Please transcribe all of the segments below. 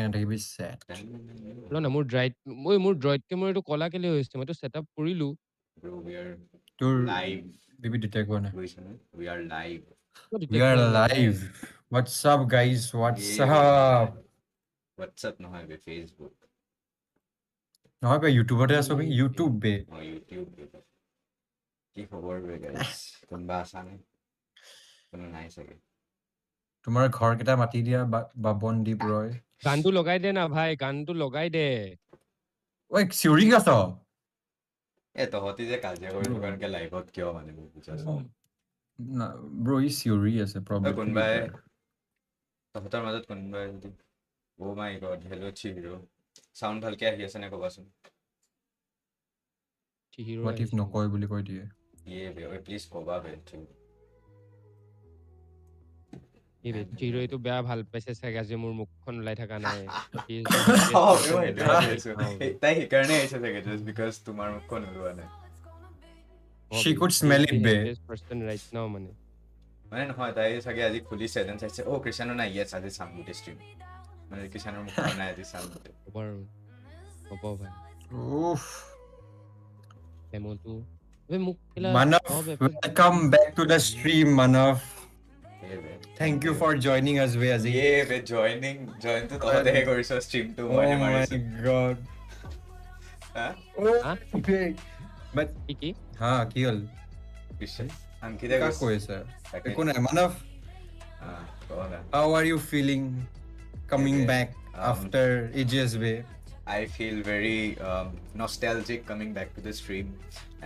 নাথাকিবি sad. ল না মোৰ ড্ৰইডকে মোৰ এইটো কলা কেলে হৈছে মইতো ছেটআপ কৰিলো Bro, we are তোৰ live. বিবি detect হোৱা নাই. We are live. We are live. What's up, guys? What's Yeah, up? What's up নহয় বে Facebook. নহয় বে ইউটিউবতে আছো বে ইউটিউব বে. YouTube বে. কি খবৰ বে guys? কোনবা আছা নে? কোনো নাই চাগে. তোমাৰ ঘৰকেইটা মাতি দিয়া বাবনদীপ ৰয়. গানটো লগাই দে না ভাই গানটো লগাই দে ঐ চিঞৰি আছ তহঁতি যে কাজিয়া কৰি থকাৰকে লাইভত কিয় মানে বুজাছ ব্ৰ ই চিঞৰি আছে প্ৰব্লেম কোনবাই তহঁতৰ মাজত কোনবাই যদি অ মাই গড হেল্ল' চিহিৰো সাউন্ড ভালকে আহি আছে নে কবাচোন চিহিৰো what if নকয় বুলি কৈ দিয়ে বে ঐ প্লিজ কবা বে চিহিৰো এইটো বেয়া ভাল পাইছে চাগে আজি মোৰ মুখখন ওলাই থকা নাই তাই সেইকাৰণে আহিছে চাগে just because তোমাৰ মুখখন ওলোৱা নাই she could smell it be person right now মানে নহয় তাই চাগে আজি খুলিছে দেন চাইছে অ কৃষ্ণৰ নাই ইয়েছ আজি চাম গোটেই ষ্ট্ৰীম মানে কৃষ্ণৰ মুখখন নাই আজি চাম গোটেই হ'ব ভাই উফ এমোটো Manav, welcome back to the stream, Manav. Thank you for joining us, Veazi. Be join to tohote he koriso stream to Oh my god. Huh? Okay. But ki ki hol? Vishal. Ankita ka koise? Eko nai Manav. How are you feeling coming back after ages way? I feel very nostalgic coming back to the stream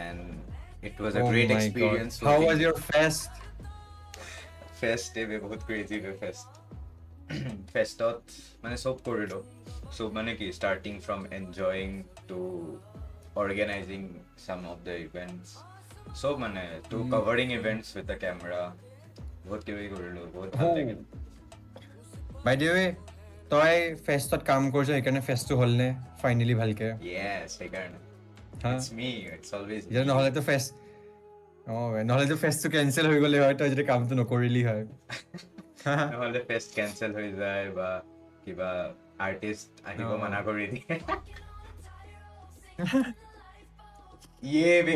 and it was a great experience. How was your fest? Fest day bahut crazy be fest. Festot mane sob korilo. So mane ki starting from enjoying to organizing some of the events. So mane to covering events with the camera. Bahut kibi korilo bahut bhal lagil. By the way, তই ফেষ্টত কাম কৰিছ সেইকাৰণে ফেষ্টটো হ'ল নে finally ভালকে yes সেইকাৰণে it's me it's always me নহলেতো ফেষ্টটো cancel হৈ গ'লে হয় তই যদি কামটো নকৰিলি হয় নহলে ফেষ্ট কেনচেল হৈ যায় বা কিবা আৰ্টিষ্ট আহিব মানা কৰি দিয়ে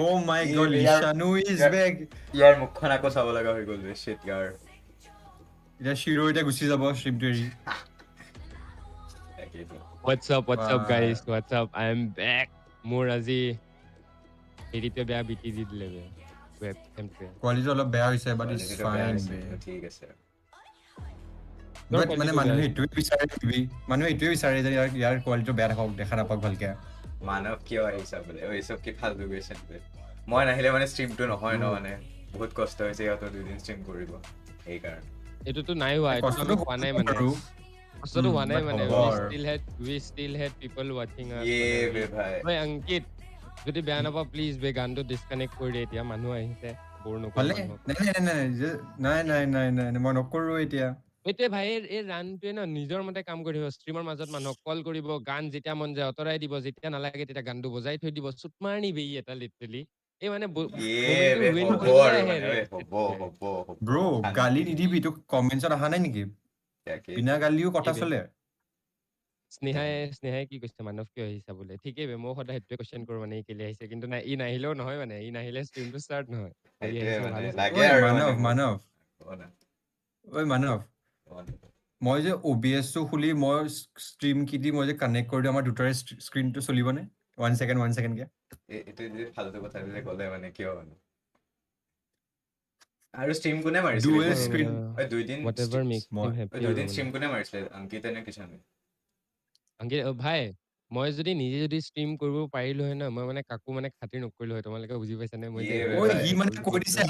oh my god Ishanu is back ইয়াৰ মুখখন আকৌ চাব লগা হৈ গ'ল shit yaar এটা শিৰো এটা গুচি যাব শ্ৰিমটেৰি What's up guys what's up I am back মোৰ আজি এডিটে বেয়া বিটি দি দিলে বে webcam তে কোৱালিটি অলপ বেয়া হৈছে বাট ইটস ফাইন বে ঠিক আছে বাট মানে মানুহে এইটোৱে বিচাৰে যে ইয়াৰ কোৱালিটি বেয়া থাকক দেখা নাপাওক ভালকে মানৱ কিয় আহিছা বোলে ঐ সব কি ফালতু গৈছে বে মই নাহিলে মানে ষ্ট্ৰীমটো নহয় ন মানে বহুত কষ্ট হৈছে ইয়াতো দুদিন ষ্ট্ৰীম কৰিব এই কাৰণে এটোতো নাই হোৱা এটো আমি কোৱা নাই মানে কষ্টটো হোৱা নাই মানে we still had people watching us বে ভাই অংকিত যদি বেয়া নাপা প্লিজ বে গানটো ডিসকানেক্ট কৰি দে এতিয়া মানুহ আহিছে বৰ নকৰে নাই মই নকৰো এতিয়া এতিয়া ভাই এই ৰানটোৱে ন নিজৰ মতে কাম কৰি থাকিব ষ্ট্ৰীমৰ মাজত মানুহক কল কৰিব গান যেতিয়া মন যায় অতৰাই দিব যেতিয়া নালাগে তেতিয়া গানটো বজাই থৈ দিব চুটমাৰনি বেই এটা লিটাৰলি এই মানে ব্ৰো গালি নিদিবি তোক কমেন্টছত অহা নাই নেকি বিনা গালিও কথা চলে স্নেহাই কি কৈছে মানৱ কিয় আহিছা বোলে ঠিকেই বে মই সদায় সেইটোৱে কোৱেশ্চন কৰো মানে কেলে আহিছে কিন্তু নাই ই নাহিলেও নহয় মানে ই নাহিলে ষ্ট্ৰীমটো ষ্টাৰ্ট নহয় মানৱ মই যে OBS টো খুলি মই ষ্ট্ৰীম কি দি মই যে কানেক্ট কৰি দিওঁ আমাৰ দুটাৰে স্ক্ৰীনটো চলিবনে 1 সেকেন্ড কে এইটো যে ফালতু কথা যে ক'লে মানে কিয় মানে আৰু ষ্ট্ৰীম কোনে মাৰিছিল ডুৱেল স্ক্ৰীন দুইদিন ষ্ট্ৰীম কোনে মাৰিছিল অংকিত নে কিষাণ অংকিত ভাই মই যদি নিজে যদি ষ্ট্ৰীম কৰিব পাৰিলো হয় ন মই মানে কাকো মানে খাতিৰ নকৰিলো হয় তোমালোকে বুজি পাইছা নে মই হি মানে কৈ দিছে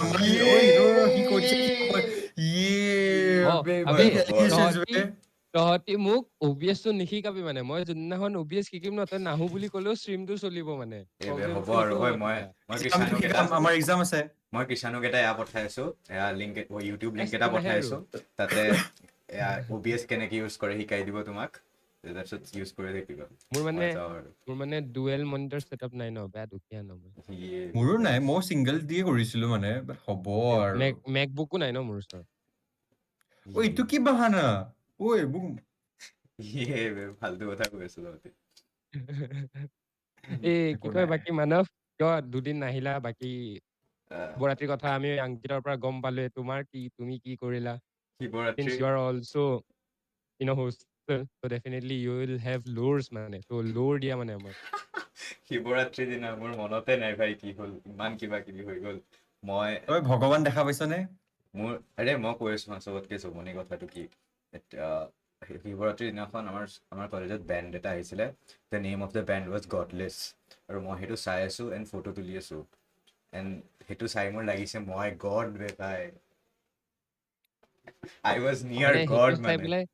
তহঁতি মোক OBS টো নিশিকাবি মানে মই যোনদিনাখন OBS শিকিম ন তই নাহো বুলি ক'লেও ষ্ট্ৰীমটো চলিব মানে হ'ব আৰু আমাৰ এক্সাম আছে মই কিষাণক এটা এয়া পঠাই আছো এয়া লিংক ইউটিউব লিংক এটা পঠাই আছো তাতে এয়া OBS কেনেকে ইউজ কৰে শিকাই দিব তোমাক তাৰপিছত ইউজ কৰি দেখিবা মোৰ মানে ডুৱেল মনিটৰ সেটআপ নাই ন বেয়া দুখীয়া ন মোৰো নাই মই সিংগল দিয়ে কৰিছিলো মানে হ'ব আৰু মেকবুকো নাই ন মোৰ ওচৰত ঐ ইটো কি বাহানা ঐ ইয়ে বে ফালতু কথা কৈ আছো তহঁতি এই কি একো কয় নাই বাকী মানৱ কিয় দুদিন নাহিলা বাকী আহ, শিৱৰাত্ৰিৰ কথা আমি আংকিতৰ পৰা গম পালোৱে তোমাৰ কি তুমি কি কৰিলা Shivratri since you are also hostel so definitely you will have lures মানে তো lure দিয়া মানে আমাক শিৱৰাত্ৰিৰ দিনা মোৰ মনতে নাই ভাই কি হ'ল ইমান কিবা কিবি হৈ গ'ল মই তই ভগৱান দেখা পাইছনে মোৰ আৰে মই কৈ আছো হা চবতকে জমনি কথাটো কি এতিয়া শিৱৰাত্ৰিৰ দিনাখন আমাৰ কলেজত বেণ্ড এটা আহিছিলে the name of the band was Godless আৰু মই সেইটো চাই আছো এণ্ড ফটো তুলি আছো এণ্ড সেইটো চাই মোৰ লাগিছে মই গড বে ভাই আই ৱাজ নিয়াৰ মানে গড সেইটো চাই মানে পেলাই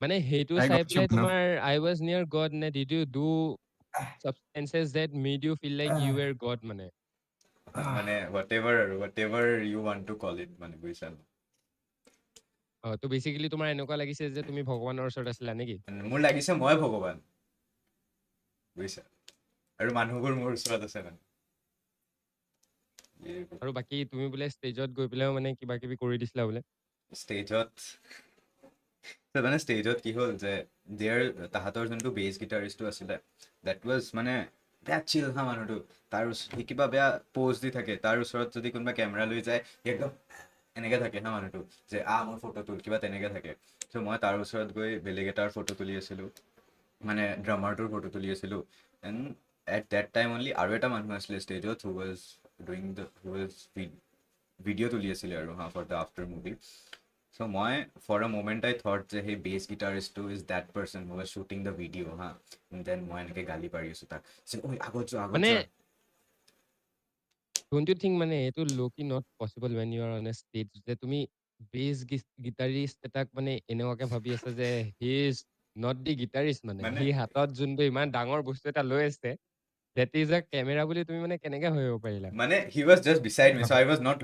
মানে সেইটো I চাই got you, পেলাই Manav. তোমাৰ I was near God নে did you do substances that made you feel like you were God মানে মানে whatever you want to call it মানে বুজিছা তো বেচিকেলি তোমাৰ এনেকুৱা লাগিছে যে তুমি ভগৱানৰ ওচৰত আছিলা নেকি মোৰ লাগিছে মই ভগৱান বুজিছা আৰু মানুহবোৰ মোৰ ওচৰত আছে মানে আৰু বাকী তুমি বোলে ষ্টেজত গৈ পেলাইও মানে কিবা কিবি কৰি দিছিলা বোলে ষ্টেজত মানে ষ্টেজত কি হ'ল যে তাহাঁতৰ যোনটো বেছ গিটাৰিষ্টটো আছিলে দেট ৱাজ মানে বেয়া চিল হা মানুহটো সি কিবা বেয়া প'জ দি থাকে তাৰ ওচৰত যদি কোনোবা কেমেৰা লৈ যায় সি একদম এনেকে থাকে হা মানুহটো যে মোৰ ফটো তুল কিবা তেনেকে থাকে চ' মই তাৰ ওচৰত গৈ বেলেগ এটাৰ ফটো তুলি আছিলোঁ মানে ড্ৰামাৰটোৰ ফটো তুলি আছিলোঁ and at that time only আৰু এটা মানুহ আছিলে ষ্টেজত হু ৱাজ ভিডিঅ' তুলি আছিলে আৰু for the after movie show' মই for a moment I thought যে সেই বেছ গিটাৰিষ্টটো is that person who was shooting the video' then মই এনেকৈ গালি পাৰি আছোঁ তাক ঐ আগত যোৱা মানে don't you think মানে এইটো low-key not possible when you are on a stage যে তুমি বেছ গিটাৰিষ্ট এটাক মানে এনেকুৱাকে ভাবি আছা যে he is not the guitarist মানে মানে সি হাতত যোনটো ইমান ডাঙৰ বস্তু এটা লৈ আছে that is a camera বুলি তুমি মানে কেনেকে ভাবিব পাৰিলা মানে he was just beside me so I was not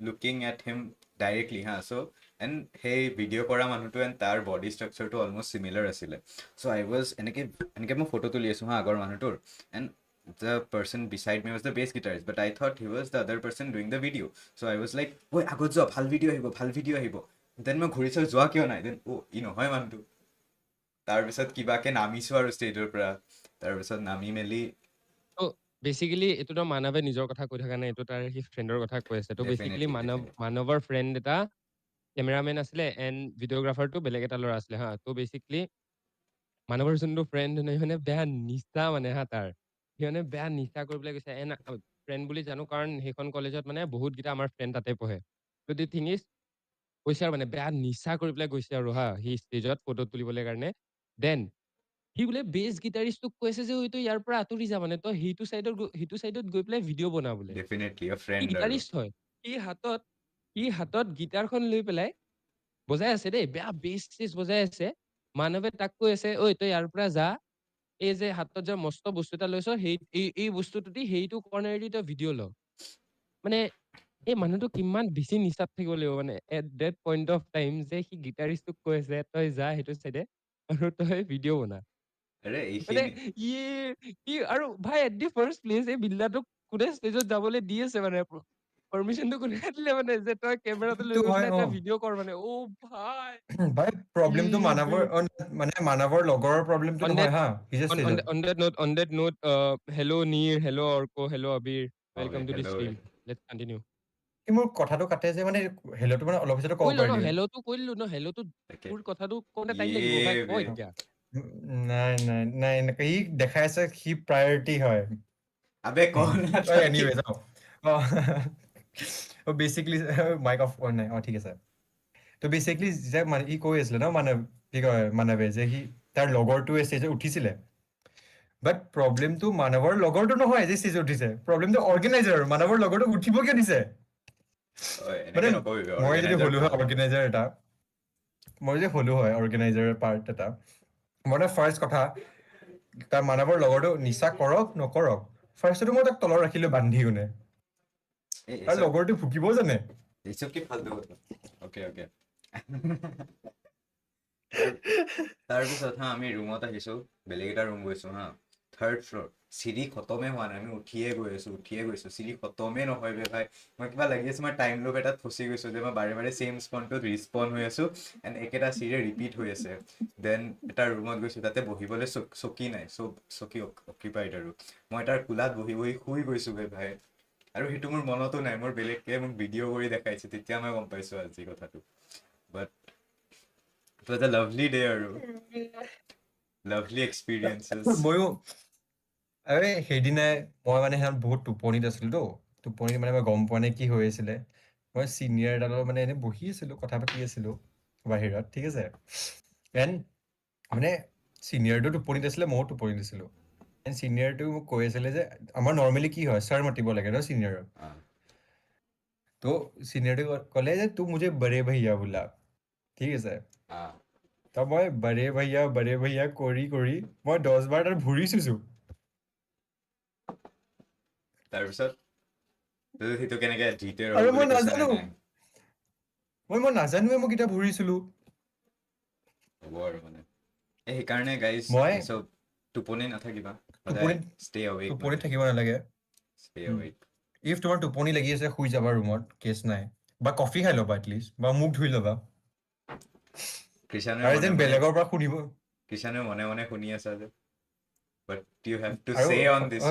looking at him directly so and সেই ভিডিঅ' কৰা মানুহটো and তাৰ বডি ষ্ট্ৰাকচাৰটো অলমষ্ট চিমিলাৰ আছিলে চ' I was এনেকে মই ফটো তুলি আছোঁ আগৰ মানুহটোৰ and the person beside me was the bass guitarist but I thought he was the other person doing the video so I was like ঐ আগত যোৱা ভাল ভিডিঅ' আহিব দেন মই ঘূৰি চাওঁ যোৱা কিয় নাই দেন ই নহয় মানুহটো তাৰপিছত কিবাকে নামিছোঁ আৰু ষ্টেজৰ পৰা তাৰপিছত নামি মেলি তো বেচিকেলি এইটোতো মানৱে নিজৰ কথা কৈ থকা নাই এইটো তাৰ সি ফ্ৰেণ্ডৰ কথা কৈ আছে তো বেচিকেলি Definitely. মানৱৰ ফ্ৰেণ্ড এটা কেমেৰামেন আছিলে এণ্ড ভিডিঅ'গ্ৰাফাৰটো বেলেগ এটা ল'ৰা আছিলে তো বেচিকেলি মানৱৰ যোনটো ফ্ৰেণ্ড মানে বেয়া নিচা মানে তাৰ সি মানে বেয়া নিচা কৰি পেলাই গৈছে এণ্ড ফ্ৰেণ্ড বুলি জানো কাৰণ সেইখন কলেজত মানে বহুতকেইটা আমাৰ ফ্ৰেণ্ড তাতে পঢ়ে তো দি থিং ইজ কৈছে আৰু মানে বেয়া নিচা কৰি পেলাই গৈছে আৰু সি ষ্টেজত ফটো তুলিবলৈ কাৰণে দেন সি বোলে বেছ গিটাৰিষ্টটোক কৈছে যে তই ইয়াৰ পৰা আঁতৰি যা মানে তই সেইটো চাইডত গৈ পেলাই ভিডিঅ' বনা বোলে Definitely a সি friend আৰু গিটাৰিষ্ট হয় সি হাতত গিটাৰখন লৈ পেলাই বজাই আছে দেই বেয়া বেছ চেছ বজাই আছে মানৱে তাক কৈ আছে ঐ তই ইয়াৰ পৰা যা এই যে হাতত যে মস্ত বস্তু এটা লৈছ এই বস্তুটো দি সেইটো কৰ্ণাৰেদি তই ভিডিঅ' ল মানে এই মানুহটো কিমান বেছি নিচাত থাকিব লাগিব মানে at that point of time যে সি গিটাৰিষ্টটোক কৈ আছে তই যা সেইটো চাইডে আৰু তই ভিডিঅ' বনা আৰে মানে এইখিনি আৰু ভাই এট দি ফাৰ্ষ্ট প্লেচ এই বিল্লাটোক কোনে ষ্টেজত যাবলৈ দি আছে মানে পাৰ্মিশ্যনটো কোনে দিলে মানে যে তই কেমেৰাটো লৈ সেইটো গৈ হয় পেলাই এটা ভিডিঅ' কৰ মানে ভাই ভাই প্ৰব্লেমটো মানৱৰ লগৰৰ প্ৰব্লেমটো on that নহয় হা সি যে on on ষ্টেজত on that note hello Neer hello Orko hello Abir welcome to the hello stream let's continue সি মোৰ কথাটো কাটে যে মানে হেল্ল'টো মানে অলপ পিছতে ক'ব কৈ ল ন পাৰিলি হয় হেল্ল'টো কৈ দিলো ন হেল্ল'টো তাকে তোৰ কথাটো কওঁতে টাইম লাগিব ভাই ক এতিয়া নাই এনেকে সি দেখাই আছে সি প্ৰায়ৰিটি হয় আবে ক না এনিৱে যাওঁ বেচিকলি মাইক অফ নাই ঠিক আছে তো বেচিকলি যে ই কৈ আছিলে ন কি কয় মানৱে যে সি তাৰ লগৰটোৱে ষ্টেজত উঠিছিলে বাট প্ৰব্লেমটো মানৱৰ লগৰটো নহয় যে ষ্টেজত উঠিছে প্ৰব্লেমটো অৰ্গেনাইজাৰ মানৱৰ লগৰটো উঠিব কিয় দিছে মানে এনেকে নকবি মই যদি organizer হলো হয় অৰ্গেনাইজাৰ পাৰ্ট এটা মই ফাৰ্ষ্ট কথা তাৰ মানৱৰ লগৰটো নিচা কৰক নকৰক ফাৰ্ষ্টটো মই তাক তলত ৰাখিলো বান্ধি কোনে তাৰ লগৰটো ভুকিবও জানে এইচব কি ফালতু কথা অকে তাৰপিছত আমি ৰুমত আহিছো বেলেগ এটা ৰুম গৈছো থাৰ্ড ফ্ল'ৰ চিৰি খতমে হোৱা নাই, আমি উঠিয়ে গৈ আছোঁ চিৰি খতমে নহয় বে ভাই। মই কিবা লাগি আছে মই টাইম লুপ এটাত ফচি গৈছোঁ যে মই বাৰে বাৰে ছেইম স্পনটোত ৰিস্পন হৈ আছোঁ এণ্ড একেটা চিৰিয়ে ৰিপিট হৈ আছে। দেন এটা ৰুমত গৈছোঁ, তাতে বহিবলৈ চকী নাই, চব চকী অকিউপাইড আৰু মই তাৰ কোলাত বহি বহি শুই গৈছোঁ বে ভাই। আৰু সেইটো মোৰ মনতো নাই, মোৰ বেলেগকে মোক ভিডিঅ' কৰি দেখাইছে, তেতিয়া মই গম পাইছোঁ আজি কথাটো। But it was a lovely day আৰু লাভলি এক্সপিৰিয়েঞ্চেছ। ময়ো আৰে সেইদিনাই মই মানে সেইদিনা বহুত টোপনিত আছিলো তো, টোপনিত মানে মই গম পোৱা নাই কি হৈ আছিলে। মই চিনিয়ৰ এটালৰ মানে এনেই বহি আছিলো, কথা পাতি আছিলো বাহিৰত, ঠিক আছে। এণ্ড মানে চিনিয়ৰটো টোপনিত আছিলে, ময়ো টোপনিত আছিলো। এণ্ড চিনিয়ৰটো মোক কৈ আছিলে যে আমাৰ নৰ্মেলি কি হয়, ছাৰ মাতিব লাগে ন চিনিয়ৰক। তো চিনিয়ৰটো ক'লে যে তু মুझे বড়ে ভैया বোলা, ঠিক আছে। তো মই বড়ে ভैया কৰি কৰি মই 10 বাৰ তাৰ ভৰি চুইছো। তাৰপিছত সেইটো কেনেকে জিতে আৰু ৰ'ল মই বুলি কৈছা নে নাজানো, নাই? মই নাজানোৱে মই কেতিয়া ভৰিছিলো। হ'ব আৰু মানে সেইকাৰণে গাইজ মই এই চব টোপনি নাথাকিবা, সদায় টোপনিত ষ্টে অৱেক, টোপনিত মানে থাকিব নালাগে। ষ্টে অৱেক। ইফ তোমাৰ টোপনি লাগি আছে শুই যাবা ৰুমত, কেছ নাই। বা কফি খাই ল'বা এটলিষ্ট, বা মুখ ধুই ল'বা। কৃষাণে আৰু মনে যেন মনে বেলেগৰ পৰা শুনিব। কৃষাণে মনে মনে শুনি আছা যে, বাট ইউ হেভ টু আৰু চে অন দিছ।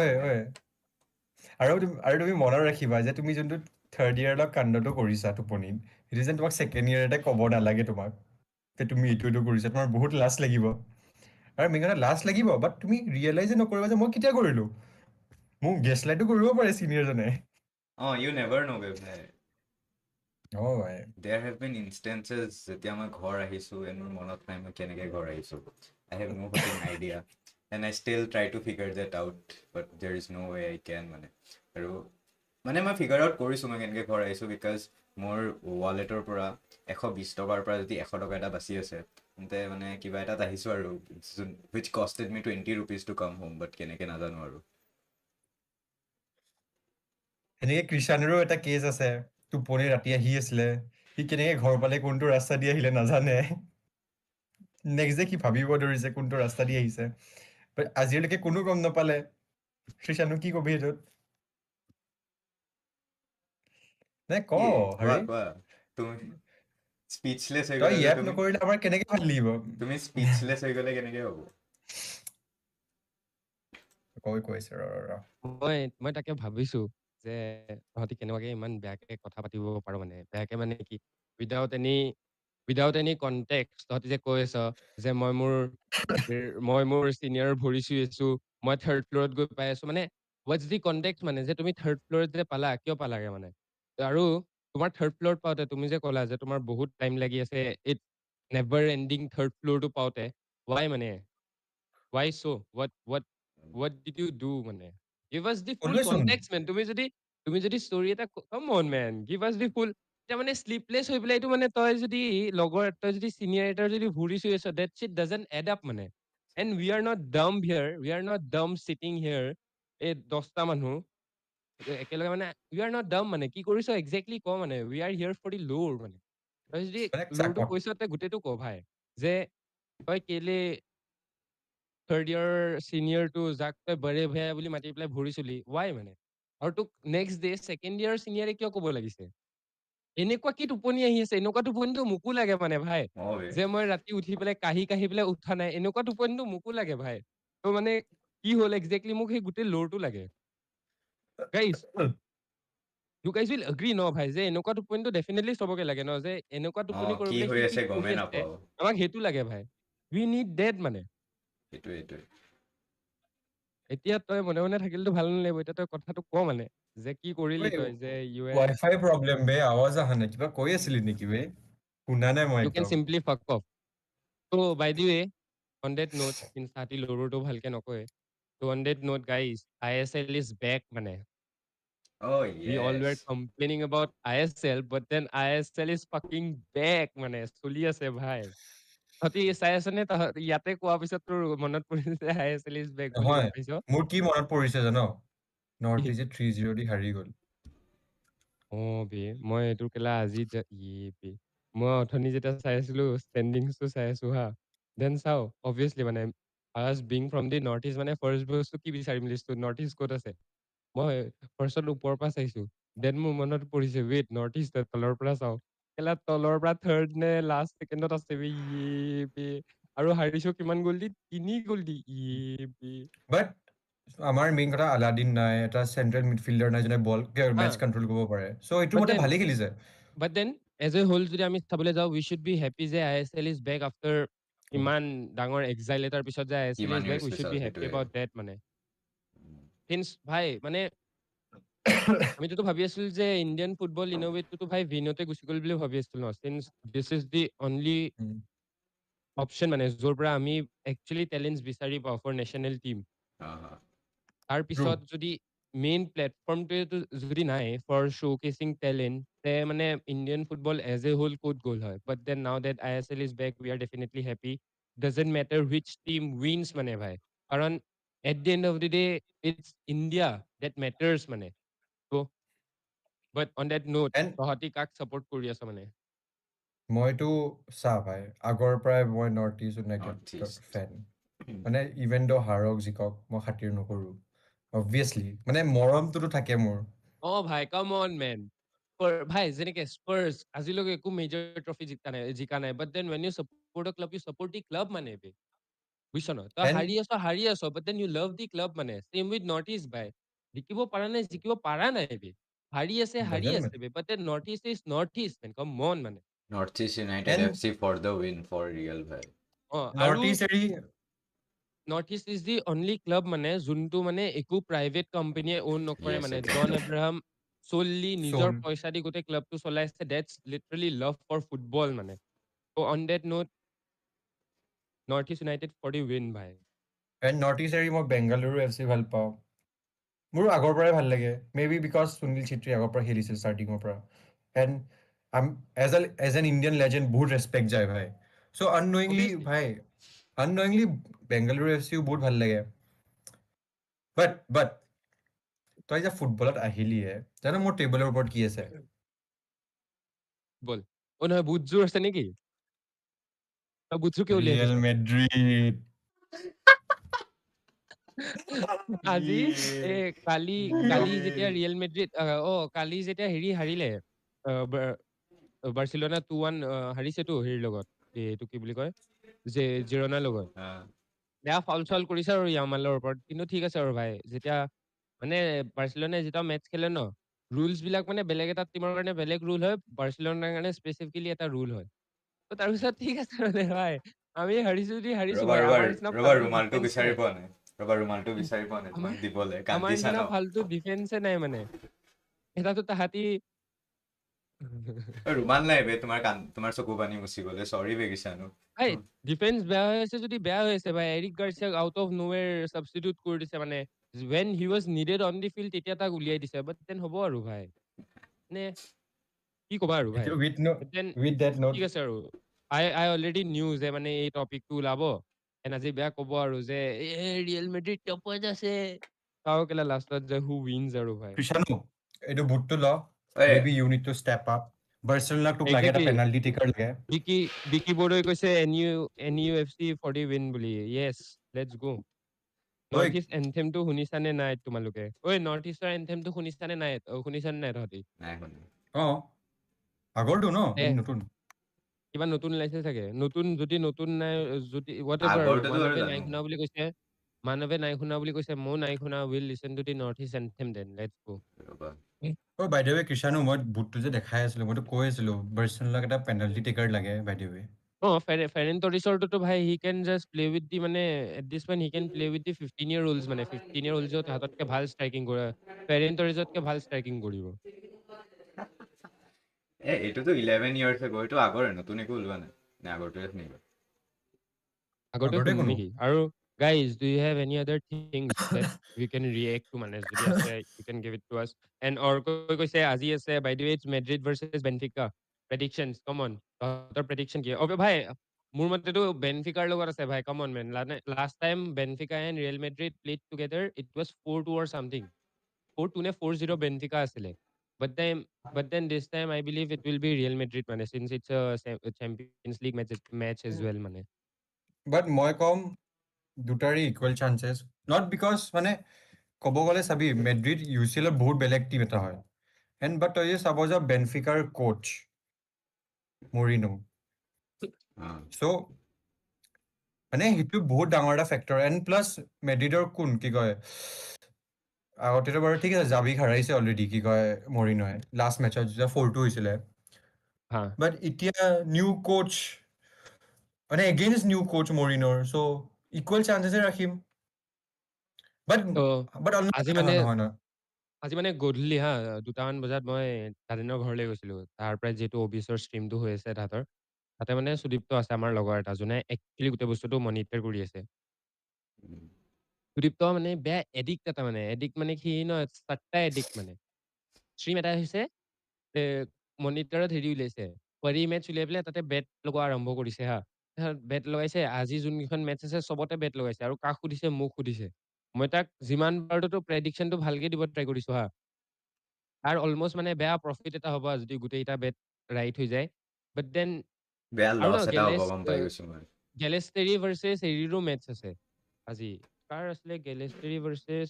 আৰু তুমি মনত ৰাখিবা যে তুমি যোনটো থাৰ্ড ইয়াৰৰ কাণ্ডটো কৰিছা টোপনিত, সেইটো যেন তোমাক ছেকেণ্ড ইয়াৰতে ক'ব নালাগে তোমাক যে তুমি এইটো কৰিছা। তোমাৰ বহুত লাজ লাগিব। আৰু মেইন লাজ লাগিব, বাট তুমি ৰিয়েলাইজে নকৰিবা যে মই কেতিয়া কৰিলো। মোক গেছ লাইটো কৰিব পাৰে চিনিয়ৰজনে। ইউ নেভাৰ ন' বে ভাই। ভাই দেয়াৰ হেভ বিন ইনষ্টেঞ্চেছ যেতিয়া মই ঘৰ আহিছোঁ এণ্ড মোৰ মনত নাই মই কেনেকৈ ঘৰ আহিছোঁ। I have no fucking idea and I still try to figure that out, but there is no' way I can মানে। আৰু মানে মই ফিগাৰ আউট কৰিছোঁ মই কেনেকৈ ঘৰ আহিছোঁ, বিকজ মোৰ ৱালেটৰ পৰা 120 টকাৰ পৰা যদি 100 টকা এটা বাচি আছে, তেন্তে মানে কিবা এটাত আহিছোঁ আৰু which costed me 20 rupees to come home, but কেনেকৈ নাজানো আৰু। সেনেকে কৃষাণৰো এটা কেছ আছে। টোপনি ৰাতি আহি আছিলে, সি কেনেকে ঘৰ পালে কোনটো ৰাস্তা দি আহিলে নাজানে। নেক্সট ডে সি ভাবিব ধৰিছে কোনটো ৰাস্তা দি আহিছে, বাট আজিলৈকে কোনো গম নাপালে। কৃষাণক কি কবি সেইটোত? নাই ক কি হৰি, কোৱা তুমি স্পীচলেছ হৈ তই গ'লা যে, ইয়াত নকৰিলে আমাৰ কেনেকে ভাল লাগিব? তুমি স্পীচলেছ হৈ গ'লে কেনেকৈ হ'ব? কৈছে ৰ মই তাকে ভাবিছো যে তহঁতি কেনেকুৱাকে ইমান বেয়াকে কথা পাতিব পাৰো, মানে বেয়াকে মানে কি, উইদাউট এনি কনটেক্সট তহঁতি যে কৈ আছ যে মই মোৰ চিনিয়ৰ ভৰি চুই আছো, মই থাৰ্ড ফ্ল'ৰত গৈ পাই আছো, মানে হোৱাটছ দি কনটেক্ট, মানে যে তুমি থাৰ্ড ফ্ল'ৰত যে পালা, কিয় পালাগে মানে? আৰু তোমাৰ থাৰ্ড ফ্ল'ৰত পাওঁতে তুমি যে ক'লা যে তোমাৰ বহুত টাইম লাগি আছে ইট নেভাৰ এণ্ডিং থাৰ্ড ফ্ল'ৰটো পাওঁতে, ৱাই মানে? Y so' what did you do মানে? Give us the full ক'লোৱেচোন। context man। তুমি যদি story এটা come on man, give us the full। এতিয়া মানে শ্লিপলেছ হৈ পেলাই এইটো মানে তই যদি চিনিয়ৰ এটাৰ যদি ভৰি চুই আছ, that shit doesn't add up মানে। And we are not dumb here, we are not dumb sitting here, এই 10টা মানুহ একেলগে মানে we are not dumb মানে। কি কৰিছ exactly ক মানে, we are here for the lore মানে। তই যদি মানে লৰটো কৈছ তই গোটেইটো ক ভাই, যে তই কেলে থাৰ্ড ইয়াৰ চিনিয়ৰটো যাক তই বড়ে ভৈয়া বুলি মাতি পেলাই ভৰি চুলি, ৱাই মানে? আৰু তোক নেক্সট ডে ছেকেণ্ড ইয়াৰ চিনিয়ৰে কিয় ক'ব লাগিছে? এনেকুৱা কি টোপনি আহি আছে? এনেকুৱা টোপনিটো মোকো লাগে মানে ভাই, বে যে মই ৰাতি উঠি পেলাই কাহি কাহি পেলাই উঠা নাই, এনেকুৱা টোপনিটো মোকো লাগে ভাই। ত' মানে কি হ'ল একজেক্টলি, মোক সেই গোটেই লৰটো লাগে। Guys you guys will agree ন ভাই, যে এনেকুৱা টোপনিটো ডেফিনেটলি চবকে লাগে ন, যে এনেকুৱা টোপনি কি কৰিবলৈ হৈ সি কি আছে কৰি গমেই আছে, নাপাওঁ। আমাক সেইটো লাগে ভাই। উই নিড ডেট মানে। সেইটোৱে এতিয়া তই মনে মনে থাকিলেতো ভাল নালাগিব, এতিয়া তই কথাটো ক মানে, যে কি কৰিলি তই, যে ৱাইফাই প্ৰব্লেম বে, আৱাজ অহা নাই। কিবা কৈ আছিলি নেকি বে? শুনা নাই মই ইউ কেন একদম। Simply fuck off. ত' by the way, on that note, তাহাঁতি লৰোটো ভালকে নকয়, ত' on that note guys, ISL is back মানে। We all were yes. complaining about ISL, but then ISL is fucking back মানে, চলি আছে ভাই। তহঁতি চাই আছ নে? ইয়াতে কোৱাৰ পিছত তোৰ মনত পৰিছে যে ISL is back বুলি নহয়, গম পাইছ? মোৰ কি মনত পৰিছে জান? নৰ্থ ইষ্টে 3-0 দি হাৰি গ'ল। বে মই এইটো কেলা আজি বে মই অথনি যেতিয়া চাই আছিলো ষ্টেণ্ডিংছটো চাই আছো হা, দেন চাও অবভিয়াছলি মানে us being from the North East মানে first বস্তু কি বিচাৰিম লিষ্টত North East ক'ত আছে? মই ফাৰ্ষ্টত ওপৰৰ পৰা চাইছো। দেন মোৰ মনত পৰিছে ৱেইট North East তলৰ পৰা চাওঁ। কেলা তলৰ পৰা থাৰ্ড নে লাষ্ট ছেকেণ্ডত আছে বে ইয়ে বে। আৰু হাৰিছো কিমান গ'ল দি? ৩ গ'ল দি ইয়ে বে। বাট আমাৰ মেইন কথা আলাদিন নাই, এটা চেণ্ট্ৰেল মিডফিল্ডাৰ নাই যোনে বল হা মেচ কণ্ট্ৰল কৰিব পাৰে। চ' এইটো বাট মতে দেন ভালেই খেলিছে। এজ এ হোল যদি আমি চাবলৈ যাওঁ উই শুড বি হেপী যে ISL ইজ বেক আফটাৰ ইমান ডাঙৰ এক্সাইল এটাৰ পিছত যে ISL কিমান is back years we should পিছত বি হেপী সেইটোৱে। এবাউট ডেট মানে। সিন্স ভাই মানে আমিতো ভাবি আছিলো যে ইণ্ডিয়ান ফুটবল ইন'ভেটটো ভাই ভিনতে গুচি গ'ল বুলি ভাবি আছিলো ন since this is the only um, option মানে য'ৰ পৰা আমি একচুৱেলি টেলেণ্টছ বিচাৰি পাওঁ ফৰ নেশ্যনেল টিম। তাৰ True. পিছত যদি মেইন প্লেটফৰ্মটোৱেতো যদি নাই ফৰ শ্ব'কেচিং টেলেণ্ট তে মানে Indian football as a whole ক'ত গ'ল হয় but then now that ISL is back we are definitely happy doesn't matter which team wins মানে ভাই কাৰণ at the end of the day it's India that matters মানে but on that note And তহঁতি কাক support কৰি আছ মানে মইতো চা ভাই আগৰ পৰাই মই নৰ্থ ইষ্ট North ইউনাইটেডৰ East. ফেন। মানে ইভেন দ হাৰক জিকক মই খাতিৰ নকৰোঁ অবভিয়াছলি, মানে মৰমটোতো থাকে মোৰ। ভাই কাম অন মেন ভাই যেনেকে স্পাৰ্ছ আজিলৈকে একো মেজৰ ট্ৰফি জিকা নাই but then when you support club you support the club মানে বে বুজিছ ন তই এণ্ড হাৰি আছ but then you love the club মানে চেম উইথ নৰ্থ ইষ্ট ভাই জিকিব পাৰা নাই জিকিব পাৰা নাই বে হাৰি ডাজেণ্ট আছে মেটাৰ। বে but then north east men come on মানে North East United and FC for the win for real ভাই। আৰু নৰ্থ ইষ্ট এৰি north east is the only club মানে যোনটো মানে একো প্ৰাইভেট কোম্পানীয়ে অন নকৰে Yes, মানে জন exactly. এব্ৰাহাম চলি নিজৰ চ'ল পইচা দি গোটেই ক্লাবটো চলাইছে that's literally love for football মানে on that note North East United for the win ভাই এণ্ড নৰ্থ ইষ্ট এৰি মই বেংগালুৰু FC ভাল পাওঁ। মোৰো আগৰ পৰাই ভাল লাগে may B because Sunil Chhetri আগৰ পৰা খেলিছিল ষ্টাৰ্টিঙৰ পৰা। And as an Indian legend বহুত ৰেচপেক্ট যায় ভাই। চ' অবভিয়াছলি আননয়িংলি বেংগালুৰু FCও বহুত ভাল লাগে। বাট তই যে ফুটবলত আহিলিয়ে জানো মোৰ টেবলৰ ওপৰত কি আছে? বল নহয় বুটজোৰ আছে নেকি তই বুটজোৰকে উলিয়াই ৰিয়েল থৈছ মেড্ৰিড। আজি এ কালি কালি যেতিয়া ৰিয়েল মেড্ৰিড কালি যেতিয়া হেৰি হাৰিলে বাৰ্চিলোনা 2-1 হাৰিছেতো হেৰিৰ লগত এইটো কি বুলি কয় যে জিৰনাৰ লগত বেয়া ফাউল চাউল কৰিছে আৰু ইয়ামালৰ ওপৰত কিন্তু ঠিক আছে আৰু ভাই যেতিয়া মানে বাৰ্চিলোনাই যেতিয়া মেটচ খেলে ন ৰুলছ বিলাক মানে বেলেগ এটা টিমৰ কাৰণে বেলেগ ৰুল হয় বাৰ্চিলোনাৰ কাৰণে স্পেচিফিকেলি এটা ৰুল হয় তো তাৰপিছত ঠিক আছে মানে ভাই আমি হাৰিছো যদি হাৰিছো ৰবা ভাই ৰবা আমাৰ নিচিনা ৰবা ফাল্টু ৰুমালটো ডিফেন্স বিচাৰি নাই পোৱা নাই। ৰবা ৰুমালটো বিচাৰি পোৱা নাই তোমাক আমাৰ দিবলে আমাৰ কান্দিছা ন? নিচিনা ফাল্টু ডিফেন্সে নাই মানে এটাতো তাহাঁতি ৰুমাল নাই বে তোমাৰ চকু পানী মুচিবলে চৰি বে কিষাণু। ভাই ডিফেন্স বেয়া হৈ আছে যদি বেয়া হৈ আছে ভাই এৰিক গাৰ্চিয়াক আউট অফ নোৱেৰ ছাবষ্টিটিউট কৰি দিছে মানে when he was needed on the field তেতিয়া তাক উলিয়াই দিছে বাট দেন হ'ব আৰু ভাই নে কি ক'বা আৰু ভাই দেন উইথ ডেট নোট ঠিক আছে আৰু আই অলৰেডি নিউ যে মানে এই টপিকটো ওলাব এন আজি বেয়া ক'ব আৰু যে ৰিয়েল মেড্ৰিড টপত আছে চাওঁ কেলা লাষ্টত যে হু উইনছ আৰু ভাই কৃষাণু এইটো বুটটো ল ঐ maybe you need to step up. বাৰ্চিলোনাক তোক লাগে এটা একজেক্টলি পেনাল্টি টেকাৰ লাগে। বিকি বড়োই কৈছে NUFC ফৰ দি উইন বুলি য়েছ লেটছ গো ঐ নৰ্থ ইষ্ট এনথেমটো শুনিছানে নাই তোমালোকে ঐ নৰ্থ ইষ্টৰ এনথেমটো শুনিছানে নাই শুনিছানে নাই তহঁতি নাই শুনি। অ আগৰটো ন এ নতুন কিবা নতুন ওলাইছে চাগে যদি নতুন নাই যদি হোৱাট এভাৰ আৰু আগৰটোতো আৰু মানৱে নাই জানো। শুনা বুলি কৈছে ময়ো নাই শুনা will listen to the North East anthem then let's go ৰবা ঐ বাই দ্য ৱে কৃষাণু মই বুটটো যে দেখাই আছিলো মইতো কৈ আছিলো বাৰ্চিলোনাক এটা পেনাল্টি টেকাৰ লাগে বাই দ্য ৱে। ফেৰেন টৰিছৰটোতো ভাই he can just play with the মানে at this point he can play with the 15 year olds মানে 15 year olds তাহাঁততকে ভাল ষ্ট্ৰাইকিং কৰে ফেৰেন টৰিজতকে ভাল ষ্ট্ৰাইকিং কৰিব এইটোতো 11 years ago এইটো আগৰে নতুন একো ওলোৱা নাই নে আগৰটোৱে শুনিবা? আগতে আগতে শুনো কোনো নেকি আৰু guys do you have any other things that we can react to মানে যদি আছে you can give it to us and অৰ্কই কৈছে আজি আছে by the way it's Madrid versus Benfica predictions come on তহঁতৰ প্ৰেডিকশ্যন কি ভাই মোৰ মতেতো বেনফিকাৰ লগত আছে ভাই come on man last time Benfica and Real Madrid played together it was 4-2 or something 4-2 নে 4-0 বেনফিকা আছিলে but then this time I believe it will be Real Madrid মানে since it's Champions League match as well মানে but মই কম দুটাৰে equal চান্সেছ not because মানে ক'ব গ'লে চাবি মেড্ৰিড UCL বহুত বেলেগ টিম এটা হয় এণ্ড বাট তই যে চাব যাওঁ বেনফিকাৰ কোচ মৰিনো চ' মানে সেইটো বহুত ডাঙৰ এটা ফেক্টৰ এণ্ড প্লাছ মেড্ৰিডৰ কোন কি কয় আগতেতো বাৰু ঠিক আছে জাবিক হাৰাইছে অলৰেডি কি কয় মৰিনোৱে লাষ্ট মেচত যেতিয়া 4-2 হৈছিলে হা বাট এতিয়া নিউ কোচ মানে এগেইনষ্ট নিউ কোচ মৰিনোৰ চ' ইকুৱেল চান্সেছে ৰাখিম বাট তো বাট আজি মানে নহয় ন আজি মানে গধূলি হা 2টামান বজাত মই দাদিনৰ ঘৰলৈ গৈছিলো তাৰ পৰা যিহেতু অবিছৰ ষ্ট্ৰীমটো হৈ আছে তাতে মানে সুদীপ্ত আছে আমাৰ লগৰ এটা যোনে একচুৱেলি গোটেই বস্তুটো মনিটৰ কৰি আছে সুদীপ্ত মানে বেয়া এডিক্ট এটা মানে এডিক্ট মানে সি ন চাট্টা এডিক্ট মানে ষ্ট্ৰীম এটা হৈছে মনিটৰত হেৰি উলিয়াইছে কোৱাৰি মেটচ উলিয়াই পেলাই তাতে বেট লগোৱা আৰম্ভ কৰিছে হা বেট লগাইছে আজি যোনকেইখন মেটচ আছে চবতে বেট লগাইছে আৰু কাক সুধিছে মোক সুধিছে মই তাক যিমান পাৰোতো প্ৰেডিকশ্যনটো ভালকে দিব ট্ৰাই কৰিছো হা আৰু অলমষ্ট মানে বেয়া প্ৰফিট এটা হ'ব যদি গোটেইকেইটা বেট ৰাইট হৈ যায় বাট দেন বেয়া আৰু ন লছ এটা হ'ব গম পাই গৈছো মই গেলেষ্টেৰি ভাৰ্চেছ হেৰিৰো মেটচ আছে আজি কাৰ আছিলে গেলেষ্টেৰি ভাৰ্চেছ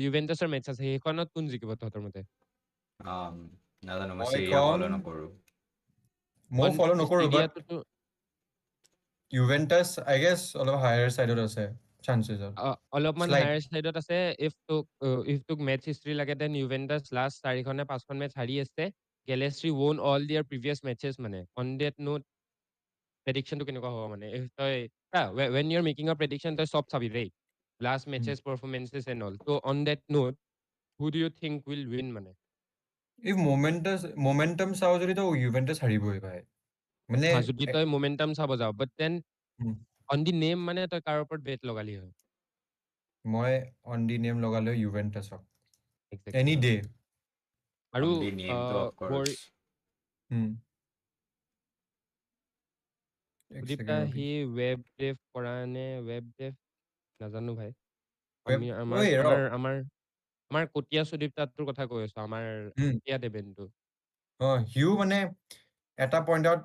ইউভেন্টাছৰ মেটচ আছে সেইখনত কোন জিকিব তহঁতৰ মতে নাজানো মই মই চিৰিয়া কম ফলো নকৰো ময়ো ফলো নকৰোঁ বাট ষ্টেডিয়াটোতো ইউভেন্টাছ আই গেছ অলপ হায়াৰ চাইডত আছে চান্সেছ অলপমান শ্লাইট হায়াৰ চাইডত আছে ইফ তোক মেটচ হিষ্ট্ৰী লাগে দেন ইউভেন্টাছ লাষ্ট 4খন নে 5খন মেটচ হাৰি আছে গেলেষ্ট্ৰি won all their previous matches মানে on that note প্ৰেডিকশ্যনটো কেনেকুৱা হ'ব মানে if তই when you're making a prediction তই চব চাবি দেই last matches performances and all so on that note who do you think will win মানে ইফ মোমেণ্টাম চাওঁ যদি তো ইউভেন্টাছ হাৰিবই ভাই মানে যদি তই মোমেন্টাম চাব যাওঁ but then um, on the name মানে তই কাৰ ওপৰত বেট লগালি হয় মই অন দি নেম লগালে ইউভেন্টাছক Exactly. এনি ডে আৰু অনলি নেমটো অফ কোৰ্স সুদীপ দা সি ৱেব ডেভ কৰা নে ৱেব ডেভ নাজানো ভাই আমি আমাৰ ঐ ৰ আমাৰ আমাৰ আমাৰ কটীয়া সুদীপ দাটোৰ কথা কৈ আছো আমাৰ কটীয়া দেৱেনটো সিও মানে এটা পইণ্টত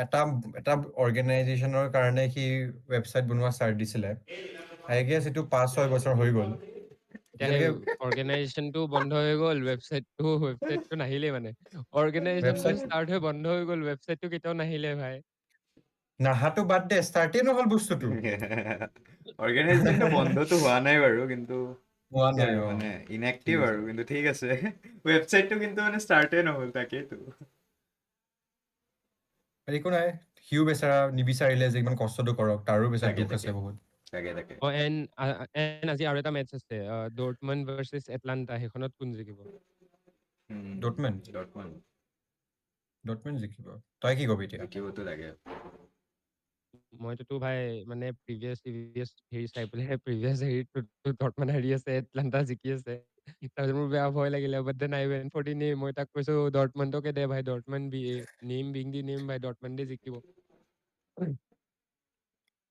এটা এটা অৰ্গেনাইজেশ্যনৰ কাৰণে সি ৱেবছাইট বনোৱা ষ্টাৰ্ট দিছিলে আই গেছ এইটো 5-6 বছৰ হৈ গ'ল এতিয়া সেই এতিয়ালৈকে অৰ্গেনাইজেশ্যনটো বন্ধ হৈ গ'ল ৱেবছাইটটো নাহিলে মানে অৰ্গেনাইজেশ্যনটো ৱেবছাইট ষ্টাৰ্ট হৈ বন্ধ হৈ গ'ল ৱেবছাইটটো কেতিয়াও নাহিলে ভাই নাহাটো বাদ দে ষ্টাৰ্টেই নহ'ল বস্তুটো অৰ্গেনাইজেশ্যনটো বন্ধটো হোৱা নাই বাৰু কিন্তু হোৱা কি নাই আৰু মানে ইনএক্টিভ আৰু কিন্তু ঠিক আছে ৱেবছাইটটো কিন্তু মানে ষ্টাৰ্টেই নহ'ল তাকেইতো একো নাই সিও বেচাৰা নিবিচাৰিলে যে ইমান কষ্টটো কৰক তাৰো বেচাৰা তাকে দুখ আছে তাকে বহুত তাকে তাকে এণ্ড আজি আৰু এটা মেটচ আছে ডৰ্টমণ্ড ভাৰ্চেছ এটলাণ্টা সেইখনত কোন জিকিব ডটমেন জিকিব তই কি কবি এতিয়া জিকিবতো লাগে মইতো ভাই মানে প্ৰিভিয়াছ হেৰি চাই পেলাই প্ৰিভিয়াছ হেৰিত ডৰ্টমণ্ড হাৰি আছে এটলাণ্টা জিকি আছে তাৰপিছত মোৰ বেয়া ভয় লাগিলে but then I went for the name মই তাক কৈছো ডৰ্টমণ্ডকে দে ভাই Dortmund name being the name ভাই ডৰ্টমণ্ডে জিকিব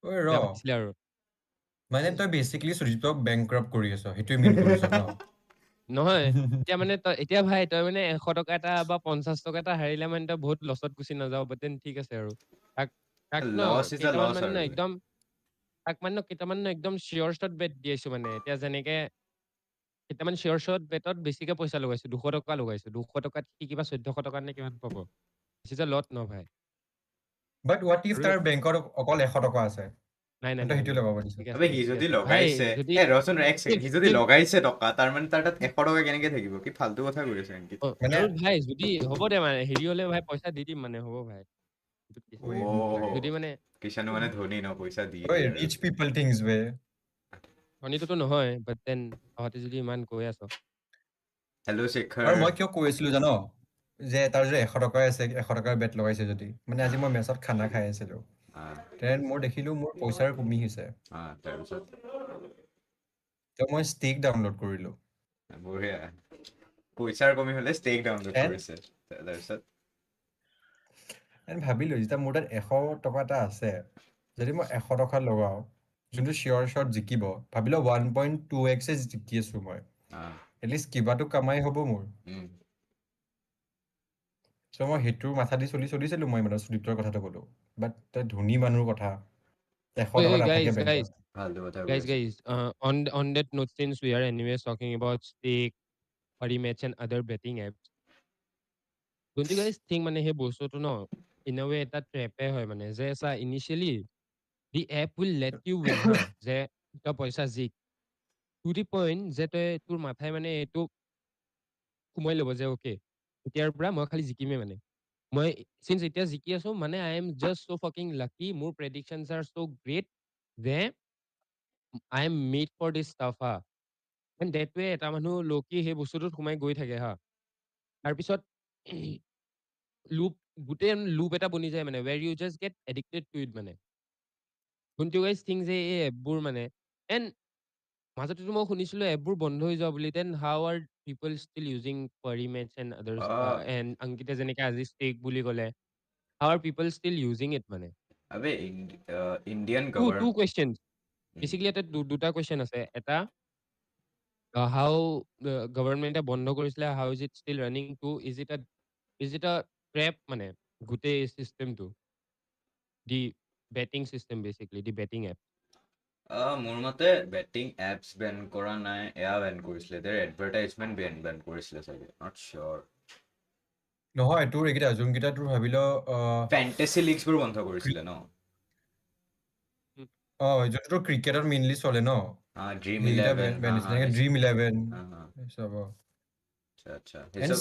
ঐ বেয়া পাইছিলে আৰু মানে তই বেচিকলি সুজিতক বেংক্ৰাপ্ট কৰি আছ সেইটোৱে মিন কৰিছ ন নহয় এতিয়া মানে তই এতিয়া ভাই তই মানে 100 টকা এটা বা 50 টকা এটা হাৰিলে মানে তই বহুত লছত গুচি নাযাও বাট দেন ঠিক আছে আৰু তাক তাক ন লছ ইজ আ কেইটামান লছ মানে আৰু ন একদম তাক মানে কেইটামান ন একদম চিয়ৰ শ্বট বেট দি আছো মানে এতিয়া যেনেকে কেইটামান চিয়ৰ শ্বট বেটত বেছিকে পইচা লগাইছো 200 টকা লগাইছো 200 টকাত সি কিবা 1400 টকা নে কিমান পাব দিছ লট ন ভাই বাট হোৱাট ইফ আৰু তাৰ বেংকত অকল 100 টকা আছে নাই নাই তই নাই সেইটো নাই লগাব দিছ ঠিক আবে আছে সি ঠিক যদি আছে ভাই লগাইছে যদি ৰচোন এক ছেকেণ্ড সি যদি if- লগাইছে টকা তাৰ মানে তাৰ তাত 100 টকা কেনেকে থাকিব কি ফাল্টু কথা কৈ আছে নেকি মানে আৰু ভাই যদি হ'ব দে মানে হেৰি হলে ভাই পইচা দি দিম মানে হ'ব ভাই ঐ মোক লাগে যদি মানে কিষাণো মানে ধনী ন পইচা দিয়ে ঐ দিয়ে আৰু ৰিচ পিপল থিংছ বে ধনীটোতো নহয় বাট দেন তহঁতে যদি ইমান কৈ আছ হেল্ল' শেখৰ আৰু মই কিয় কৈ আছিলো জান যে তাৰ যদি 100 টকাই আছে 100 টকাৰ বেট লগাইছে যদি মানে আজি মই মেচত খানা খাই আছিলো তেন মোৰ দেখিলো মোৰ পইচাৰ কমি হৈছে তাৰপিছত তো মই ষ্টেক ডাউনলোড কৰিলো বঢ়িয়া পইচাৰ কমি হলে ষ্টেক ডাউনলোড And- কৰিছে তাৰপিছত এণ্ড ভাবিলো যেতিয়া মোৰ তাত 100 টকা এটা আছে যদি মই 100 টকা লগাও যোনটো চিয়ৰ শ্বট জিকিব ভাবিলো 1.2x জিকি আছো মই এটলিষ্ট কিবাটো কামাই হ'ব মোৰ চ' মই সেইটোৰ মাথা দি চলিছিলো মই মানে সুদীপ্তৰ কথাটো ক'লো বাট তই ধনী মানুহৰ কথা 100 Wait, টকা wait, নাথাকে guys, বেংকত guys, ফাল্টু কথা কৈ guys, আছে guys. On that note, since we are anyways talking about stake, Parimatch, and other betting apps, don't you guys think মানে সেই বস্তুটো ন in a way এটা ট্ৰেপে হয় মানে যে চা initially the app will let you win হা যে তই পইচা জিক to the point যে তই তোৰ মাথাই মানে এইটো সোমাই ল'ব যে অ'কে এতিয়াৰ পৰা মই খালি জিকিমেই মানে মই চিন্স এতিয়া জিকি আছো মানে I am just so' fucking lucky মোৰ প্ৰেডিকশ্যনছ আৰ চ' গ্ৰেট যে I am made for this stuff হা এণ্ড ডেট ৱে এটা মানুহ লকি সেই বস্তুটোত সোমাই গৈ থাকে হা তাৰপিছত লুপ গোটেই লুপ এটা বনি যায় মানে where you just get addicted to it মানে ডোন্ট ইউ গাইজ থিংক যে এই এপবোৰ মানে এণ্ড মাজতেতো মই শুনিছিলো এপবোৰ বন্ধ হৈ যোৱা বুলি then how are people still using Parimatch and others and অংকিতে যেনেকে আজি ষ্টেক বুলি ক'লে how are people still using it মানে আবে Indian two government questions basically এটা দুটা কুৱেশ্যন আছে এটা হাউ গভৰ্ণমেণ্টে বন্ধ কৰিছিলে how is it still running two is it a trap মানে গোটেই চিষ্টেমটো the betting system basically the betting app মোৰ মতে বেটিং এপছ বেন কৰা নাই এয়া বেন কৰিছিলে দেৰ এডভাৰটাইজমেণ্ট বেন কৰিছিলে চাগে নট চিয়'ৰ নহয় তোৰ এইকেইটা যোনকেইটা তোৰ ভাবি ল ফেণ্টেচি লিগছবোৰ বন্ধ কৰিছিলে ন যোনটো ক্ৰিকেটত মেইনলি চলে ন ড্ৰিম সেইকেইটা ইলেভেন বেন দিছে যেনেকে ড্ৰিম ইলেভেন চব আচ্ছা এণ্ড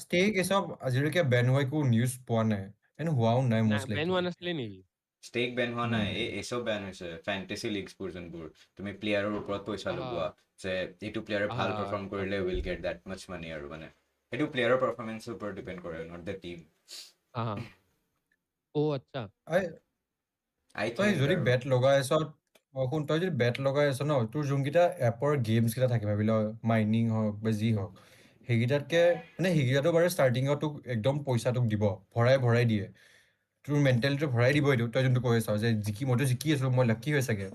ষ্টেক এসব আজিলৈকে বেন হোৱা একো নিউজ পোৱা নাই এণ্ড হোৱাও নাই না মষ্ট বেন লাইকলি হোৱা নাছিলে নেকি ষ্টেক বেন হোৱা নাই এইচব বেন হৈছে ফেণ্টেচি লিগছবোৰ যোনবোৰ তুমি প্লেয়াৰৰ ওপৰত পইচা লগোৱা যে এইটো প্লেয়াৰে ভাল পাৰফৰ্ম কৰিলে উইল গেট দেট মাছ মানি আৰু মানে সেইটো প্লেয়াৰৰ পাৰফৰ্মেঞ্চৰ ওপৰত ডিপেণ্ড কৰে নট দ্য টিম আচ্ছা আই তই থিংক যদি আৰু বেট লগাই আছ শুন তই যদি বেট লগাই আছ ন তোৰ যোনকেইটা এপৰ গেমছ কেইটা থাকে ভাবি ল মাইনিং হওক বা যি হওক সেইকেইটাতকে মানে সেইকেইটাতো বাৰু ষ্টাৰ্টিঙত তোক একদম পইচা তোক দিব ভৰাই দিয়ে তোৰ মেণ্টেলিটিটো ভৰাই দিব এইটো তই যোনটো কৈ আছ যে মইতো জিকি আছো মই লাকি হৈ চাগে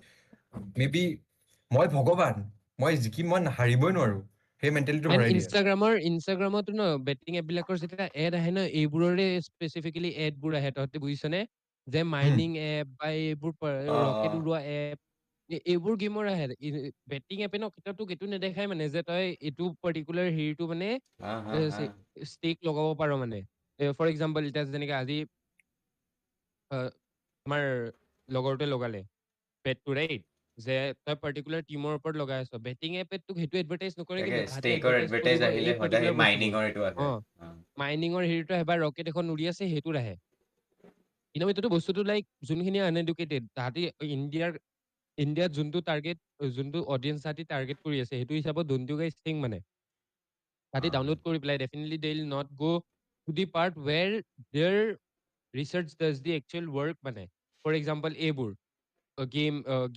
মে বি মই ভগৱান মই জিকিম মই হাৰিবই নোৱাৰো সেই মেণ্টেলিটিটো এণ্ড ভৰাই দিয়ে ইনষ্টাগ্ৰামতো ন বেটিং এপবিলাকৰ যেতিয়া এড আহে ন এইবোৰৰে স্পেচিফিকেলি এডবোৰ আহে তহঁতে বুজিছনে যে মাইনিং এপ বা এইবোৰ ৰকেট উৰোৱা এপ এইবোৰ গেমৰ আহে বেটিং এপে ন কেতিয়াও তোক এইটো নেদেখাই মানে যে তই এইটো পাৰ্টিকুলাৰ হেৰিটো মানে ষ্টেক লগাব পাৰ মানে ফৰ এক্সাম্পল এতিয়া যেনেকে আজি আমাৰ লগৰটোৱে লগালে বেটটো ৰাইট যে তই পাৰ্টিকুলাৰ টিমৰ ওপৰত লগাই আছ বেটিং এপে তোক সেইটো এডভাৰটাইজ নকৰে কিন্তু তাহাঁতে ষ্টেকৰ এডভাৰটাইজ এডভাৰটাইজ কৰিব আহিলে এই সদায় পাৰ্টিকুলাৰ বস্তুবোৰ মাইনিঙৰ এইটো আহে মাইনিঙৰ হেৰিটো আহে বা ৰকেট এখন উৰি আছে সেইটোত আহে কিন্তু এইটো বস্তুটো লাইক যোনখিনি আনএডুকেটেড তাহাঁতি ইণ্ডিয়াত যোনটো অডিয়েঞ্চ তাহাঁতি টাৰ্গেট কৰি আছে সেইটো হিচাপত ডোন্ট ইউ গাইজ থিংক মানে তাহাঁতি ডাউনলোড কৰি পেলাই definitely they will not go to the part where their research does the actual work মানে ফৰ এক্সাম্পল এইবোৰ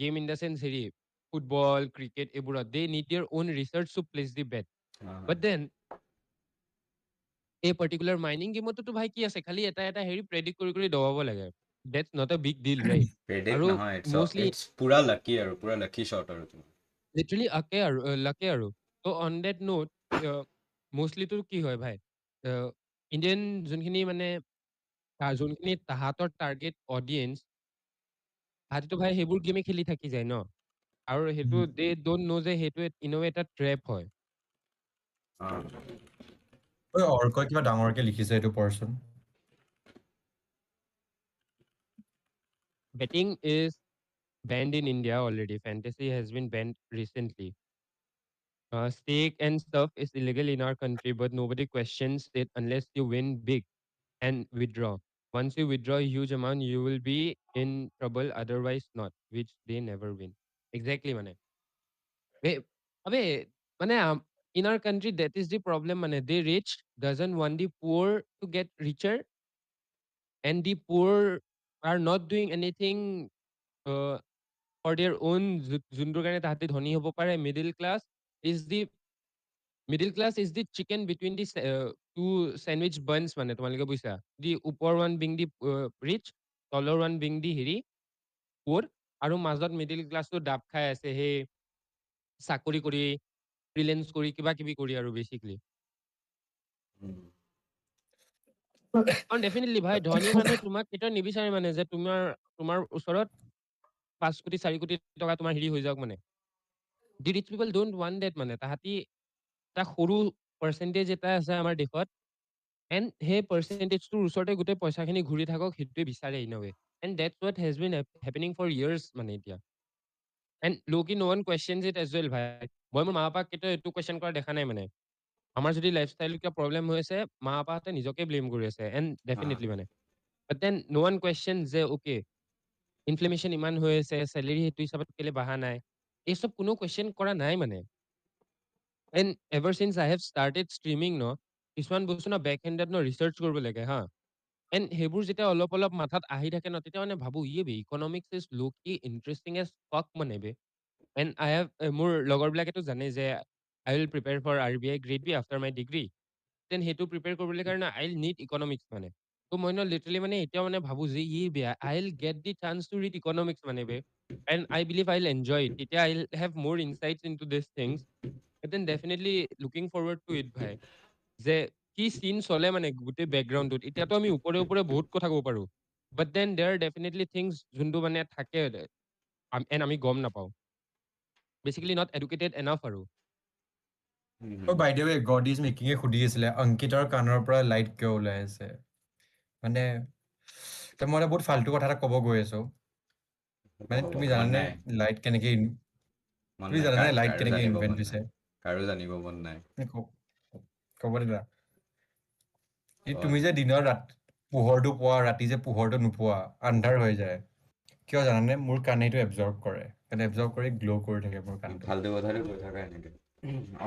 গেম ইন দ্য চেন্স হেৰি ফুটবল ক্ৰিকেট এইবোৰত they need their own research to place the bet but then এই particular mining গেমতো ভাই কি আছে খালি এটা হেৰি প্ৰেডিক্ট কৰি দবাব লাগে that's not a big deal right predict আৰু নহয় মষ্টলি ইটছ পুৰা লাকি আৰু পুৰা লাকি শ্বট আৰু তুমি লিটাৰলি লাকে আৰু ত' অন ডেট নোট মষ্টলিটো কি হয় ভাই ইণ্ডিয়ান যোনখিনি মানে যোনখিনি তাহাঁতৰ টাৰ্গেট অডিয়েঞ্চ তাহাঁতিতো ভাই সেইবোৰ গেমে খেলি থাকি যায় ন আৰু সেইটো দে ডোন্ট ন' যে সেইটো ইন এটা ট্ৰেপ হয় অৰ্কই কিবা ডাঙৰকে লিখিছে এইটো পঢ়চোন betting is banned in India already. Fantasy has been banned recently. Stake and stuff is illegal in our country, but nobody questions it unless you win big and withdraw. Once you withdraw a huge amount, you will be in trouble, otherwise not, which they never win. Exactly, mane. Abe, mane, in our country, that is the problem, mane. The rich doesn't want the poor to get richer, and the poor are not doing anything uh, for their own যোনটোৰ কাৰণে তাহাঁতি ধনী হ'ব পাৰে middle class is the chicken between the two sandwich buns মানে তোমালোকে বুজিছা the ওপৰ one being the rich তলৰ ওৱান বিং দি হেৰি পুৰ আৰু মাজত মিডিল ক্লাছটো ডাব খাই আছে সেই চাকৰি কৰি ফ্ৰিলেন্স কৰি কিবা কিবি কৰি আৰু বেচিকলি কাৰণ ডেফিনেটলি ভাই ধনী মানুহ তোমাক কেতিয়াও নিবিচাৰে মানে যে তোমাৰ ওচৰত 5 কোটি 4 কোটি টকা তোমাৰ হেৰি হৈ যাওক মানে the rich people don't want that মানে তাহাঁতি এটা সৰু পাৰ্চেণ্টেজ এটা আছে আমাৰ দেশত এণ্ড সেই পাৰ্চেণ্টেজটোৰ ওচৰতে গোটেই পইচাখিনি ঘূৰি থাকক সেইটোৱে বিচাৰে in way and that's what has been happening for years মানে এতিয়া and lucky no one questions it as well ভাই মই মোৰ মা পাপাক কেতিয়াও এইটো কুৱেশ্যন কৰা দেখা নাই মানে আমাৰ যদি লাইফষ্টাইল কিবা প্ৰব্লেম হৈ আছে মা পাপাহঁতে নিজকে ব্লেম কৰি আছে এণ্ড ডেফিনেটলি মানে but then no one question যে অ'কে ইনফ্লেমেশ্যন ইমান হৈ আছে চেলেৰি সেইটো হিচাপত কেলে বঢ়া নাই এই চব কোনো কুৱেশ্যন কৰা নাই মানে and ever since I have started streaming ন কিছুমান বস্তু ন বেক হেণ্ডেড ন ৰিচাৰ্চ কৰিব লাগে হা এণ্ড সেইবোৰ যেতিয়া অলপ অলপ মাথাত আহি থাকে ন তেতিয়া মানে ভাবোঁ বে ইকনমিক্স ইজ লো কি ইণ্টাৰেষ্টিং এজ ফক মানে বে এণ্ড আই হেভ মোৰ লগৰবিলাকেতো জানে যে I will prepare for RBI grade B after my degree then সেইটো প্ৰিপেয়াৰ কৰিবলৈ কাৰণে আই উইল নিড ইকনমিক্স মানে ত' মই ন লিটাৰেলি মানে এতিয়াও মানে ভাবোঁ যে বেয়া I will get the chance to read economics মানে বে and I believe I will enjoy it তেতিয়া আই উইল হেভ মোৰ insights into this things then definitely looking forward to it ভাই যে কি চিন চলে মানে গোটেই বেকগ্ৰাউণ্ডটোত এতিয়াতো আমি ওপৰে ওপৰে বহুত কথা ক'ব পাৰোঁ বাট দেন দেৰ আৰ ডেফিনেটলি থিংছ যোনটো মানে থাকে এণ্ড আমি গম নাপাওঁ বেচিকেলি নট এডুকেটেড এনাফ আৰু বাই দ্য ৱে গড ইজ মেকিঙে সুধি আছিলে অংকিতৰ কাণৰ পৰা লাইট কিয় ওলাই আছে মানে মই এটা বহুত ফাল্টু কথা এটা ক'ব গৈ আছো মানে তুমি মন জানানে নাই লাইট কেনেকে মন তুমি নাই জানানে লাইট কাৰো কেনেকে জানিব ইনভেন্ট মন হৈছে নাই কাৰো জানিব মন নাই ক'ব দিলা কোৱা। তুমি যে দিনৰ পোহৰটো পোৱা ৰাতি যে পোহৰটো নোপোৱা আন্ধাৰ হৈ যায় কিয় জানানে মোৰ কাণে এইটো এবজৰ্ব কৰে এবজৰ্ব কৰি গ্ল' কৰি থাকে মোৰ কাণটো ফাল্টু কথাটো কৈ থাকা এনেকে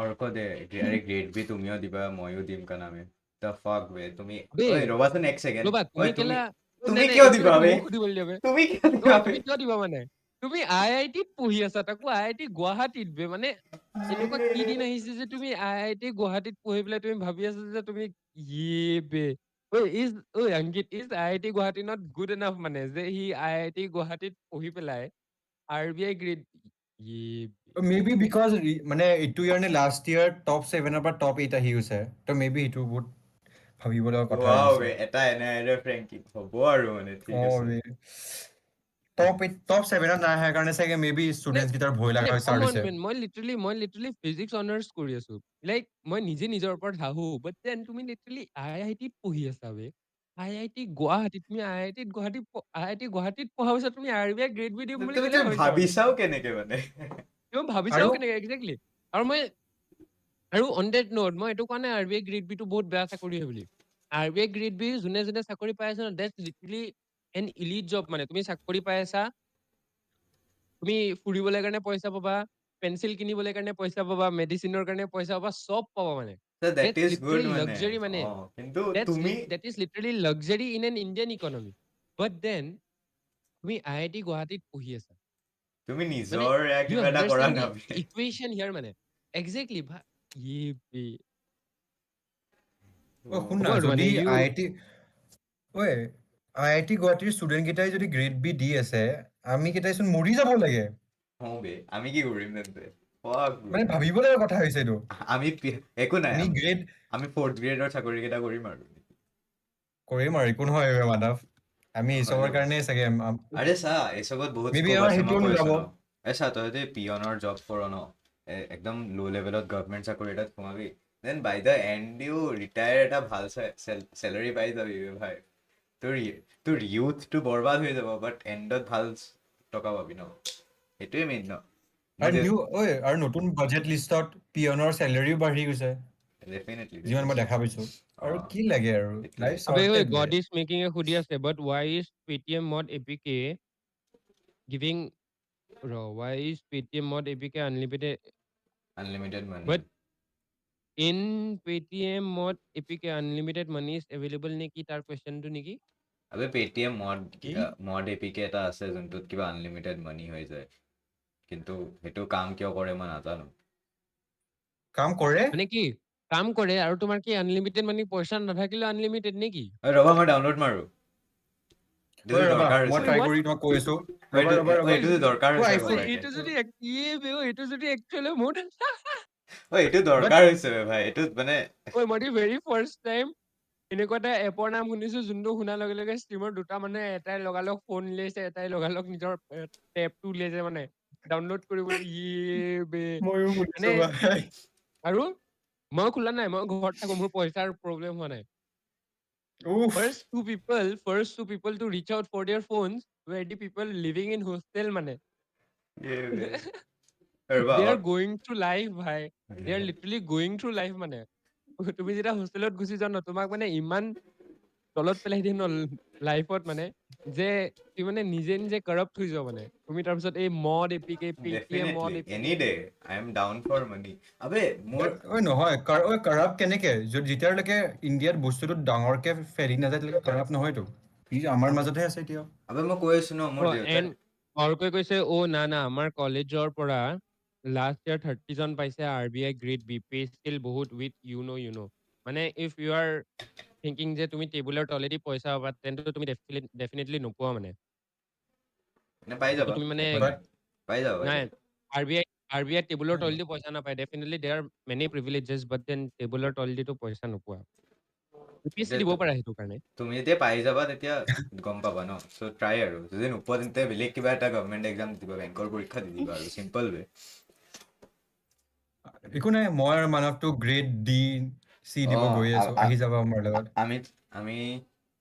অৰ্ক দে আৰে গ্ৰেড বি তুমিও দিবা ময়ো দিম কানামে দ্য ফাক বে তুমি বে ঐ ৰবাচোন এক ছেকেণ্ড ৰ'বা তুমি কেলা তুমি নাই নাই কিয় এইটো দিবা এইটো বে মোক সুধিবলৈ দিয়া বে তুমি কিয় দিবা ৰ'বা বে তুমি কিয় দিবা মানে তুমি IIT-ত পঢ়ি আছা তাকো IIT গুৱাহাটীত বে মানে এনেকুৱা কি দিন আহিছে যে তুমি IIT গুৱাহাটীত পঢ়ি পেলাই তুমি ভাবি আছা যে তুমি বে ঐ Ankit is IIT Guwahati not good enough মানে যে সি IIT গুৱাহাটীত পঢ়ি পেলাই RBI grade may be because মানে এইটো ইয়াৰ নে লাষ্ট ইয়াৰ টপ 7 পৰা টপ 8 আহি গৈছে ত মে বি সেইটো বহুত ভাবিব লগা কথা ৱাও আহিছে বে এটা এনে ফ্ৰেংকি হ'ব আৰু মানে ঠিক আছে টপ 7ত নাহে কাৰণে চাগে মে বি ষ্টুডেণ্টছ কেইটাৰ ভয় লগা হৈ ষ্টাৰ্ট হৈছে মই লিটাৰলি ফিজিক্স অনাৰ্ছ কৰি আছো লাইক মই নিজে নিজৰ ওপৰত হাঁহো বাট দেন তুমি লিটাৰলি IIT-ত পঢ়ি আছা বে IIT গুৱাহাটীত তুমি IIT গুৱাহাটীত পঢ়া পিছত তুমি RBI গ্ৰেড বি দিম বুলি তুমি কেলে ভাবিছা মানে ভাবিছাও কেনেকে মানে তুমি ভাবিছাও আৰু কেনেকে একজেক্টলি আৰু অন ডেট নোট মই এইটো কোৱা নাই RBI গ্ৰেড বি টো বহুত বেয়া চাকৰি হয় বুলি RBI গ্ৰেড বি যোনে যোনে চাকৰি পাই আছে ন দেটছ লিটাৰলি এন ইলিট জব মানে তুমি চাকৰি পাই আছা তুমি ফুৰিবলৈ কাৰণে পইচা পাবা পেঞ্চিল কিনিবলৈ কাৰণে পইচা পাবা মেডিচিনৰ কাৰণে পইচা পাবা চব পাবা মানে that that's is good literally মানে luxury মানে কিন্তু তুমি that is literally luxury in an Indian economy but then তুমি IIT গুৱাহাটীত পঢ়ি আছা তুমি মানে নিজৰ you কিবা এটা কৰা understand the নাবে equation here মানে exactly শুন হ'ব না আৰু মানে যদি you IIT গুৱাহাটীৰ ষ্টুডেণ্ট কেইটাই যদি গ্ৰেড বি দি আছে আমি কেইটাইচোন মৰি যাব লাগে বে আমি কি কৰিম তেন্তে Fuck, বে। মানে ভাবিব লগা কথা হৈছে এইটো আমি একো নাই আমি গ্ৰেড আমি 4th গ্ৰেডৰ চাকৰি কেইটা কৰিম আৰু কৰিম আৰু একো নহয় মাধৱ আমি এই চবৰ কাৰণে চাগে আৰে চা এইচবত বহুত মে বি স্কোপ আমাৰ আছে মই সেইটোও কৈ আছো নোলাব ন চা তই যদি পিয়নৰ জব কৰ ন একদম ল' লেভেলত গভৰ্ণমেণ্ট চাকৰি এটাত সোমাবি then by the end you retire এটা ভাল চেলাৰী পাই যাবি ভাই তোৰ ইউথটো বৰবাদ হৈ যাব বাট এণ্ডত ভাল টকা পাবি ন সেইটোৱে মেইন ন আৰু নতুন বাজেট লিষ্টত পিয়নৰ চেলাৰিও বাঢ়ি গৈছে ডেফিনেটলি যিমান মই দেখা পাইছো আৰু কি লাগে আৰু লাইফ আবে ঐ sorted God is making a সুধি আছে but why is Paytm mod APK giving why is Paytm mod APK unlimited unlimited money but in Paytm mod APK unlimited money is available নেকি তাৰ কুৱেশ্যনটো নেকি আবে পেটিএম কি mod APK এটা আছে যোনটোত কিবা আনলিমিটেড মানি হৈ যায় কিন্তু সেইটো কাম কিয় কৰে মই নাজানো কাম কৰে মানে কি কাম কৰে আৰু তোমাৰ কি আনলিমিটেড মানি পইচা নাথাকিলে আনলিমিটেড নেকি ৰবা মই ডাউনলোড মাৰো এইটো ৰবা দৰকাৰ মই হৈছে ট্ৰাই What? কৰি তোমাক কৈ আছো ৰবা এইটো দৰকাৰ হৈছে আইফোন সঁচাকে এইটো যদি এইটো যদি একচুৱেলি মোৰ এইটো দৰকাৰ হৈছে ভাই এইটো মানে মই দি very first time এনেকুৱা এটা এপৰ নাম শুনিছো যোনটো শুনাৰ লগে লগে ষ্ট্ৰীমৰ দুটা মানে এটাই লগালগ ফোন উলিয়াইছে এটাই লগালগ নিজৰ টেপটো উলিয়াইছে মানে ডাউনলোড কৰিবলৈ বে ময়ো মানে শুনিছো ভাই আৰু মই খোলা নাই মই ঘৰত থাকো মোৰ পইচাৰ প্ৰব্লেম হোৱা নাই উফ first two people to reach out for their phones were the people living in hostel মানে ৰ'বা they are going through life ভাই they are literally going through life মানে তুমি যেতিয়া হোষ্টেলত গুচি যোৱা ন তোমাক মানে ইমান তলত পেলাই দিয়ে ন লাইফত মানে যে তুমি মানে নিজে নিজে কাৰাপ্ট হৈ যোৱা মানে তুমি তাৰপিছত এই মদ এপিকে পেটিএম মদ definitely APK any day I am down for money আবে মোৰ ঐ নহয় কাৰাপ কেনেকে যেতিয়ালৈকে ইণ্ডিয়াত বস্তুটো ডাঙৰকে ফেৰি নাযায় তেতিয়ালৈকে কাৰাপ নহয়তো ই আমাৰ মাজতহে আছে এতিয়া আবে মই কৈ আছো ন মোৰ দেউতাই এণ্ড অৰ্কই কৈছে না আমাৰ কলেজৰ পৰা লাষ্ট ইয়াৰ 30 জন পাইছে RBI grade B pay scale বহুত উইথ ইউ ন মানে ইফ ইউ আৰ থিংকিং যে তুমি টেবুলৰ তলেদি পইচা পাবা তেন্তে তুমি ডেফিনেটলি নোপোৱা মানে মানে পাই যাবা তুমি মানে একো নাই পাই যাবা নাই RBI টেবুলৰ তলেদি পইচা নাপায় definitely there many privileges but then টেবুলৰ তলেদিতো পইচা নোপোৱা UPSC দিব পাৰা সেইটো কাৰণে তুমি যেতিয়া পাই যাবা তেতিয়া গম পাবা ন চ' ট্ৰাই আৰু যদি নোপোৱা তেন্তে বেলেগ কিবা এটা গভৰ্ণমেণ্ট এক্সাম দিবা বেংকৰ পৰীক্ষা দি দিবা আৰু চিম্পল ৱে একো নাই মই আৰু মানৱটো গ্ৰেড ডি চি দিব গৈ আছো আহি যাব আমাৰ লগত আমি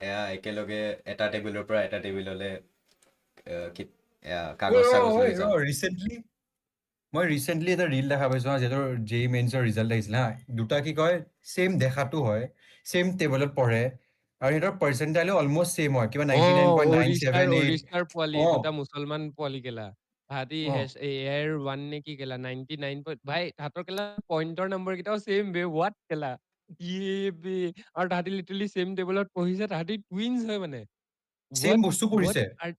এয়া একেলগে এটা টেবুলৰ পৰা এটা টেবুললৈ কাগজ চাগজ লৈ যাম মই ৰিচেণ্টলি এটা ৰিল দেখা পাইছো হা যিহেতু জেই মেইনছৰ ৰিজাল্ট আহিছিলে হা দুটা কি কয় ছেম দেখাতো হয় ছেম টেবুলত পঢ়ে আৰু সিহঁতৰ পাৰ্চেণ্টাইলো অলমষ্ট ছেম হয় কিবা 99.978 ওড়িশাৰ পোৱালি অ দুটা মুছলমান পোৱালি কেলা তাহাঁতি অ এয়াৰ 1 নে কি কেলা 99 ভাই তাহাঁতৰ কেলা পইণ্টৰ নম্বৰ কেইটাও ছেম বে হোৱাট কেলা বে আৰু তাহাঁতি লিটাৰলি ছেম টেবুলত পঢ়িছে তাহাঁতি টুইনছ হয় মানে ছেম what বস্তু what পঢ়িছে are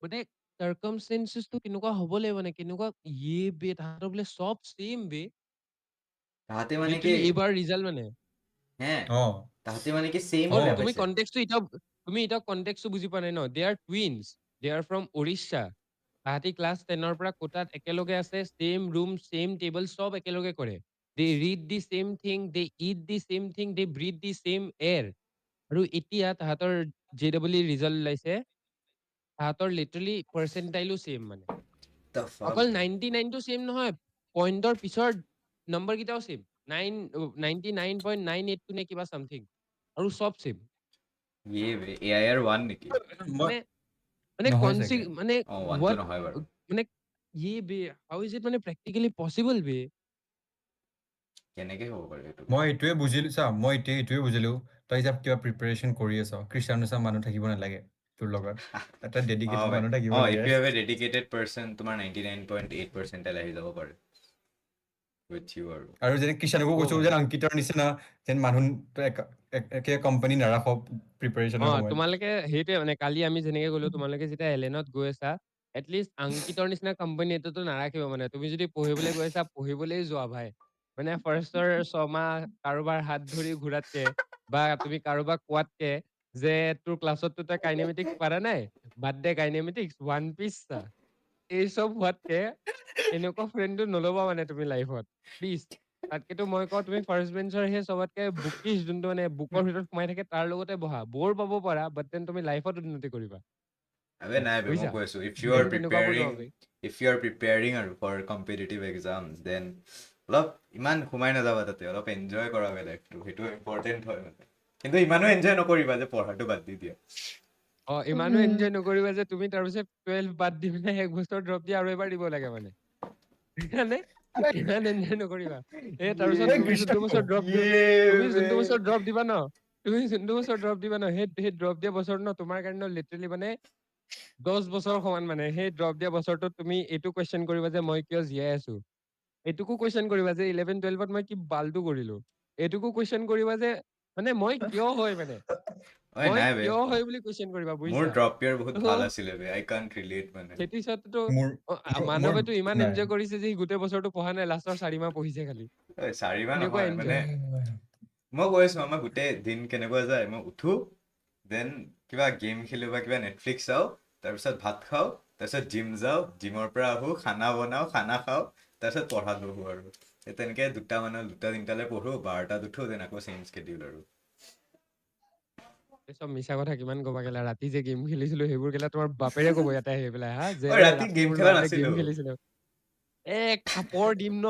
মানে চাৰ্কামষ্টেঞ্চেছটো কেনেকুৱা হ'ব লাগিব মানে কেনেকুৱা বে তাহাঁতৰ বোলে চব ছেম বে তাহাঁতে মানে কি লিটাৰলি এইবাৰ ৰিজাল্ট মানে হে অ তাহাঁতে মানে কি ছেম অ কোনে তুমি পাইছে এতিয়া কনটেক্সটো বুজি পোৱা নাই ন they are twins they are from Odisha তাহাঁতি ক্লাছ 10ৰ পৰা কোটাত একেলগে আছে ছেম ৰুম ছেম টেবল চব একেলগে কৰে they read the same thing they eat the same thing they breathe the same air আৰু এতিয়া তাহাঁতৰ JEE ৰিজাল্ট ওলাইছে তাহাঁতৰ লিটাৰলি পাৰ্চেণ্টাইলো ছেম মানে The fuck? অকল 99টো ছেম নহয় পইণ্টৰ পিছৰ নম্বৰ কেইটাও ছেম 99.98 নে কিবা চামথিং আৰু চব ছেম AIR 1 নেকি মই মানে মানে নহয় কনচি চাগে মানে অ 1টো what নহয় বাৰু মানে বে how is it মানে practically possible বে কেনেকে হ'ব পাৰে এইটো মই এইটোৱে বুজিলো চা মই এইটোৱে বুজিলো তই যে কিবা প্ৰিপাৰেচন কৰি আছ খ্ৰীষ্টান মানুহ থাকিব নালাগে তোৰ লগত এটা ডেডিকেটেড মানুহ থাকিব ইফ লাগে you have a dedicated person তোমাৰ 99.8% আহিব যাব পাৰে উইথ ইউ আৰু যেনে কিষাণকো কৈছো যেন অংকিতৰ নিচিনা যেন মানুহ একে কোম্পানী নাৰাখ প্ৰিপাৰেচনৰ সময়ত তোমালোকে সেইটোৱে মানে কালি আমি যেনেকে গ'লো তোমালোকে যেতিয়া এলেনত গৈ আছা এটলিষ্ট আংকিতৰ নিচিনা কোম্পানী এইটোতো নাৰাখিব মানে তুমি যদি পঢ়িবলৈ গৈ আছা পঢ়িবলৈ যোৱা ভাই মানে ফাৰ্ষ্টৰ 6 মাহ কাৰোবাৰ হাত ধৰি ঘূৰাতকে বা তুমি কাৰোবাক কোৱাতকে যে তোৰ ক্লাছততো তই কাইনেমেটিক্স পাৰা নাই বাদ দে কাইনেমেটিক্স ওৱান পিচ চা এই চব হোৱাতকে এনেকুৱা ফ্ৰেণ্ডটো নল'বা মানে তুমি লাইফত প্লিজ তাতকেতো মই কওঁ তুমি ফাৰ্ষ্ট বেঞ্চৰ সেই চবতকে বুকিছ যোনটো মানে বুকৰ ভিতৰত সোমাই থাকে তাৰ লগতে বহা বৰ পাব পাৰা বাট দেন তুমি লাইফত উন্নতি কৰিবা নাই মই বুজিছা কৈ আছো তেনেকুৱা কৰিব পাৰি ইফ ইউ আৰ প্ৰিপেয়াৰিং আৰু ফৰ কম্পিটিটিভ এক্সাম দেন অলপ ইমান সোমাই নাযাবা তাতে অলপ এনজয় কৰা লাইফটো সেইটো ইম্পৰ্টেণ্ট হয় মানে কিন্তু ইমানো এনজয় নকৰিবা যে পঢ়াটো বাদ দি দিয়া ইমানো এনজয় নকৰিবা যে তুমি তাৰপিছত 12 বাদ দি পিনে 1 বছৰ ড্ৰপ দি আৰু এবাৰ দিব লাগে মানে সেইকাৰণে ইমান এনজয় নকৰিবা তাৰপিছত তুমি যোনটো বছৰ ড্ৰপ দিবা ন সেই ড্ৰপ দিয়া বছৰ ন তোমাৰ কাৰণে লিটাৰেলি মানে 10 বছৰ সমান মানে সেই ড্ৰপ দিয়া বছৰটোত তুমি এইটো কুৱেশ্যন কৰিবা যে মই কিয় জীয়াই আছো এইটোকো কুৱেশ্যন কৰিবা যে 11-12ত মই কি বালটো কৰিলো এইটোকো কুৱেশ্যন কৰিবা যে মানে মই কিয় হয় মানে মই নাই বে কিয় হয় বুলি কুৱেশ্যন কৰিবা মোৰ বুজিছা ড্ৰপ ইয়াৰ বহুত ভাল আছিলে বে আই কান্ট ৰিলেট মানে সেইটো হিচাপতো মোৰ মোৰ মানৱেতো ইমান নাই এনজয় কৰিছে যে সি গোটেই বছৰটো পঢ়া নাই লাষ্টৰ 4 মাহ পঢ়িছে খালি 4 মাহ এনেকুৱা নহয় মানে এনজয় মই কৈ আছো আমাৰ গোটেই দিন কেনেকুৱা যায় মই উঠো দেন কিবা গেম খেলো বা কিবা নেটফ্লিক্স চাওঁ তাৰপিছত ভাত খাওঁ তাৰপিছত জিম যাওঁ জিমৰ পৰা আহো খানা বনাওঁ খানা খাওঁ তাৰপিছত পঢ়াত বহো আৰু তেনেকে 2টা 3টালৈ পঢ়ো 12টাত উঠো দেন আকৌ চেম স্কেডিউল আৰু চব মিছা কথা কিমান ক'বা গেলা ৰাতি যে গেম খেলিছিলো সেইবোৰ গেলা তোমাৰ বাপেৰে ক'ব ইয়াতে আহি পেলাই হা যে ৰাতি ৰাতি গেম মোৰ খেলা লগতে গেম নাছিলো খেলিছিলো এক থাপৰ দিম ন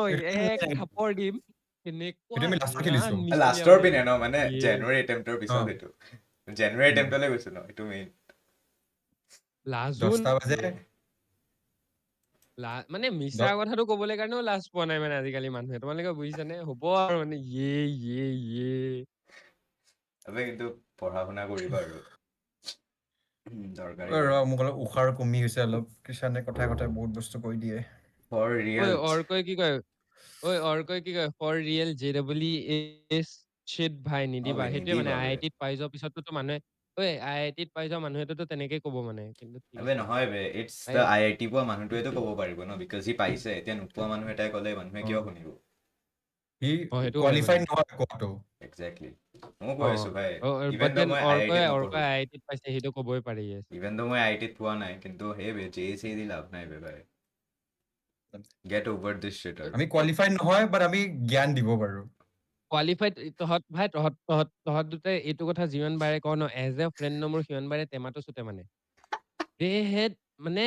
এক থাপৰ দিম কেনেকুৱা সেইটো আমি লাষ্টত ধৰা খেলিছো নিচুলীয়া লাষ্টৰ মানে পিনে ন মানে ইয়ে জানুৱাৰী এটেম্পটৰ পিছত অ সেইটো জানুৱাৰী উম। এটেম্পটলৈ গৈছো ন এইটো মেইন 10 জুন 10টা বাজে মানে মিছা দ- কথাটো ক'বলৈ কাৰণেও লাজ পোৱা নাই মানে আজিকালি মানুহে তোমালোকে বুজিছানে হ'ব আৰু মানে ইয়ে আবে কিন্তু পঢ়া শুনা কৰিবা আৰু দৰকাৰী ৰ হয় মোক অলপ উশাৰ কমি গৈছে অলপ কৃষাণে কথাই কথাই বহুত বস্তু কৈ দিয়ে ফৰ ঐ ৰিয়েল অৰ্কই কি কয় ফৰ ৰিয়েল JEE শ্বিট ভাই নিদিবা সেইটোৱে মানে নিদিবা বে IIT-ত পাই যোৱাৰ পিছততো মানুহে IIT-ত পাই যোৱা মানুহেতো তেনেকে ক'ব মানে কিন্তু ঠিক আবে আছে নহয় বে ইটছ আই দ্য IIT পোৱা মানুহটোৱেতো ক'ব পাৰিব ন বিকজ সি পাইছে এতিয়া নোপোৱা মানুহ এটাই ক'লে মানুহে অ কিয় শুনিব সি সেইটো হয় কোৱালিফাইড মানে নহয় কোৱাটো একজেক্টলি মই কৈ আছো ভাই ইভেন বাট দ দেন মই অৰ্কই IIT-ত অৰ্কই নপঢ়ো IIT-ত পাইছে সেইটো ক'বই পাৰি yes ইভেন দ মই IIT-ত পোৱা নাই কিন্তু সেই বে JEE দি লাভ নাই বে ভাই গেট অভাৰ দিছ শ্বিট আৰু আমি কোৱালিফাইড নহয় বাট আমি জ্ঞান দিব পাৰো কোৱালিফাইড তহঁত দুটাই এইটো কথা যিমান বাৰে কওঁ ন এজ এ ফ্ৰেণ্ড নম্বৰ সিমান বাৰে টেমাটো চুতে মানে দে হেড মানে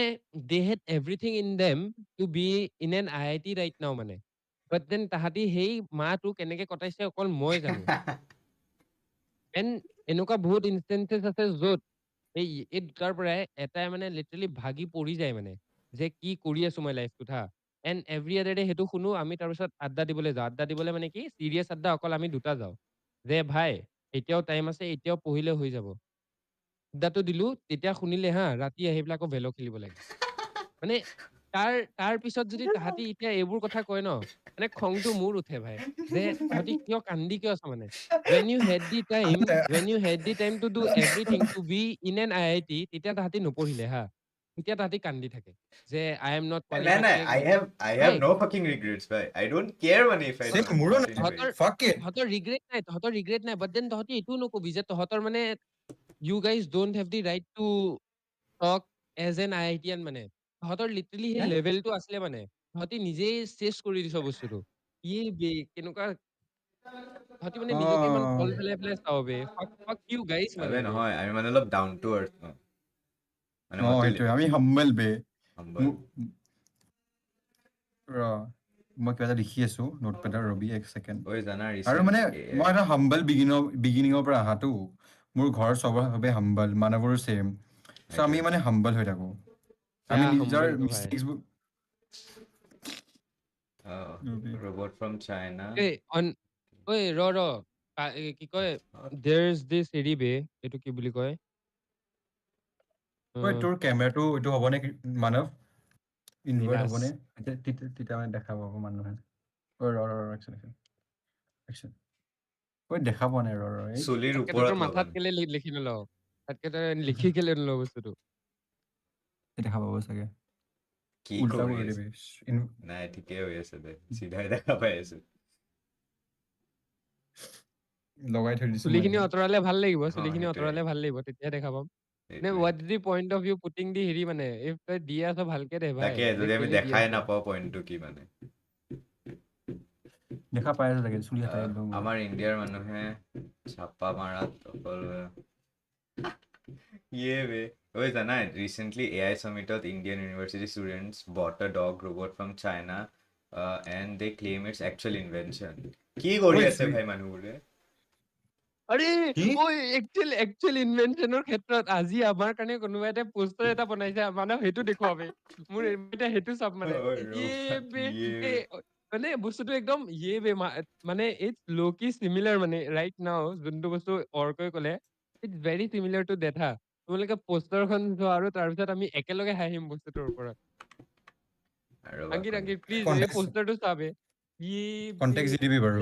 they had everything in them to be in an IIT right now মানে বাট দেন তাহাঁতি সেই মাহটো কেনেকে কটাইছে অকল মই জানো এণ্ড এনেকুৱা বহুত ইনষ্টেঞ্চেছ আছে য'ত এই দুটাৰ পৰাই এটাই মানে লিটাৰেলি ভাগি পৰি যায় মানে যে কি কৰি আছো মই লাইফটোত হা এণ্ড এভৰি আডাৰ ডে সেইটো শুনো আমি তাৰপিছত আড্ডা দিবলৈ যাওঁ আড্ডা দিবলৈ মানে কি চিৰিয়াছ আড্ডা অকল আমি দুটা যাওঁ যে ভাই এতিয়াও টাইম আছে এতিয়াও পঢ়িলে হৈ যাব আড্ডাটো দিলো তেতিয়া শুনিলে হা ৰাতি আহি পেলাই আকৌ ভেলো খেলিব লাগে মানে তাৰ পিছত যদি তাহাঁতি এতিয়া এইবোৰ কথা কয় ন মানে খংটো মোৰ উঠে ভাই যে তহঁতি কিয় কান্দি কিয় আছ মানে when you had the time to do everything to be in an IIT তেতিয়া তাহাঁতি নপঢ়িলে হা তেতিয়া তাহাঁতি কান্দি থাকে যে I am not নাই qualified নাই কিয় I কিয় have I have ভাই no fucking regrets ভাই I don't care মানে if I চেম don't মোৰো not in নাই তহঁতৰ ফাক ইট তহঁতৰ ৰিগ্ৰেট নাই বাট দেন তহঁতি এইটোও নকবি যে তহঁতৰ মানে you guys don't have the right to talk as an IITian মানে তহঁতৰ লিটাৰেলি সেই লেভেলটো আছিলে মানে তহঁতি নিজেই চেছ কৰি দিছ বস্তুটো কেনেকুৱা তহঁতি মানে নিজকে ইমান তল পেলাই পেলাই চাও বে fuck you guys মানে আবে বে নহয় আমি মানে অলপ ডাউন টু আৰ্থ ন মানে অ মইতো সেইটোৱে আমি হাম্বল বে humble ৰ মই কিবা এটা লিখি আছো নোটপেডৰ ৰবি এক ছেকেণ্ড ঐ জানা আৰু মানে ৰিচেণ্ট মই এটা হাম্বল বিগিনিঙৰ পৰা আহাটো মোৰ ঘৰ চবৰে হাম্বল মানুহবোৰো ছেম চ' আমি মানে হাম্বল হৈ থাকো আমি বেয়া নিজৰ humble-টো ভাই মিষ্টেকছবোৰ robot from China এই ঐ ৰ কি কয় there is this হেৰি বে এইটো কি বুলি কয় ঐ তোৰ কেমেৰাটো এইটো হ'বনে মানৱ ইনভাৰ্ট নিৰাজ হ'বনে তেতিয়া মানে দেখা পাব মানুহে ঐ ঐ দেখা পোৱা নাই এই চুলিৰ তাতকে তই তোৰ ওপৰত মাথাত লগাম কেলে লিখি নলও তাতকে তই লিখি কেলে নলও বস্তুটো দেখা পাব চাগে কি উল্টা কৰি কৰি আছে দিবি নাই ঠিকেই হৈ আছে দে চিধাই দেখা পাই আছো লগাই থৈ দিছো চুলিখিনি অঁতৰালে ভাল লাগিব অ চুলিখিনি সেইটোৱে অঁতৰালে ভাল লাগিব তেতিয়া দেখা পাম নে সেইটোৱে what the point of view putting the হেৰি মানে ইফ তই দি আছ ভালকে দে ভাই তাকে যে যদি আমি কেলে দি দেখাই আছ নাপাওঁ পইণ্টটো কি মানে দেখা পাই আছে চাগে চুলি হাতে একদম আমাৰ ইণ্ডিয়াৰ মানুহে চাপা মাৰাত অকল বে ঐ জানা recently AI Summitত Indian University students bought a dog robot from China and they claim it's actual invention কি কৰি ঐ, আছে ভাই মানুহবোৰে আৰে কি? ঐ একচুৱেল ইনভেনচনৰ ক্ষেত্ৰত আজি আমাৰ কাৰণে কোনোবা এটা পোষ্টাৰ এটা বনাইছে মানে সেইটো দেখুৱাবে মোৰ এতিয়া সেইটো চাপ মানে ঐ ৰ'বা, বে বে। মানে বস্তুটো একদম বে মানে ইটছ লো কি চিমিলাৰ মানে ৰাইট নাও যোনটো বস্তু অৰ্কই ক'লে it's very similar to that হা তোমালোকে পোষ্টাৰখন চোৱা আৰু তাৰপিছত আমি একেলগে হাঁহিম বস্তুটোৰ ওপৰত ৰ'বা, আংকিত প্লিজ এই কণ্টেক্স পোষ্টাৰটো চাবে কণ্টেক্স দি দিবি বাৰু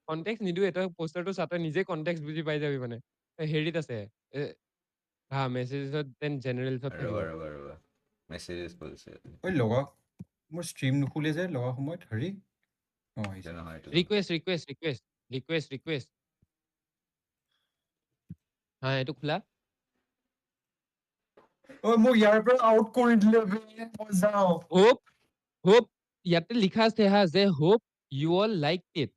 কণ্টেক্স নিদিওঁ তই পোষ্টাৰটো চা তই নিজে কণ্টেক্স বুজি পাই যাবি মানে হেৰিত আছে হা মেছেজত দেন জেনেৰেলছত থাকিব ৰ'বা মেছেজেছ কৰিছে ঐ লগা মোৰ ষ্ট্ৰীম নুখুলে যে লগা সময়ত হেৰি আহিছে নহয় এইটো ৰিকুৱেষ্ট হা এইটো খোলা ঐ মোক ইয়াৰ পৰা আউট কৰি দিলে বে মই যাওঁ হোপ ইয়াতে লিখা আছে হা যে hope you all like it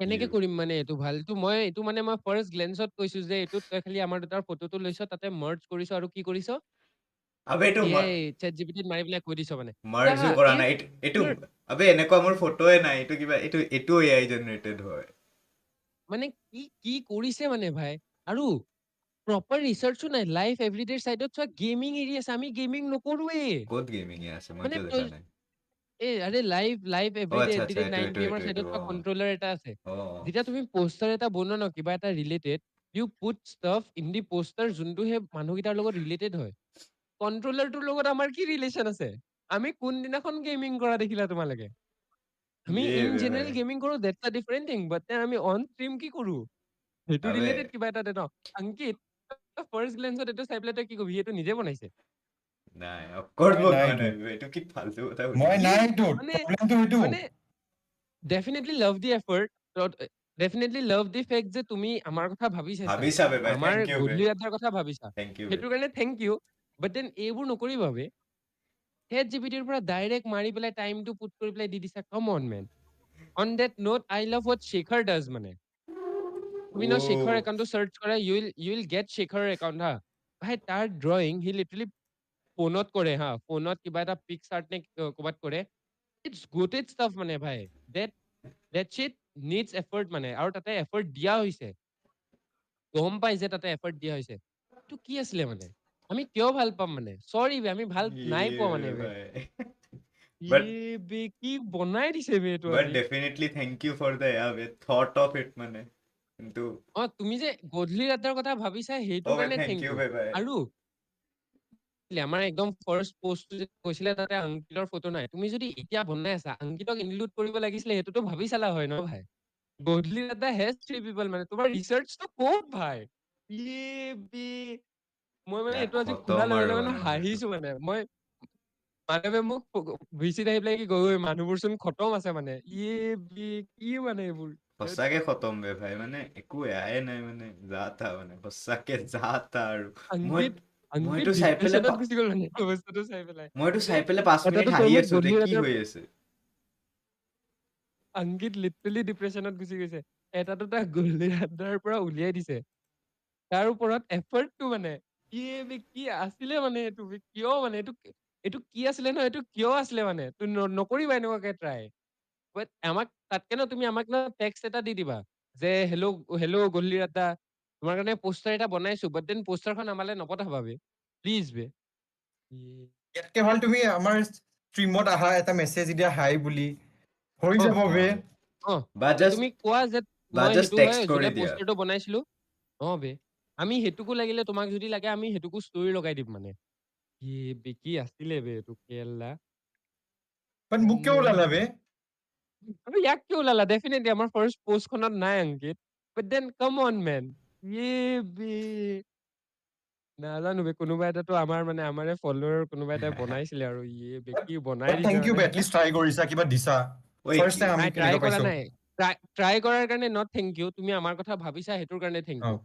কেনেকে You- কৰিম মানে এইটো ভাল এইটো মানে মই ফাৰ্ষ্ট গ্লেন্সত কৈছো যে এইটো তই খালি আমাৰ দুটাৰ ফটোটো লৈছ তাতে মাৰ্জ কৰিছ আৰু কি কৰিছ আবে এইটো এআই চেট জিপিটিত মাৰি পেলাই কৈ দিছ মানে মাৰ্জো হা কৰা এই নাই এইটো তোৰ আবে এনেকুৱা মোৰ ফটোৱে নাই এইটো কিবা এইটো AI জেনাৰেটেড হয় মানে কি কি কৰিছে মানে ভাই আৰু প্ৰপাৰ ৰিচাৰ্চো নাই লাইফ এভৰিডে চাইডত চোৱা গেমিং এৰি আছে আমি গেমিং নকৰোৱে ক'ত গেমিং আছে মানে মইতো দেখা তই নাই আৰে লাইভ অ এভৰিডে আচ্ছা আচ্ছা এটডিডেড এইটো নাইন এইটো পি এইটো এমৰ এইটো চাইডত অ কন্ট্ৰলাৰ এটা আছে অ যেতিয়া তুমি পোষ্টাৰ এটা বনোৱা ন কিবা এটা related you put stuff in the poster যোনটো সেই মানুহকেইটাৰ লগত ৰিলেটেড হয় কন্ট্ৰলাৰটোৰ লগত আমাৰ কি ৰিলেশ্যন আছে আমি কোনদিনাখন গেমিং কৰা দেখিলা তোমালোকে আমি ইয়ে ইন বে ভাই জেনেৰেল গেমিং কৰো দেটছ আ ডিফাৰেণ্ট থিং বাট আমি অন ষ্ট্ৰীম কি কৰো সেইটো আবে ৰিলেটেড কিবা এটা দে ন অংকিত ফাৰ্ষ্ট গ্লেন্সত এইটো চাই পেলাই তই কি কবি এইটো নিজে বনাইছে নাই অফক'ৰ্চ মই বনোৱা নাই নাই এইটোত বে, এইটো কি ফাল্টু কথা মই সুধিছ নাই এইটোত মানে প্ৰব্লেমটো সেইটো মানে ডেফিনেটলি লাভ দি এফৰ্ট ডেফিনেটলি লাভ দি ফেক্ট যে তুমি আমাৰ কথা ভাবি চাইছা ভাবিছা বে ভাই আমাৰ থেংক ইউ বে গধূলি আড্ডাৰ কথা ভাবিছা থেংক ইউ বে সেইটোৰ কাৰণে থেংক ইউ বাট দেন এইবোৰ নকৰিবা বে চেট জিপিটিৰ পৰা ডাইৰেক্ট মাৰি পেলাই টাইমটো পুট কৰি পেলাই দি দিছা come on man on that note I love what Shekhar does মানে তুমি ন শেখাৰ অ' একাউণ্টটো চাৰ্চ কৰা you will get Shekhar account হা ভাই তাৰ ড্ৰয়িং সি লিটাৰলি ফোনত কৰে হা ফোনত কিবা এটা পিক্স আৰ্ট নে ক'ৰবাত কৰে ইটছ গুটেড ষ্টাফ মানে ভাই দেট শ্বিট নিডছ এফৰ্ট মানে আৰু তাতে এফৰ্ট দিয়া হৈছে গম পাই যে তাতে এফৰ্ট দিয়া হৈছে এইটো কি আছিলে মানে আমি কিয় ভাল পাম মানে চৰি বে আমি ভাল নাই ইয়ে পোৱা মানে বে ভাই বাট বে কি বনাই দিছে বে এইটো বাট আজি definitely thank you for the বে থট অফ ইট মানে কিন্তু তুমি যে গধূলি ৰাতৰ কথা ভাবিছা সেইটোৰ অ' বে কাৰণে থেংক থেংক ইউ ইউ বে ভাই আৰু আমাৰ একদম ফাৰ্ষ্ট পোষ্টটো যে কৈছিলে তাতে অংকিতৰ ফটো নাই তুমি যদি এতিয়া বনাই আছা অংকিতক ইনক্লুড কৰিব লাগিছিলে সেইটোতো ভাবি চালা হয় ন ভাই গধূলি এটা হেজ থ্ৰী পিপল মানে তোমাৰ ৰিচাৰ্চটো ক'ত ভাই বে মই মানে ইয়াত এইটো আজি খোলাৰ খতম লগে আৰু লগে মানে হাঁহিছো মানে মই মানৱে মোক ভিচিত আহি পেলাই কি গৈ মানুহবোৰ চোন খতম আছে মানে বে কি মানে এইবোৰ সঁচাকে খতম বে ভাই মানে একো এয়াই নাই মানে যা তা মানে সঁচাকে যা তা আৰু মই অংকিত অংকিত মইতো চাই পেলাই ডিপ্ৰেছনত গুচি গ'ল মানে বস্তুটো চাই পেলাই মইতো যে চাই পেলাই 5 মিনিট এটাতো তই হাঁহি মোক আছো যে গধূলি কি ৰাতিৰ হৈ আছে অংকিত লিটাৰেলি ডিপ্ৰেছনত গুচি গৈছে এটাতো তাক গধূলি ৰাতিৰ পৰা উলিয়াই দিছে তাৰ ওপৰত এফৰ্টটো মানে কি আছিলে মানে এইটো কিয় মানে এইটো কি আছিলে ন এইটো কিয় আছিলে মানে তুমি নকৰিবা এনেকুৱাকে ট্ৰাই বাট আমাক তাতকে ন তুমি আমাক ন টেক্সট এটা দি দিবা যে হেল্ল' গধূলি ৰাতা তোমাৰ কাৰণে পোষ্টাৰ এটা বনাইছো বাট দেন পোষ্টাৰখন আমালে নপঠাবা বে প্লিজ বে ইয়াতকে ভাল তুমি আমাৰ ষ্ট্ৰীমত আহা এটা মেছেজ দিয়া হাই বুলি হৈ অহ যাব বে অহ বা জাষ্ট তুমি কোৱা যে বা মই জাষ্ট সেইটো হয় টেক্সট কৰি যোনে দিয়া পোষ্টাৰটো বনাইছিলো বে আমি সেইটোকো লাগিলে তোমাক যদি লাগে আমি সেইটোকো ষ্টৰি লগাই দিম মানে বে কি আছিলে বে এইটো কেলা বাট মোক কিয় ওলালা বে আৰু ইয়াক কিয় ওলালা ডেফিনেটলি আমাৰ ফাৰ্ষ্ট পোষ্টখনত নাই Ankit but then come on man বে নাজানো বে কোনোবা এটাতো আমাৰ মানে আমাৰে ফলোৱাৰ কোনোবা এটাই বনাইছিলে আৰু বে কি বনাই বাট দিছে থেংক ইউ মানে বে এটলিষ্ট ট্ৰাই কৰিছা কিবা দিছা ঐ ফাৰ্ষ্ট টাইম আমি নাই ট্ৰাই কেনেকুৱা কৰা পাইছো নাই ট্ৰাই কৰাৰ কাৰণে নট থেংক ইউ তুমি আমাৰ কথা ভাবিছা সেইটোৰ কাৰণে থেংক অ ইউ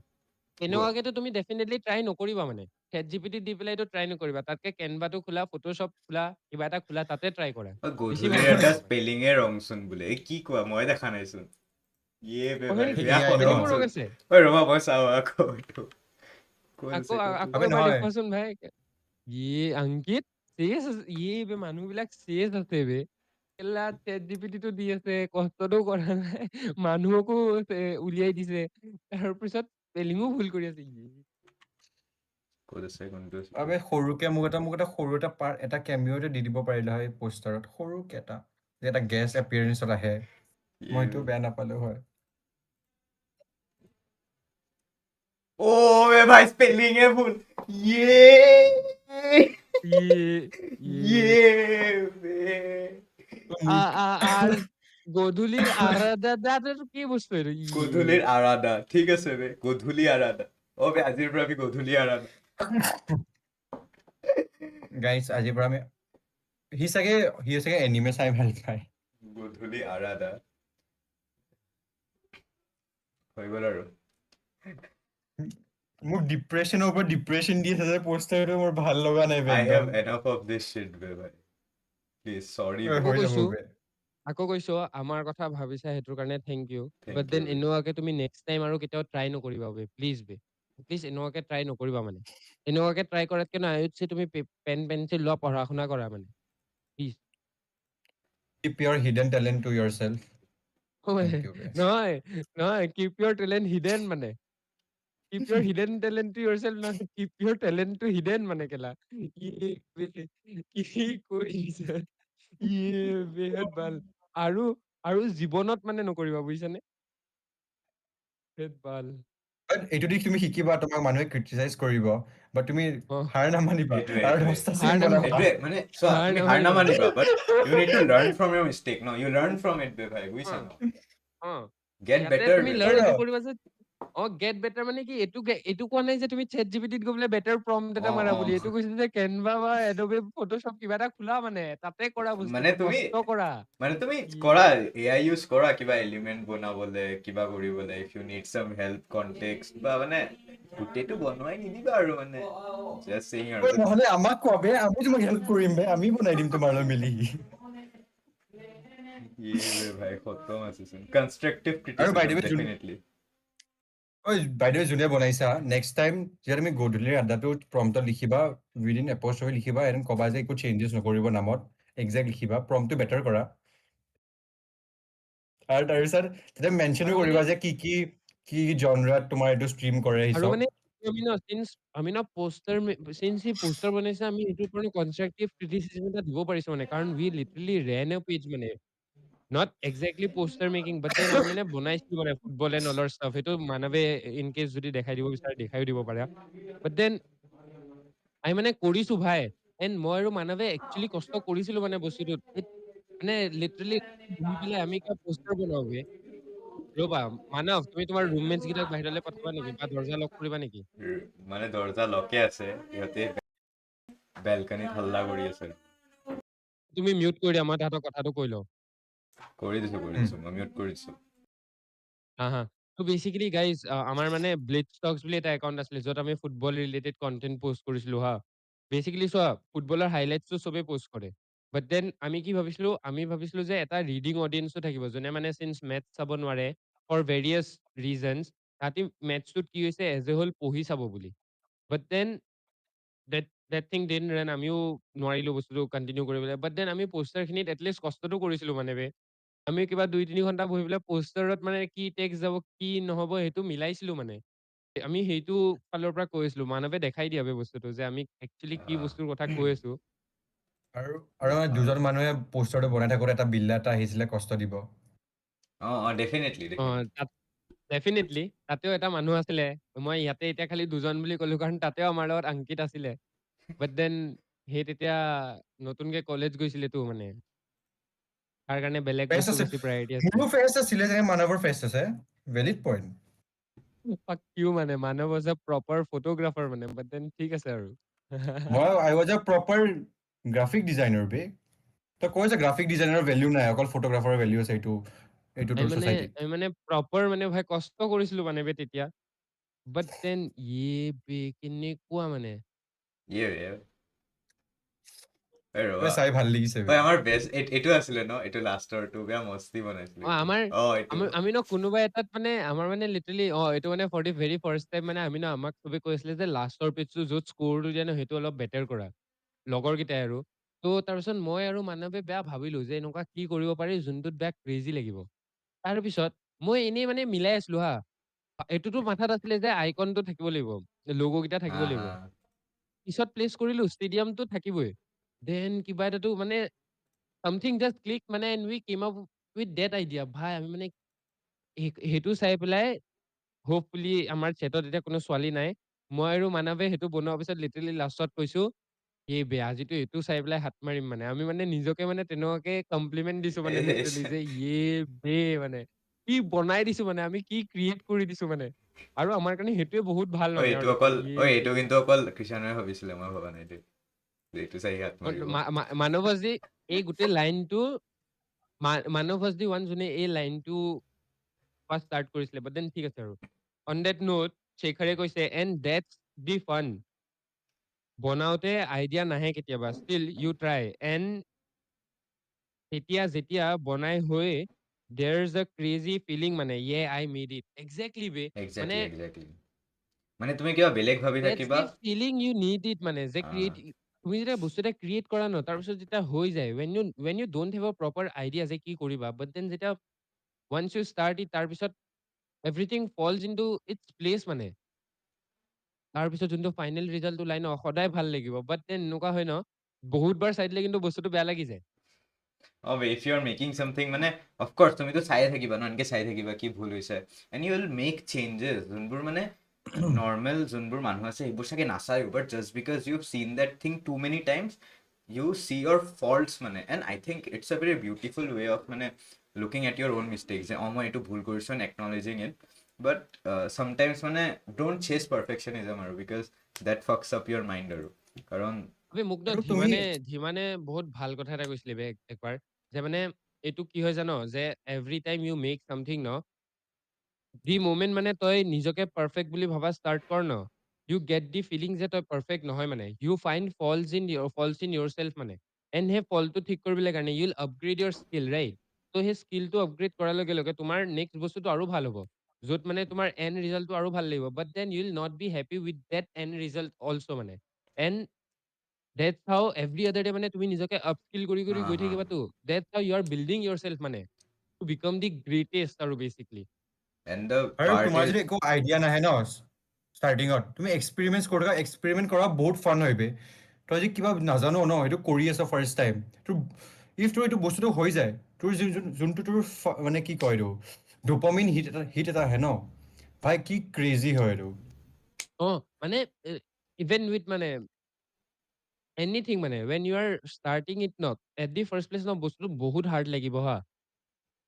এনেকুৱাকেতো তুমি ডেফিনেটলি ট্ৰাই নকৰিবা মানে চেট জিপিটি দি পেলাই এইটো ট্ৰাই নকৰিবা তাতকে কেনভাটো খোলা ফটোশ্বপ খোলা কিবা এটা খোলা তাতে ট্ৰাই কৰা বেছি ভাল গধূলিৰ হ'ব এটা তোমাৰ মানে স্পেলিঙে ৰংচোন বোলে এই কি কোৱা মই দেখা নাইচোন ইয়ে বে হয় ভাই নেকি বেয়া এয়াই ন খতম স্পেলিঙো ৰং চোন আছে ঐ ৰবা মই চাওঁ আকৌ এইটো কোন আকৌ আছে আকৌ আবে এবাৰ নহয় দেখুৱাচোন ভাই অংকিত চেজ বে মানুহ বিলাক চেজ আছে বে কেলা চেট জিপিটিটো দি আছে কষ্টটো কৰা নাই মানুহকো উলিয়াই দিছে তাৰপিছত স্পেলিঙো ভুল কৰি আছে ক'ত আছে কোনটো আছে আবে সৰুকে মোক এটা সৰু এটা পাৰ্ট এটা কেমিঅ দি দিব পাৰিলা হয় পোষ্টাৰত সৰুকে এটা যে এটা গেষ্ট এপিয়াৰেঞ্চত আহে মই এইটো বেয়া নাপালো হয় ও বে ভাই স্পেলিঙে ভুল ইয়ে ইয়ে বে আর গধূলির আরাধাটার কি বস্তু এটা গধূলিৰ আৰাধা ঠিক আছে বে গধূলি আৰাধা বে আজিৰ পৰা আমি গধূলি আৰাধা গাইজ আজিৰ পৰা আমি সি চাগে এনিমে চাই ভাল পায় গধূলি আৰাধা হৈ গ'ল আৰু মোক ডিপ্ৰেছনৰ ওপৰত ডিপ্ৰেছন দি আছে যে পোষ্টাৰটো মোৰ ভাল লগা নাই বে I একদম have enough of this shit বে ভাই প্লিজ চৰি আকৌ হৈ যাব কৈছো বে আকৌ কৈছো আমাৰ কথা ভাবিছা সেইটোৰ কাৰণে thank you Thank but you, দেন বে। এনেকুৱাকে তুমি নেক্সট টাইম আৰু কেতিয়াও ট্ৰাই নকৰিবা বে প্লিজ এনেকুৱাকে ট্ৰাই নকৰিবা মানে এনেকুৱাকে ট্ৰাই কৰাতকে না আয়ুতছে তুমি পেন পেঞ্চিল লোৱা পঢ়া শুনা কৰা মানে please Keep your hidden talent to yourself. Thank you, বে। নহয় নহয় কিপ ইয়ৰ টেলেণ্ট হিডেন মানে keep your hidden talent to yourself না keep your talent to hidden মানে কেলা কি কৰিছে বেহত ভাল আৰু আৰু জীৱনত মানে নকৰিবা বুজিছানে বেহত ভাল But এইটো দি তুমি শিকিবা তোমাক মানুহে ক্ৰিটিচাইজ কৰিব বাট তুমি অ হাৰ নামানিবা এইটোৱে, আৰু এইটোৱে। 10টা হাৰ চিন বনাবা এইটোৱে মানে চোৱা হাৰ তুমি হাৰ নামানিবা নামানিবা বাট you need to learn from your mistake no you learn from it বে ভাই অ বুজিছা ন অ get ইয়াতে better তুমি বে লাৰ্ণ ভাই এইটো কৰিবা যে গেট বেটাৰ মানে কি এইটো কোৱা নাই যে তুমি চেট জিপিটিত গৈ পেলাই বেটাৰ প্ৰম্পট এটা মাৰা অ বুলি এইটো কৈছে যে কেনভা বা এডোবে ফটোশ্বপ কিবা এটা খোলা মানে তাতে কৰা মানে বস্তুটো তুমি কষ্ট কৰা কৰা AI ইউজ কৰা কিবা এলিমেন্ট বনাবলে কিবা কৰিবলে if you need some help context বা মানে গোটেইটো বনোৱাই নিদিবা আৰু মানে just saying আৰু নহলে আমাক কোৱা বে আমি তোমাক হেল্প কৰিম বে আমি বনাই দিম তোমাৰ লগত মিলি ये বে ভাই খতম আছে চোন কনস্ট্ৰাকটিভ আৰু by ক্ৰিটিসিজম the way ডেফিনেটলি বাইদেউ যোনে বনাইছা নেক্সট টাইম যেতিয়া তুমি গধূলিৰ আড্ডাটো প্ৰম্পটত লিখিবা উইদিন এপষ্ট হৈ লিখিবা এণ্ড ক'বা যে একো চেঞ্জেছ নকৰিব নামত এক্সেক্ট লিখিবা প্ৰম্পটটো বেটাৰ কৰা আৰু তাৰপিছত তেতিয়া মেনশ্যনো আৰু মানে কৰিবা যে কি জনৰাত তোমাৰ এইটো ষ্ট্ৰীম কৰে এই আৰু চব মানে আমি ন পোষ্টাৰ সিন্স সি পোষ্টাৰ বনাইছে আমি এইটোৰ কাৰণে কনস্ট্ৰাকটিভ ক্ৰিটিসিজম এটা দিব পাৰিছো মানে কাৰণ we literally ran a page মানে not exactly poster making but then আমি মানে বনাইছিলো মানে ফুটবল এণ্ড অলৰ ষ্টাফ সেইটো মানৱে ইন কেছ যদি দেখাই দিব বিচাৰে দেখাইও দিব পাৰে বাট দেন আমি মানে কৰিছো ভাই এণ্ড মই আৰু মানৱে একচুৱেলি কষ্ট কৰিছিলো মানে বস্তুটোত মানে লিটাৰলি বহি পেলাই আমি কিবা পোষ্টাৰ বনাও বে ৰ'বা মানৱ তুমি তোমাৰ ৰুমমেটছ কেইটাক বাহিৰলৈ পঠাবা নেকি বা দৰ্জা লক কৰিবা নেকি মানে দৰ্জা লকে আছে সিহঁতে বেলকনিত হাল্লা কৰি আছে তুমি মিউট কৰি দিয়া মই তাহাঁতৰ কথাটো কৈ লওঁ কৰি দিছো মই মিউট কৰি দিছো হা হা তো বেচিকেলি গাইজ আমাৰ মানে ব্লিট ষ্টকছ বুলি এটা একাউণ্ট আছিলে য'ত আমি ফুটবল ৰিলেটেড কণ্টেণ্ট পোষ্ট কৰিছিলো হা বেচিকেলি চোৱা ফুটবলৰ হাইলাইটছটো চবেই পোষ্ট কৰে বাট দেন আমি ভাবিছিলো যে এটা ৰিডিং অডিয়েন্সো থাকিব যোনে মানে চিন্স মেথছ চাব নোৱাৰে ফৰ ভেৰিয়াছ ৰিজনছ তাহাঁতি মেথছটোত কি হৈছে এজ এ হোল পঢ়ি চাব বুলি but then that thing didn't run আমিও নোৱাৰিলো বস্তুটো কণ্টিনিউ কৰিবলৈ বাট দেন আমি পোষ্টাৰখিনিত এটলিষ্ট কষ্টটো কৰিছিলো মানে বে আমি কিবা 2-3 ঘণ্টা বহি পেলাই পোষ্টাৰত মানে কি টেক্সট যাব কি নহ'ব সেইটো মিলাইছিলো মানে আমি সেইটো ফালৰ পৰা কৈ আছিলো মানৱে দেখাই দিয়া বে বস্তুটো যে আমি একচুৱেলি কি বস্তুৰ কথা কৈ আছো আৰু আমাৰ দুজন মানুহে পোষ্টাৰটো বনাই থাকোঁতে এটা বিল্লা এটা আহিছিলে কষ্ট দিব ডেফিনেটলি অ তাত ডেফিনেটলি তাতেও এটা মানুহ আছিলে মই ইয়াতে এতিয়া খালি দুজন বুলি ক'লো কাৰণ তাতেও আমাৰ লগত আংকিত আছিলে বাট দেন সেই তেতিয়া নতুনকে কলেজ গৈছিলেতো মানে তাৰ কাৰণে বেলেগ ফেষ্ট বস্তু আছে বেছি প্ৰায়ৰিটি আছিলে মোৰো ফেষ্ট আছিলে যেনে মানৱৰ ফেষ্ট আছে ভেলিড পইণ্ট কিয় মানে মানৱ was a proper photographer মানে but then ঠিক আছে আৰু I was a proper graphic designer বে তই কৈ যে গ্ৰাফিক ডিজাইনাৰৰ ভেলিউ নাই অকল ফটোগ্ৰাফাৰৰ ভেলিউ আছে এইটো তোৰ ছ'চাইটিত আমি মানে প্ৰপাৰ মানে ভাই কষ্ট কৰিছিলো মানে বে তেতিয়া বাট দেন বে কেনেকুৱা মানে তই চাই ভাল লাগিছে বে আমাৰ বেষ্ট এইটো আছিলে ন এইটো লাষ্টৰটো বেয়া মস্তি বনাইছিলো আমি ন কোনোবা এটাত মানে আমাৰ মানে লিটাৰলি এইটো মানে for the very first time মানে আমি ন আমাক চবে কৈ আছিলে যে লাষ্টৰ পেজটো য'ত স্ক'ৰটো দিয়ে ন সেইটো অলপ বেটাৰ কৰা লগৰ কেইটাই আৰু ত' তাৰপিছত মই আৰু মানৱে বেয়া ভাবিলো যে এনেকুৱা কি কৰিব পাৰি যোনটোত বেয়া ক্ৰেজি লাগিব তাৰপিছত মই এনেই মানে মিলাই আছিলো হা এইটোতো মাথাত আছিলে যে আইকনটো থাকিব লাগিব লগো কেইটা থাকিব লাগিব পিছত প্লেচ কৰিলো ষ্টেডিয়ামটো থাকিবই দেন কিবা এটাতো মানে something just click মানে and we came up with that idea ভাই আমি মানে সেইটো চাই পেলাই হোপফুলি আমাৰ চেটত এতিয়া কোনো ছোৱালী নাই মই আৰু মানৱে সেইটো বনোৱাৰ পিছত লিটাৰলি লাষ্টত কৈছো এই বে আজিতো এইটো চাই পেলাই হাত মাৰিম মানে আমি মানে নিজকে মানে তেনেকুৱাকে কমপ্লিমেণ্ট দিছো মানে লিটাৰলি যে বে মানে কি বনাই দিছো মানে আমি কি ক্ৰিয়েট কৰি দিছো মানে আৰু আমাৰ কাৰণে সেইটোৱে বহুত ভাল মানে আৰু এইটো কিন্তু অকল কৃষাণে ভাবিছিলে মই ভবা নাই দেই এইটো চাই হাত মাৰিব মানৱজি এই গোটেই লাইনটো মানৱজি ওৱান যোনে এই লাইনটো ফাৰ্ষ্ট ষ্টাৰ্ট কৰিছিলে বাট দেন ঠিক আছে আৰু অন ডেট নোট শেখাৰে কৈছে এণ্ড ডেটছ দি ফান বনাওতে আইডিয়া নাহে কেতিয়াবা ষ্টিল ইউ ট্ৰাই এণ্ড তেতিয়া যেতিয়া বনাই হৈ there's a crazy feeling মানে yeah I made it exactly বে মানে এক্সেক্টলি মানে তুমি কিবা বেলেগ ভাবি that's থাকিবা the feeling you need it মানে যে আহ, ক্ৰিয়েট তুমি যেতিয়া বস্তু এটা ক্ৰিয়েট কৰা ন তাৰপিছত যেতিয়া হৈ যায় when you don't have a proper idea যে কি কৰিবা but then যেতিয়া once you start it তাৰপিছত everything falls into its place মানে তাৰপিছত যোনটো ফাইনেল ৰিজাল্ট ওলাই ন সদায় ভাল লাগিব বাট দেন এনেকুৱা হয় ন বহুতবাৰ চাই দিলে কিন্তু বস্তুটো বেয়া লাগি যায় if you are making something মানে অফক'ৰ্চ তুমিতো চায়ে থাকিবা ন এনেকৈ চাই থাকিবা কি ভুল হৈছে and you will make changes যোনবোৰ মানে নৰ্মেল যোনবোৰ মানুহ আছে সেইবোৰ চাগে নাচায়ো but just because you seen that thing too many times you see your faults মানে and I think it's a very beautiful way of মানে looking at your own mistakes যে মই এইটো ভুল কৰিছোঁ এণ্ড একনলেজিং ইট বাট চামটাইমছ মানে don't chase perfectionism আৰু because that fucks up your mind আৰু কাৰণ মোক ন আৰু তুমি ধীমানে বহুত ভাল কথা এটা কৈছিলে বে একবাৰ যে মানে এইটো কি হয় জানো যে every time you make something ন দি মোমেণ্ট মানে তই নিজকে পাৰফেক্ট বুলি ভাবা ষ্টাৰ্ট কৰ ন ইউ গেট দি ফিলিং যে তই পাৰফেক্ট নহয় মানে you find faults in yourself মানে এণ্ড সেই ফলটো ঠিক কৰিবলৈ কাৰণে you'll upgrade your skill right ত' সেই স্কিলটো আপগ্ৰেড কৰাৰ লগে লগে তোমাৰ নেক্সট বস্তুটো আৰু ভাল হ'ব য'ত মানে তোমাৰ এণ্ড ৰিজাল্টটো আৰু ভাল লাগিব but then you'll not be happy with that and result also' মানে and that's how every other day মানে তুমি নিজকে আপস্কিল কৰি কৰি গৈ থাকিবাতো that's how you are building yourself মানে টু বিকাম দি গ্ৰেটেষ্ট আৰু বেচিকলি এণ্ড দ্য আৰু পাৰ্ট তোমাৰ ইজ যদি একো আইডিয়া নাহে ন ষ্টাৰ্টিঙত তুমি এক্সপেৰিমেণ্ট কৰা বহুত ফান হয়বে তই যদি কিবা নাজানো ন সেইটো কৰি আছ ফাৰ্ষ্ট টাইম তোৰ ইফ তোৰ এইটো বস্তুটো হৈ যায় তোৰ যোনটো তোৰ মানে কি কয় এইটো ডোপামিন হিট এটা আহে ন ভাই কি ক্ৰেজি হয় এইটো মানে ইভেন উইথ মানে এনিথিং মানে when you are starting it not at the first place ন বস্তুটো বহুত হাৰ্ড লাগিব হা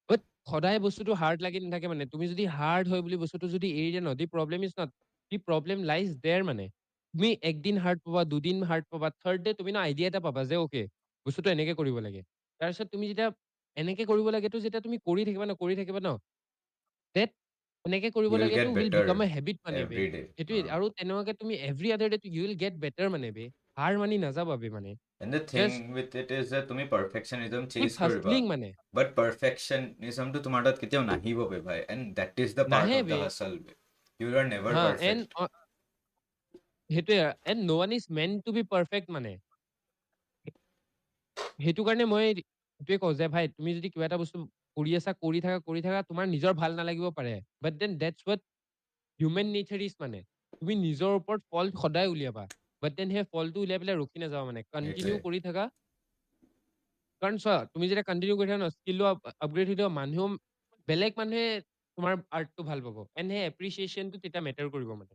বাট সদায় বস্তুটো হাৰ্ড লাগি নাথাকে মানে তুমি যদি হাৰ্ড হয় বুলি বস্তুটো যদি এৰি দিয়া ন the problem is not the problem lies there মানে তুমি একদিন হাৰ্ড পাবা দুদিন হাৰ্ড পাবা থাৰ্ড ডে তুমি ন আইডিয়া এটা পাবা যে অ'কে বস্তুটো এনেকে কৰিব লাগে তাৰপিছত তুমি যেতিয়া এনেকে কৰিব লাগেতো যেতিয়া তুমি কৰি থাকিবা ন দেট এনেকে কৰিব ইউ উইল লাগেতো get will better become a habit মানে বে এভৰি ডে সেইটোৱে আৰু তেনেকুৱাকে তুমি every other day you will get better মানে বে হাৰ মানি নাযাবা বে মানে and the thing just with it is যে তুমি পাৰফেকশ্যনিজম কিপ চেজ কৰিবা হাছলিং মানে বাট পাৰফেকশ্যনিজমটো তোমাৰ তাত কেতিয়াও নাহিব বে ভাই and that is the part নাহে অফ দ্য বে হাছল বে ইউ আৰ নেভাৰ হা পাৰফেক্ট সেইটোৱে and no one is meant to be perfect মানে সেইটো কাৰণে মই সেইটোৱে কওঁ যে ভাই তুমি যদি কিবা এটা বস্তু কৰি থাকা তোমাৰ নিজৰ ভাল নালাগিব পাৰে but then that's what human nature is মানে তুমি নিজৰ ওপৰত ফল্ট সদায় উলিয়াবা বাট দেন সেই ফলটো উলিয়াই পেলাই ৰখি নাযাবা মানে কণ্টিনিউ সেইটোৱে কৰি থাকা কাৰণ চোৱা তুমি যেতিয়া কণ্টিনিউ কৰি থাকা ন স্কিলটো আপগ্ৰেড হৈ থাকিব মানুহেও বেলেগ মানুহে তোমাৰ আৰ্টটো ভাল পাব এণ্ড সেই এপ্ৰিচিয়েশ্যনটো তেতিয়া মেটাৰ কৰিব মানে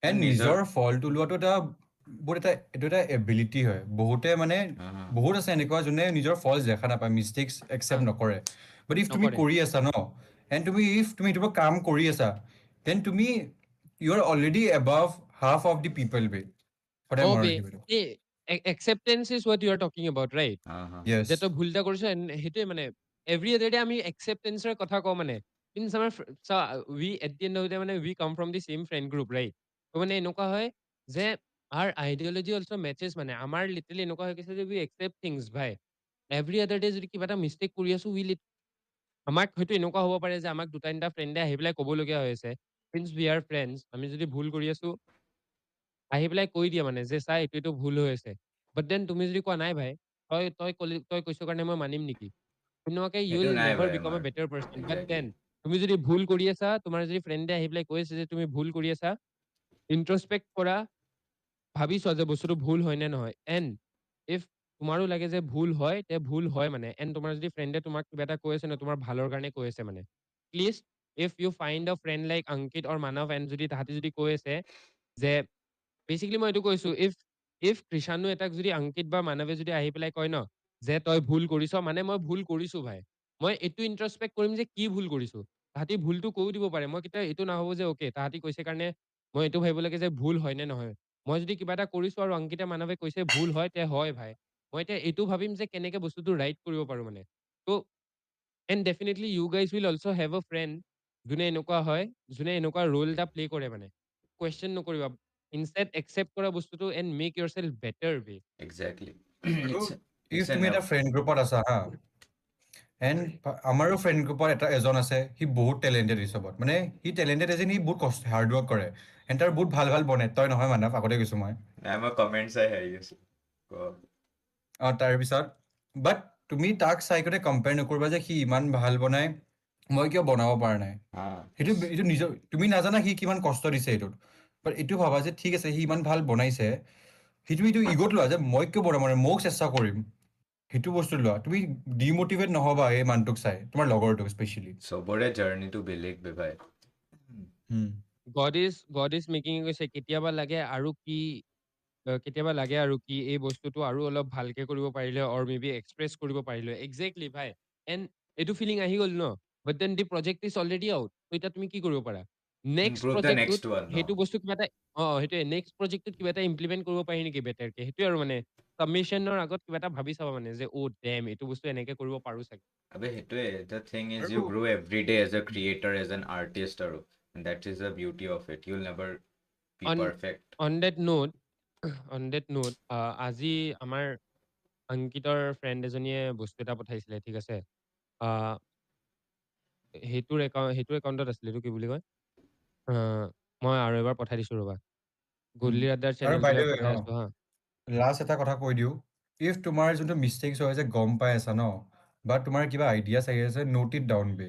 এণ্ড নিজৰ ফল্ট ওলোৱাটো এইটো এটা এবিলিটি হয় বহুতে মানে বহুত আছে এনেকুৱা যোনে নিজৰ ফল্ট দেখা নাপায় মিষ্টেক্স হা একচেপ্ট নকৰে বাট ইফ তুমি নকৰে কৰি আছা ন এণ্ড তুমি এইটো কাম কৰি আছা দেন তুমি you are already above half of the people বে সদায় মনত বে ৰাখিব এইটো এই acceptance is what you are talking about right yes যে তই ভুল এটা কৰিছ সেইটোৱে মানে এভৰি আদাৰ ডে আমি একচেপ্টেন্সৰ কথা কওঁ মানে মিনছ আমাৰ we at the end of মানে we come from the same friend group right ত মানে এনেকুৱা হয় যে আৰ আইডিঅলজি অলছ' মেচেছ মানে আমাৰ লিটেৰলি এনেকুৱা হৈ গৈছে যে উই একচেপ্ট থিংছ ভাই এভৰি আদাৰ ডে যদি কিবা এটা মিষ্টেক কৰি আছো আমাক হয়তো এনেকুৱা হ'ব পাৰে যে আমাক দুটা তিনিটা ফ্ৰেণ্ডে আহি পেলাই ক'বলগীয়া হৈ আছে চিন্স উই আৰ ফ্ৰেণ্ডছ আমি যদি ভুল কৰি আছো আহি পেলাই কৈ দিয়ে মানে যে চা এইটো ভুল হৈ আছে বাট দেন তুমি যদি কোৱা নাই ভাই তই কৈছ কাৰণে মই মানিম নেকি তেনেকুৱাকে ইউ সেইটো উইল নাই নেভাৰ ভাই বিকাম এ আমাৰ বেটাৰ পাৰ্চন বাট একজেক্টলি দেন তুমি যদি ভুল কৰি আছা তোমাৰ যদি ফ্ৰেণ্ডে আহি পেলাই কৈ আছে যে তুমি ভুল কৰি আছা ইন্ট্ৰস্পেক্ট কৰা ভাবি চোৱা যে বস্তুটো ভুল হয় নে নহয় এণ্ড ইফ তোমাৰো লাগে যে ভুল হয় তে ভুল হয় মানে এণ্ড তোমাৰ যদি ফ্ৰেণ্ডে তোমাক কিবা এটা কৈ আছে ন তোমাৰ ভালৰ কাৰণে কৈ আছে মানে প্লিজ ইফ ইউ ফাইণ্ড আ ফ্ৰেণ্ড লাইক অংকিত অৰ মানৱ এণ্ড যদি তাহাঁতি যদি কৈ আছে যে বেচিকলি মই এইটো কৈছো ইফ ইফ কৃষাণু এটাক যদি অংকিত বা মানৱে যদি আহি পেলাই কয় ন যে তই ভুল কৰিছ মানে মই ভুল কৰিছো ভাই মই এইটো ইন্ট্ৰস্পেক্ট কৰিম যে কি ভুল কৰিছো তাহাঁতি ভুলটো কৈও দিব পাৰে মই কেতিয়াও এইটো নাভাবো যে অ'কে তাহাঁতি কৈছে কাৰণে মই এইটো ভাবিব লাগে যে ভুল হয় নে নহয় মই যদি কিবা এটা কৰিছো আৰু অংকিতা মানৱে কৈছে ভুল হয় তে হয় ভাই মই এতিয়া এইটো ভাবিম যে কেনেকে বস্তুটো ৰাইট কৰিব পাৰো মানে ত' and definitely you guys will also' have a friend যোনে এনেকুৱা হয় যোনে এনেকুৱা ৰোল এটা প্লে কৰে মানে কুৱেশ্যন নকৰিবা ইনষ্টেড একচেপ্ট কৰা বস্তুটো and make yourself better way exactly আৰু ইটছ ইফ ইটছ এন তুমি এটা ফ্ৰেণ্ড গ্ৰুপত আছা হা এণ্ড আমাৰো ফ্ৰেণ্ড গ্ৰুপত এজন আছে, সি বহুত টেলেণ্টেড এই চবত, মানে সি টেলেণ্টেড এজ ইন সি বহুত কষ্ট হাৰ্ড ৱৰ্ক কৰে এণ্ড তাৰ বহুত ভাল ভাল বনে, তই নহয় মানৱ, আগতে কৈছোঁ মই। নাই মই কমেণ্ট চাই হেৰি আছোঁ তাৰপিছত বাট তুমি তাক চাই কিনে কম্পেয়াৰ নকৰিবা যে সি ইমান ভাল বনাই, মই কিয় বনাব পৰা নাই। এইটো নিজৰ, তুমি নাজানা সি কিমান কষ্ট দিছে এইটোত, বাট এইটো ভাবা যে ঠিক আছে সি ইমান ভাল বনাইছে, তুমি এইটো ইগত লোৱা যে মই কিয় বনাব নোৱাৰিম, ময়ো চেষ্টা কৰিম, সেইটো বস্তু লোৱা। তুমি ডিমোটিভেট নহবা এই মানুহটোক চাই, তোমাৰ লগৰটোক স্পেচিয়েলি। চবৰে জাৰ্ণিটো বেলেগ বে ভাই। গড ইজ মেকিং কৈছে কেতিয়াবা লাগে আৰু কি এই বস্তুটো আৰু অলপ ভালকে কৰিব পাৰিলে, অৰ মে বি এক্সপ্ৰেছ কৰিব পাৰিলে। একজেক্টলি ভাই, এণ্ড এইটো ফিলিং আহি গ'ল ন, but then the project is already out. এতিয়া তুমি কি কৰিব পাৰা, নেক্সট ইমপ্ৰুভ দ্য প্ৰজেক্টটোত নেক্সট ওৱান ন। সেইটো বস্তু কিবা এটা সেইটোৱে নেক্সট প্ৰজেক্টটোত কিবা এটা ইমপ্লিমেণ্ট কৰিব পাৰি নেকি বেটাৰকে, সেইটোৱে আৰু মানে ছাবমিশ্যনৰ আগত কিবা এটা ভাবি চাবা মানে যে ডেম এইটো বস্তু এনেকে কৰিব পাৰো চাগে। আবে সেইটোৱে, দ্য থিং ইজ আৰু you grow every day as a creator, as an artist, আৰু that is the beauty of it, you'll never be on perfect. On that note আজি আমাৰ অংকিতৰ ফ্ৰেণ্ড এজনীয়ে বস্তু এটা পঠাইছিলে, ঠিক আছে। আহ, সেইটোৰ একাউণ্টত আছিলে, এইটো কি বুলি কয়, মই আৰু এবাৰ পঠাই দিছো ৰবা, গধূলি আড্ডাৰ আৰু বাই দ্য চেনেলটোলৈ ৱে, পঠাই আছো হা। লাষ্ট এটা কথা কৈ দিওঁ, ইফ তোমাৰ যোনটো মিষ্টেকছ হয় যে গম পাই আছা ন, বা তোমাৰ কিবা আইডিয়াছ আহি আছে, নোট ইট ডাউন বে।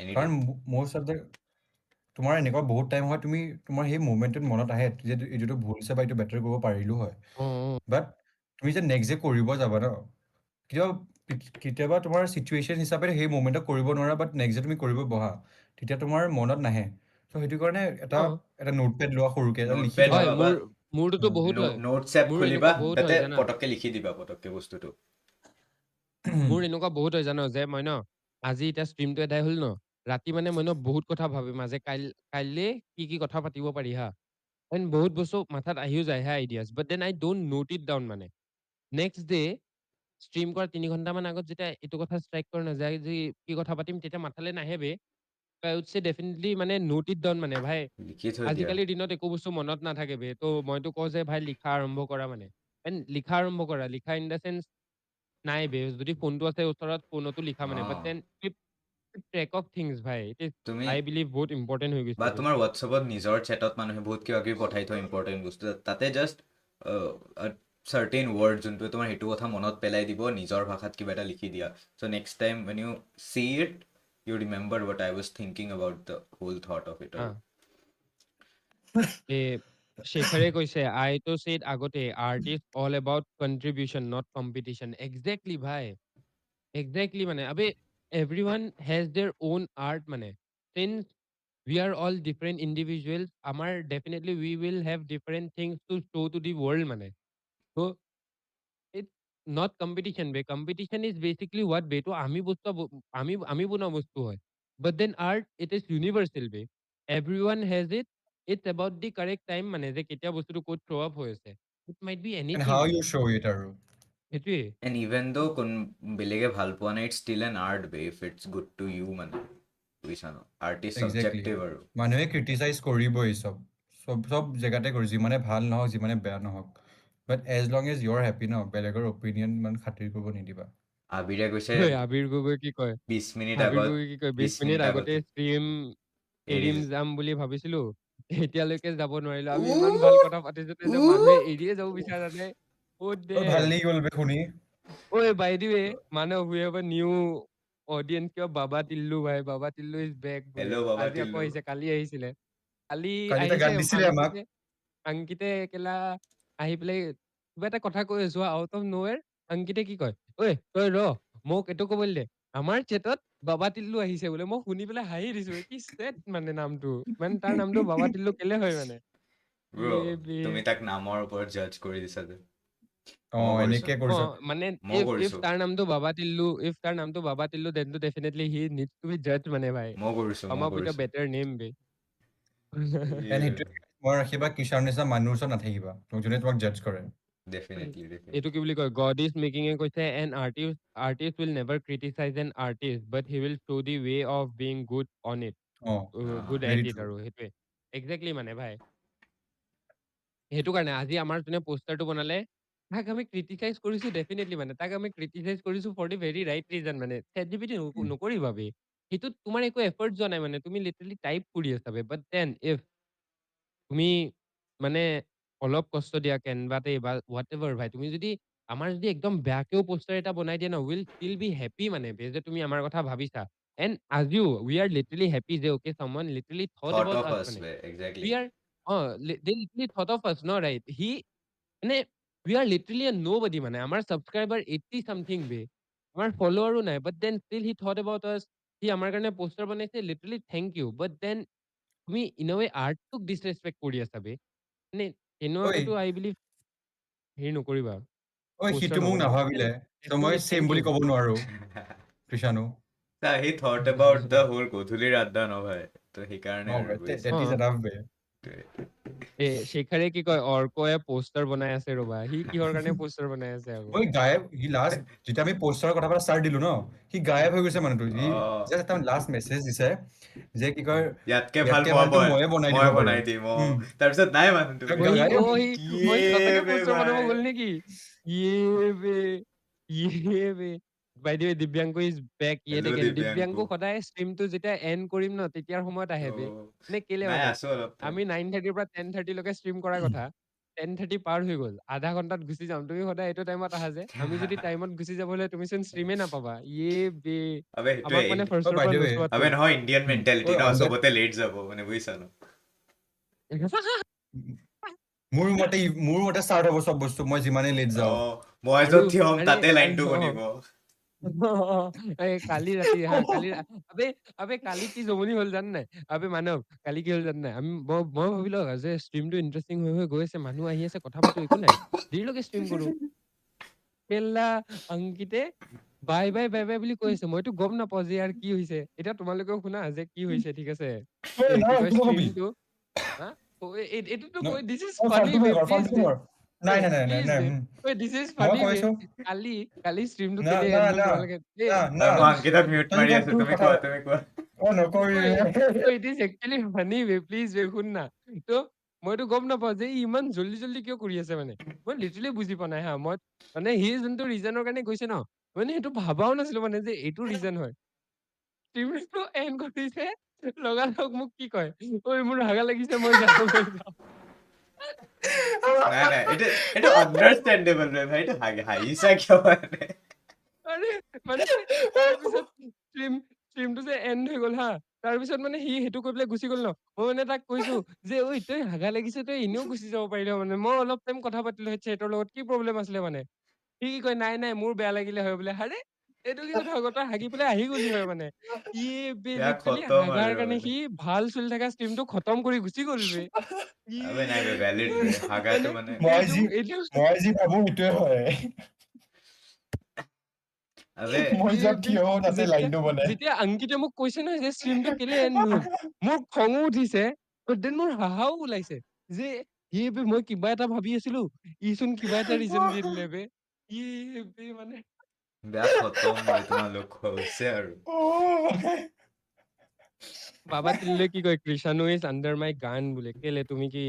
এনি কাৰণ টাইম। most of the তোমাৰ এনেকুৱা বহুত টাইম হয়, তোমাৰ সেই মোমেণ্টত মনত আহে যে এইটোতো ভুল হৈছে বা এইটো বেটাৰ কৰিব পাৰিলো হয়, বাট তুমি যে নেক্সট যে কৰিব যাবা ন, কেতিয়াবা কেতিয়াবা তোমাৰ চিটুৱেশ্যন হিচাপে সেই মোমেণ্টত কৰিব নোৱাৰা, বাট নেক্সট যে তুমি কৰিব বহা, তেতিয়া তোমাৰ মনত নাহে। ত' সেইটো কাৰণে এটা অ এটা নোট পেড লোৱা, সৰুকে এটা লিখি নোটপেড থোৱা। হয়, বা মোৰটোতো বহুত হয়। নোটছ এপ মোৰ খুলিবা, এনেকুৱা বহুত তাতে হয় জানা, পটককে লিখি দিবা পটককে বস্তুটো। মোৰ এনেকুৱা বহুত হয় জানো, যে মই ন আজি এতিয়া ষ্ট্ৰীমটো এদাই হ'ল ন, ৰাতি মানে মই ন বহুত কথা ভাবিম যে কাইলে কি কথা পাতিব পাৰি হা, এণ্ড বহুত বস্তু মাথাত আহিও যায় হা ideas, but then I don't note it down মানে। নেক্সট ডে ষ্ট্ৰীম কৰাৰ 3 ঘণ্টামান আগত যেতিয়া এইটো কথা ষ্ট্ৰাইক কৰা নাযায় যে কি কথা পাতিম, তেতিয়া মাথালে নাহে বে। আই উড চে ডেফিনেটলি মানে নোট ইট ডাউন মানে ভাই। লিখি থৈ দিয়া। আজিকালিৰ দিনত একো বস্তু মনত নাথাকে বে, তো মইতো কওঁ যে ভাই লিখা আৰম্ভ কৰা মানে, এণ্ড লিখা আৰম্ভ কৰা, লিখা ইন দ্য চেন্স নাই বে, যদি ফোনটো আছে ওচৰত ফোনতো লিখা মানে, but then keep track of things ভাই, ইট ইজ তুমি আই বিলিভ বহুত ইম্পৰ্টেণ্ট হৈ গৈছে বা এইটো। তোমাৰ হোৱাটছএপত নিজৰ চেটত মানুহে বহুত কিবা কিবি পঠাই থয় ইম্পৰ্টেণ্ট বস্তু, তাতে জাষ্ট চাৰ্টেইন ৱৰ্ড যোনটোৱে তোমাৰ সেইটো কথা মনত পেলাই দিব, নিজৰ ভাষাত কিবা এটা লিখি দিয়া। So' next time when you see it, you remember what I was thinking about the whole thought of it. হা, শেখৰে কৈছে আইটো চেড আগতে, art is all about contribution not competition. Exactly ভাই, একজেক্টলি মানে আবে everyone has their own art মানে, since we are all different individuals, আমাৰ definitely we will have different things to show to the world মানে, so it's not competition বে, competition is basically what বে, তো আমি বনোৱা বস্তু হয়, but then art it is universal be, everyone has it, it's about the correct time মানে, যে কেতিয়া বস্তুটো ক'ত show up হৈ আছে, it might be and anything হাউ মানে, ইউ শ্ব' ইট আৰু। সেইটোৱে। এণ্ড ইভেন দো বেলেগে ভাল পোৱা নাই, ইটছ ষ্টিল এন আৰ্ট বে, if it's good to you মানে, বুজিছা ন? আৰ্ট ইজ একজেক্টলি, ছাবজেক্টিভ আৰু। মানুহে ক্ৰিটিচাইজ কৰিবই চব জেগাতে কৰি, যিমানে ভাল নহওক যিমানে বেয়া নহওক, but as long as you are happy ন, বেলেগৰ অপিনিয়ন ইমান খাতিৰ কৰিব নিদিবা। আবিৰে কৈছে ঐ, আবিৰ গগৈ কি কয়, 20 মিনিট আবিৰ আগত, গগৈ কি কয়, 20 20 মিনিট মিনিট আগতে আগতে ষ্ট্ৰীম এৰি এৰিম যাম বুলি ভাবিছিলো, এতিয়ালৈকে যাব নোৱাৰিলো। আমি ইমান ভাল উ কথা পাতিছো যে উ মানুহে এৰিয়ে যাব বিচাৰা নাই। ভাল লাগি গ'ল বে শুনি। ঐ বাই দি ৱে, মানৱ, উই হেভ এ নিউ অডিয়েন্স, কিয় বাবা টিল্লু ভাই, বাবা টিল্লু ইজ বেক বোলে। হেল্ল' বাবা আজি আকৌ টিল্লু। আহিছে, কালি আহিছিলে, কালি কালি তই আহিছে গাত দিছিলে আমাক। আংকিতে, কেলা আহি পেলাই কিবা এটা কথা কৈ আছো আউট অফ নোৱেৰ, অংকিতে কি কয়, ঐ তই ৰ, মোক এইটো ক'বলৈ দে, আমাৰ চেটত বাবা টিল্লু আহিছে বোলে। মই শুনি পেলাই হাঁহি দিছো, কি চেট মানে নামটো, মানে তাৰ নামটো বাবা টিল্লু কেলে হয় মানে। ব্ৰ, এ বে, তুমি তাক নামৰ ওপৰত জাজ কৰি দিছা যে। ময়ো অ', কৰিছো, এনেকে কৰিছ। মানে ময়ো ইফ কৰিছো, তাৰ নামটো বাবা টিল্লু, দেন টো definitely he needs to be জাজ মানে ভাই, ময়ো কৰিছো, কাম ময়ো আপ উইথ আ কৰিছো। Better name be. এণ্ড সেইটোৱে মই ৰাখিবা, কিষাণ নিচিনা মানুহৰ ওচৰত নাথাকিবা, যোনে তোমাক জাজ কৰে। ডেফিনেটলি, এইটো ডেফিনেটলি। কি বুলি কয়, গড ইজ মেকিং এ কৈছে an artist will never criticise an artist, but he will show the way of being good on it, অ', good at very it, true. আৰু সেইটোৱে একজেক্টলি মানে ভাই। সেইটো কাৰণে আজি আমাৰ যোনে পোষ্টাৰটো বনালে, তাক আমি ক্ৰিটিচাইজ কৰিছো ডেফিনেটলি মানে তাক আমি ক্ৰিটিচাইজ কৰিছো for the very right reason মানে ChatGPT নকৰিবা বে সেইটোত তোমাৰ একো এফৰ্ট যোৱা নাই মানে তুমি লিটাৰলি টাইপ কৰি আছা বে বাট দেন ইফ তুমি মানে অলপ কষ্ট দিয়া কেনভাতে বা হোৱাট এভাৰ ভাই তুমি যদি আমাৰ যদি একদম বেয়াকেও পোষ্টাৰ এটা বনাই দিয়ে ন উইল ষ্টিল বি হেপী মানে বে যে তুমি আমাৰ কথা ভাবিছা এণ্ড আজিও উই আৰ লিটাৰলি হেপী যে okay someone literally thought Thought about of us us, মানে exactly. We are they literally thought of us ন ৰাইট হি মানে উই আৰ লিটাৰলি এ নো বডি মানে আমাৰ ছাবস্ক্ৰাইবাৰ 80 চামথিং বে আমাৰ ফলোৱাৰো নাই but then still he thought about us সি আমাৰ কাৰণে পোষ্টাৰ বনাইছে literally thank you but then তুমি ইন এ ৱে আৰ্টটোক ডিছৰেচপেক্ট কৰি আছা বে মানে ঐ তেনেকুৱাকেতো আই বিলিভ হেৰি নকৰিবা সিটো পোষ্টাৰ মোক নবনাবা নাভাবিলে ত মই ডেফিনেটলি চেম থেংক বুলি ইউ ক'ব নোৱাৰো Krishanu He thought about the whole গধূলিৰ আড্ডা ন ভাই তো সেইকাৰণে আৰু that is অ enough বে এ শেখাৰে কি কয় অৰ্কয়ে পোষ্টাৰ বনাই আছে ৰবা সি কিহৰ কাৰণে পোষ্টাৰ বনাই আছে আকৌ ঐ গায়ব সি লাষ্ট যেতিয়া আমি পোষ্টাৰৰ কথা পতা ষ্টাৰ্ট দিলো ন সি গায়ব হৈ গৈছে মানুহটো সি অ' জাষ্ট এটা লাষ্ট মেছেজ দিছে যে কি কয় ইয়াতকে ভাল ইয়াতকে মই ভালতো ময়ে বনাই দিব পাৰো দিম তাৰপিছত নাই মানুহটো আৰু সি গায়ব সি সঁচাকে বে পোষ্টাৰ বনাব ভাই গ'ল নেকি বে বে by the Divyanku is back yet Hello, again Divyanku. Divyanku সদায় ষ্ট্ৰীমটো যেতিয়া এণ্ড কৰিম ন তেতিয়াৰ সময়ত আহে বে মানে কেলে নাই মানে আছো অলপ time। আমি 9:30 পৰা 10:30 লৈকে ষ্ট্ৰীম কৰাৰ কথা 10:30 পাৰ হৈ গ'ল আধা ঘণ্টাত গুচি যাম তুমি সদায় এইটো টাইমত আহা যে আমি যদি টাইমত গুচি যাব হলে তুমি চোন ষ্ট্ৰীমে নাপাবা বে আবে আমাক সেইটোৱে মানে অ ফাৰ্ষ্টৰ বাই পৰা দ্য ৱে নোচোৱাটো আবে নহয় ইণ্ডিয়ান মেণ্টেলিটি ন অন দেট চবতে লেট যাব মানে বুজিছা ন মোৰ মতে ষ্টাৰ্ট হ'ব চব বস্তু মই যিমানেই লেট যাওঁ মই আৰু য'ত থিয় হ'ম আৰে তাতে লাইনটো অ গণিব কালি ৰাতি হা আবে আবে কালি কি জমনি হ'ল জান নাই আবে মানৱ কালি কি হ'ল জান নাই মই ভাবিলো যে ষ্ট্ৰীমটো ইণ্টাৰেষ্টিং হৈ হৈ গৈ আছে মানুহ আহি আছে কথা পাতো একো নাই দেৰিলৈকে ষ্ট্ৰীম কৰো কেলা অংকিতে বাই বাই বাই বাই বুলি কৈ আছে মইতো গম নাপাওঁ যে ইয়াৰ কি হৈছে এতিয়া তোমালোকেও শুনা যে কি হৈছে ঠিক আছে কি নাই কয় কি নকবি ষ্ট্ৰীমটো হা এইটোতো কৈ দিছ ইজ ফানী ফাল্টু বে কৰ প্লিজ বে নাই নাই নাই নাই প্লিজ নাই বে দিছ ইজ মই ফানী বে কৈছো কালি কালি ষ্ট্ৰীমটো না কেলে না এণ্ড হ'ল না তোমালোকে না না মই অংকিতক মিউট তই মাৰি যেতিয়া আছো তোৰ তুমি কথা কোৱা নকবি ইট ইজ একচুৱেলি ফানী বে প্লিজ বে শুন না তো মইতো গম নাপাওঁ যে ই ইমান জল্দি জল্দি কিয় কৰি আছে মানে মই লিটাৰলি বুজি পোৱা নাই হা মই মানে সি যোনটো ৰিজনৰ কাৰণে গৈছে ন মানে সেইটো ভাবাও নাছিলো মানে যে এইটো ৰিজন হয় ষ্ট্ৰীমটো এণ্ড কৰিছে লগালগ মোক কি কয় ঐ মোৰ হাগা লাগিছে মই যাওঁগৈ যাওঁ নাই নাই এইটো আণ্ডাৰষ্টেণ্ডেবল বে ভাই এইটো হাঁহিছা কিয় মানে আৰে মানে তাৰপিছত ষ্ট্ৰীমটো যে এণ্ড হৈ গ'ল হা তাৰপিছত মানে সি সেইটো কৰি পেলাই গুচি গ'ল ন মই মানে তাক কৈছো যে ঐ তই হাগা লাগিছে তই এনেও গুচি যাব পাৰিলে মানে মই অলপ টাইম কথা পাতিলো চেটৰ লগত কি প্ৰব্লেম আছিলে মানে সি কি কয় নাই নাই মোৰ বেয়া লাগিলে হয় বোলে আৰে এইটো কি কথা হ'ল? তই হাগি পেলাই আহি গলি হয় মানে ই বে বেয়া লিটাৰলি খতম হাগাৰ আৰু কাৰণে মানে সি ভাল চলি থকা ষ্ট্ৰীমটো খতম কৰি গুচি গ'ল বে ই আবে নাই বে ভ্যালিড বে হাগাটো মানে মানে এইটো এইটো মই যি ভাবো সেইটোৱে হয় আবে মই য'ত বে থিয় হওঁ তাতে যেতিয়া লাইনটো বনে যেতিয়া অংকিতে মোক কৈছে নহয় যে ষ্ট্ৰীমটো কেলে এণ্ড হ'ল মোৰ খঙো উঠিছে দেন মোৰ হাঁহাও ওলাইছে যে বে মই কিবা এটা ভাবি আছিলো ইচোন কিবা এটা ৰিজন দি দিলে বে ই বে মানে বেয়া খতম বে তোমালোক হৈছে আৰু বাবা তিল্লে কি কয় কৃষাণু ইজ আণ্ডাৰ মাই গান বোলে কেলে তুমি কি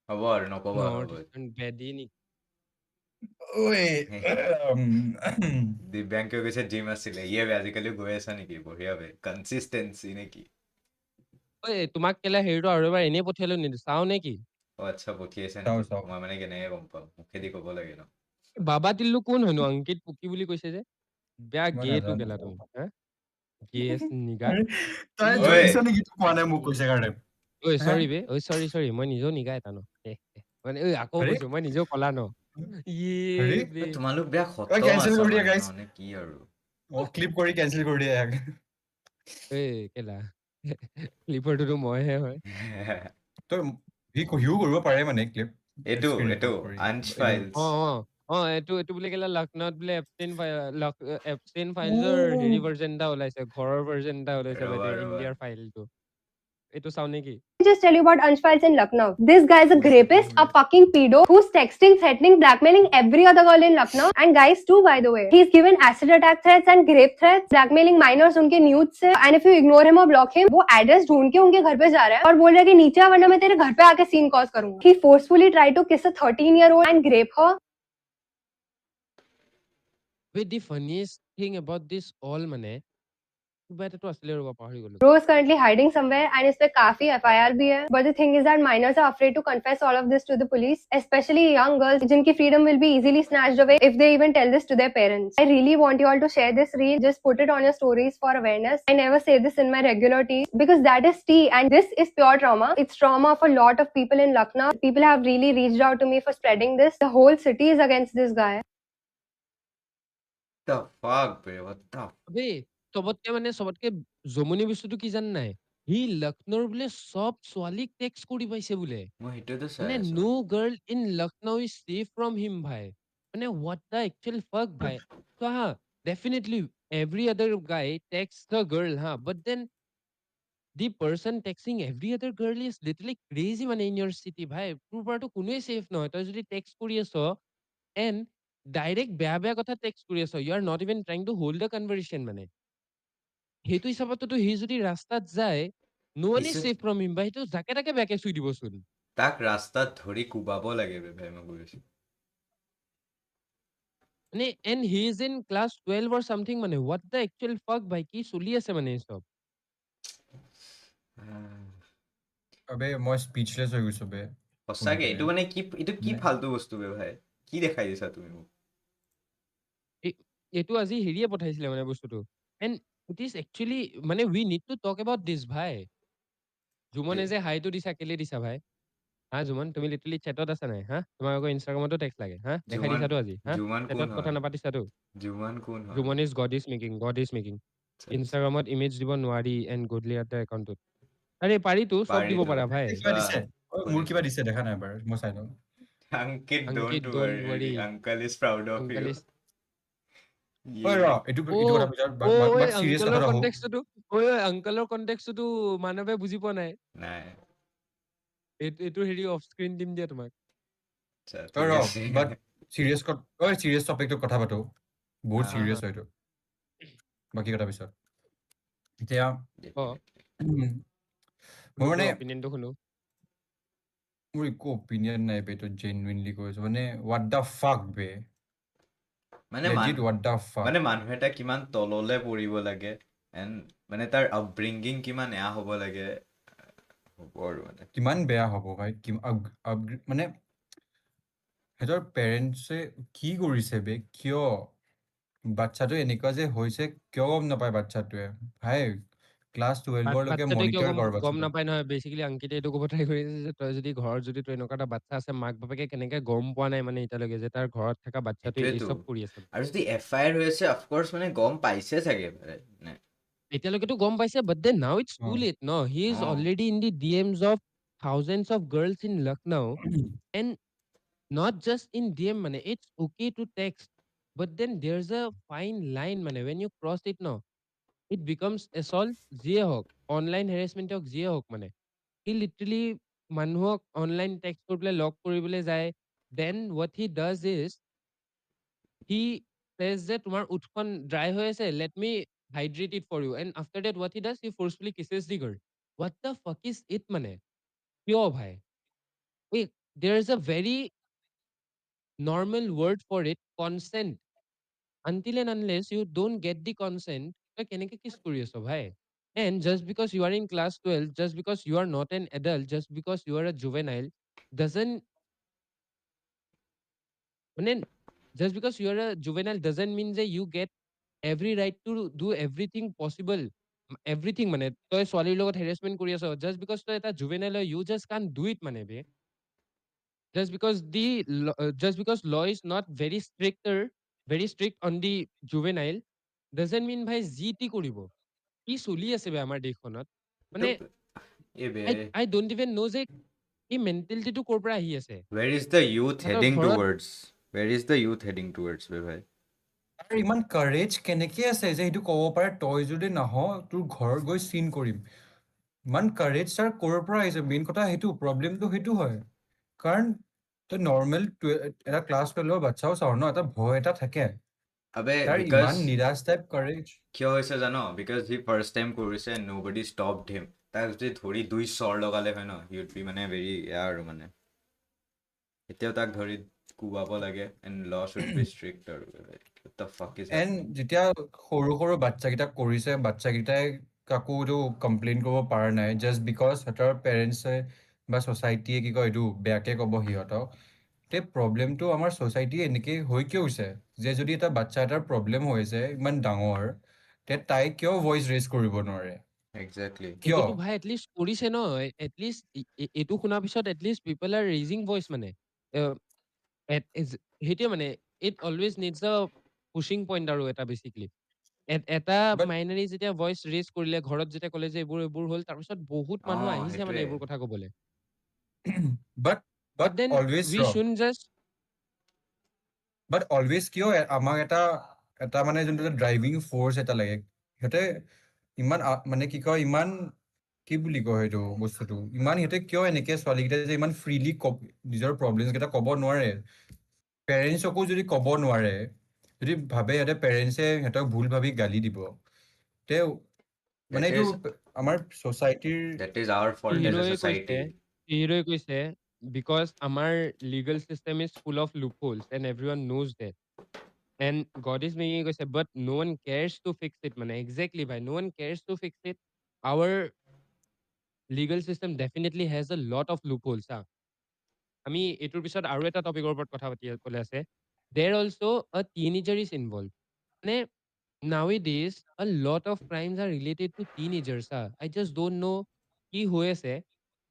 হ'ব আৰু নকবা নৰ্থ হ'ব ইষ্টাৰ্ণ বেডি নেকি ঐ দিব্যাংকে কৈছে জিম আছিলে ইয়ে বে আজিকালি গৈ আছা নেকি বঢ়িয়া বে কনচিষ্টেঞ্চি নেকি ঐ তোমাক কেলে হেৰিটো আৰু এবাৰ এনেই পঠিয়ালো নেকি চাও নে কি আচ্ছা পঠিয়াইছে চাও নেকি চাও মই মানে কেনেকে গম পাম মুখেদি ক'ব লাগে ন বাবা তিল্লু কোন হয়নো অংকিত পুকি বুলি কৈছে যে বেয়া মই গেটো নাজানো কেলা তুমি হা গেছ নিগা তই ই ঐ জলিছ নেকি তোক কোৱা নাই মোক কৈছে কাৰণে ঐ হা? চৰি বে ঐ চৰি মই নিজেও নিগা এটা ন মানে ঐ আকৌ হেৰি কৈছো মই নিজেও কলা ন হেৰি বে তোমালোক বেয়া ঐ খতম কেনচেল আছা কৰি দিয়া মানে গাইছ নহলে কি আৰু ক্লিপ কৰি কেনচেল কৰি দিয়া ইয়াক কেলা ক্লিপাৰটোতো মইহে হয় তই সিও কৰিব পাৰে মানে ক্লিপ এইটো স্ক্ৰীন এইটো ৰেকৰ্ড কৰি আঞ্চ এনেও ফাইলছ অ অ এইটো বোলে কেলা লক্ষ্ণৌত বোলে এপষ্টেইন ফাইলছৰ হেৰি ভাৰ্জন এটা ওলাইছে ঘৰৰ ভাৰ্জন এটা ওলাইছে ৰবা বাদে ৰবা ইণ্ডিয়াৰ ফাইলটো এইটো চাও নেকি Just tell you about Ansh Files in Lucknow. This guy is a rapist, a fucking pedo who's texting, threatening, blackmailing every other girl in Lucknow and guys too, by the way. He's given acid attack threats and rape threats, blackmailing minors उनके nudes say. And if you ignore him or block him, वो address ढूंढ के उनके घर पे जा रहा है और बोल रहा है कि नीचे आ वरना मैं तेरे घर पे आके scene cause करूंगा. He forcefully tried to kiss a 13-year-old and rape her. Wait, the funniest thing about this all মানে কিবা এটাতো আছিলে ৰবা পাহৰি গলো Bro is currently hiding somewhere and इस पे काफी FIR भी है. But the thing is that minors are afraid to confess all of this to the police, especially young girls जिनकी freedom will be easily snatched away if they even tell this to their parents. I really want you all to share this reel. Just put it on your stories for awareness. I never say this in my regular tea because that is tea and this is pure trauma. It's trauma of a lot of people in Lucknow. People have really reached out to me for spreading this. The whole city is against this guy. The fuck, bro? What the? বে চবতকে জমনি বস্তুটো কি জান নাই সি লক্ষ্ণৌৰ বোলে সব ছোৱালীক টেক্সট কৰি পাইছে বোলে মই সেইটোতো চাই মানে আছো। no girl in Lucknow is safe from him ভাই মানে what the actual fuck ভাই so definitely every other guy texts a girl but then the person texting every other girl is literally crazy মানে in your city ভাই তোৰ পৰাটো কোনোৱে safe নহয় তই যদি text কৰি আছ and direct বেয়া কথা text কৰি আছ you are not even trying to hold the conversation মানে সেইটো হিচাপততো সি যদি ৰাস্তাত যায় no one is পিছে safe from him বা সেইটো যাকে তাকে বেয়াকে চুই দিবচোন তাক ৰাস্তাত ধৰি কোবাব লাগে বে ভাই মই কৈছো। মানে and he is in class 12 or something মানে what the actual fuck ভাই কি চলি আছে মানে এই সব আবে মই স্পীচলেছ হৈ গৈছো বে সঁচাকে এইটো মানে এইটো কি মানে- ফাল্টু বস্তু বে ভাই কি দেখাই দিছা তুমি মোক এইটো আজি হেৰিয়ে পঠাইছিলে মানে বস্তুটো and it is actually মানে we need to talk about this ভাই জুমনে যে হাইটো দিছা কেলে দিছা ভাই জুমন তুমি লিটাৰলি চেটত আছা নাই তোমাক আকৌ ইনষ্টাগ্ৰামতো টেক্সট লাগে দেখাই জুমান দিছাতো আজি জুমান কোন চেটত কথা হয় নাপাতিছাতো জুমান কোন হয় Jumon is god is making ইনষ্টাগ্ৰামত ইমেজ দিব নোৱাৰি এণ্ড গডলি এট দ্য একাউণ্টত আৰে পাৰিতো চব দিব পাৰিতো পাৰা ভাই কিবা দিছে মোৰ শুনিছো। কিবা দিছে দেখা নাই বাৰু মই চাই লওঁ Ankit, Ankit, don't don't worry. worry. Uncle is proud of Uncle you. is ঐ ৰ এইটো অ' কথা পিছত ঐ বাট চিৰিয়াছ আংকলৰ কথাত আহো কণ্টেক্সটোতো মানৱে বুজি পোৱা নাই নাই এইটো হেৰি অফ স্ক্ৰীন দিম দিয়া তোমাক আচ্ছা ঐ ঠিক ৰ আছে বাট চিৰিয়াছ টপিকটো কথা পাতো বহুত হা, চিৰিয়াছ হা। হয় এইটো বাকী কথা পিছত এতিয়া মই মানে অপিনিয়নটো শুনো মোৰ একো অপিনিয়ন নাই বে এইটো জেনুইনলি কৈছো মানে হোৱাট দ্য ফাক বে মানে লেজিট হোৱাট দ্য ফাক মানে মানুহ এটা কিমান তললে পৰিব লাগে এণ্ড মানে তাৰ আপব্ৰিংগিং কিমান এয়া হ'ব লাগে হ'ব আৰু মানে কিমান বেয়া হ'ব ভাই মানে সিহঁতৰ পেৰেণ্টছে কি কৰিছে বে কিয় বাচ্ছাটো এনেকুৱা যে হৈছে কিয় গম নাপায় বাচ্ছাটোৱে ভাই ক্লাছ 12লৈকে বাচ্ছাটোৱে কিয় মনিটৰ কৰ গম বাচ্ছাটো নাপায় নহয় বেচিকেলি আংকিতে এইটো ক'ব ট্ৰাই কৰিছে যে তই যদি ঘৰত যদি তোৰ এনেকুৱা এটা বাচ্ছা আছে মাক বাপেকে কেনেকে গম পোৱা নাই মানে এতিয়ালৈকে যে তাৰ ঘৰত থকা বাচ্ছাটোৱে এই সেইটোৱেতো চব কৰি আছে আৰু যদি FIR হৈ আছে অফক'ৰ্চ মানে গম পাইছে চাগে নে এতিয়ালৈকেতো গম পাইছে but then now it's too late ন he is uh already in the DMs of thousands of girls in Lucknow and not just in DM মানে it's okay to text but then there's a fine line মানে when you cross it no it becomes assault যিয়ে হওক online harassment হওক যিয়ে হওক মানে সি literally মানুহক online text কৰি পেলাই লগ কৰিবলৈ যায় then what he does is he says যে তোমাৰ উঠখন ড্ৰাই হৈ আছে let me hydrate it for you and after that what he does he forcefully kisses the girl what the fuck is it মানে কিয় ভাই wait there is a very normal word for it consent until and unless you don't get the consent তই কেনেকে কিছ কৰি আছ ভাই and just because you are in class 12 just because you are not an adult just because you are a juvenile doesn't মানে just because you are a juvenile doesn't mean that you get every right to do everything possible everything মানে তই ছোৱালীৰ লগত harassment কৰি আছ just because তই এটা juvenile হয় you just can't do it মানে বে just because law is not very strict on the juvenile doesn't mean ভাই যি টি কৰিব কি চলি আছে বে আমাৰ দেশখনত মানে এইবে I don't even know যে এই মেণ্টেলিটিটো ক'ৰ পৰা আহি আছে where is the youth সিহঁতৰ heading ঘৰত towards where is the youth heading towards বে ভাই আৰু ইমান কাৰেজ কেনেকে আছে যে সেইটো ক'ব পাৰে তই যদি নাহ তোৰ ঘৰত গৈ চিন কৰিম মান কাৰেজ তাৰ ক'ৰ পৰা আহিছে মেইন কথা সেইটো প্ৰব্লেমটো সেইটো হয় কাৰণ তই নৰ্মেল এটা ক্লাছ 12ৰ বাচ্চাও চাও ন এটা ভয় এটা থাকে আবে তাৰ বিকজ ইমান নিৰাশ টাইপ কাৰেজ কিয় হৈছে জানো বিকজ সি ফাৰ্ষ্ট টাইম কৰিছে নবডি ষ্টপড হিম তাক যদি ধৰি 2 চৰ লগালে হয় ন হি উড বি মানে ভেৰি এয়া আৰু মানে এতিয়াও তাক ধৰি কোবাব লাগে এণ্ড ল শুড বি ষ্ট্ৰিক্ট আৰু what the fuck is and happening যেতিয়া সৰু সৰু বাচ্চাকেইটাক কৰিছে বাচ্চাকেইটাই কাকো এইটো কমপ্লেইন কৰিব পৰা নাই জাষ্ট বিকজ সিহঁতৰ পেৰেণ্টছে বা ছ'চাইটিয়ে কি কয় এইটো বেয়াকে ক'ব সিহঁতক তে প্ৰব্লেমটো আমাৰ ছ'চাইটি এনেকে হৈ কিয় হৈছে যে যদি এটা বাচ্চা এটাৰ প্ৰব্লেম হৈছে ইমান ডাঙৰ তে তাই কিয় ভইচ ৰেজ কৰিব নোৱাৰে একজেক্টলি কিয় এইটোতো ভাই এটলিষ্ট কৰিছে ন এটলিষ্ট এইটো শুনাৰ পিছত এটলিষ্ট পিপল আৰ ৰেজিং ভইচ মানে আহ, সেইটোৱে মানে ইট অলৱেজ নিডছ আ পুচিং পইণ্ট আৰু এটা বেচিকলি এটা বাট মাইনাৰী যেতিয়া ভইচ ৰেজ কৰিলে ঘৰত যেতিয়া ক'লে যে এইবোৰ এইবোৰ হ'ল তাৰপিছত বহুত মানুহ আহিছে মানে সেইটোৱে এইবোৰ কথা ক'বলৈ বাট বাট বাট দেন অলৱেজ উই ৰং শুড জাষ্ট বাট অলৱেজ কিয় আমাক এটা এটা মানে যোনটো ড্ৰাইভিং ফ'ৰ্চ এটা লাগে সিহঁতে ইমান মানে কি কয় ইমান কি বুলি কয় সেইটো বস্তুটো ইমান সিহঁতে কিয় এনেকে ছোৱালীকেইটাই যে ইমান ফ্ৰীলি নিজৰ প্ৰব্লেমছ কেইটা ক'ব নোৱাৰে পেৰেণ্টছকো যদি ক'ব নোৱাৰে যদি ভাবে সিহঁতে পেৰেণ্টছে সিহঁতক ভুল ভাবি গালি দিব তে মানে that এইটো is আমাৰ ছ'চাইটিৰ that is our fault as a society হিৰোৱে কৈছে বিকজ আমাৰ legal system is full of loopholes and everyone knows that and God is making কৈছে but no one cares to fix it মানে exactly ভাই no one cares to fix it our legal system definitely has a lot of loopholes আমি এইটোৰ পিছত আৰু এটা টপিকৰ ওপৰত কথা পাতিবলৈ আছে দেৰ অলছ' আ টিনেজাৰ ইজ ইনভলভ মানে nowadays a lot of crimes are related to teenagers I just don't know কি হৈ আছে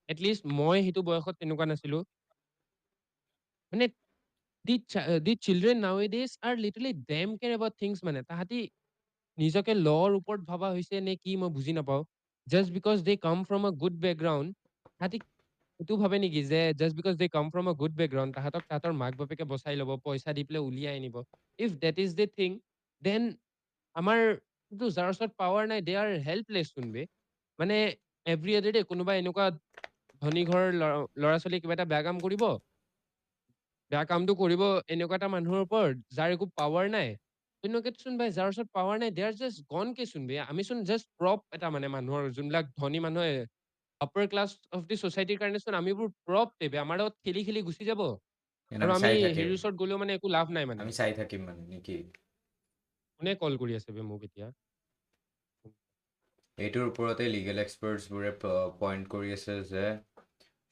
এটলিষ্ট মই সেইটো বয়সত তেনেকুৱা নাছিলো মানে দি children nowadays are literally damn care about things মানে তাহাঁতি নিজকে লৰ ওপৰত ভাবা হৈছে নে কি মই বুজি নাপাওঁ জাষ্ট বিকজ দে কাম ফ্ৰম আ গুড বেকগ্ৰাউণ্ড তাহাঁতি এইটো ভাবে নেকি যে জাষ্ট বিকজ দে কাম ফ্ৰম আ গুড বেকগ্ৰাউণ্ড তাহাঁতক তাহাঁতৰ মাক বাপেকে বচাই ল'ব পইচা দি পেলাই উলিয়াই আনিব if that is the thing then আমাৰ কিন্তু যাৰ ওচৰত পাৱাৰ নাই দে আৰ হেল্পলেছ শুনবে মানে এভৰি আদাৰ ডে কোনোবা এনেকুৱা ধনী ঘৰৰ ল'ৰা ছোৱালী কিবা এটা বেয়া কাম কৰিব বেয়া কামটো কৰিব এনেকুৱা এটা মানুহৰ ওপৰত যাৰ একো পাৱাৰ নাই তেনেকুৱাকে চোন ভাই যাৰ ওচৰত পাৱাৰ নাই দে আৰ জাষ্ট গন কে চোন বে আমি চোন জাষ্ট প্ৰপ এটা মানে মানুহৰ যোনবিলাক ধনী মানুহে আপাৰ ক্লাছ অফ দি ছ'চাইটিৰ কাৰণে চোন আমিবোৰ প্ৰপ বে আমাৰ লগত খেলি খেলি গুচি যাব And আৰু আমি আমি চাই থাকিম হেৰিৰ ওচৰত গ'লেও মানে একো লাভ নাই মানে আমি চাই থাকিম মানে নেকি কোনে কল কৰি আছে বে মোক এতিয়া এইটোৰ ওপৰতে লিগেল এক্সপাৰ্টছবোৰে পইণ্ট কৰি আছে যে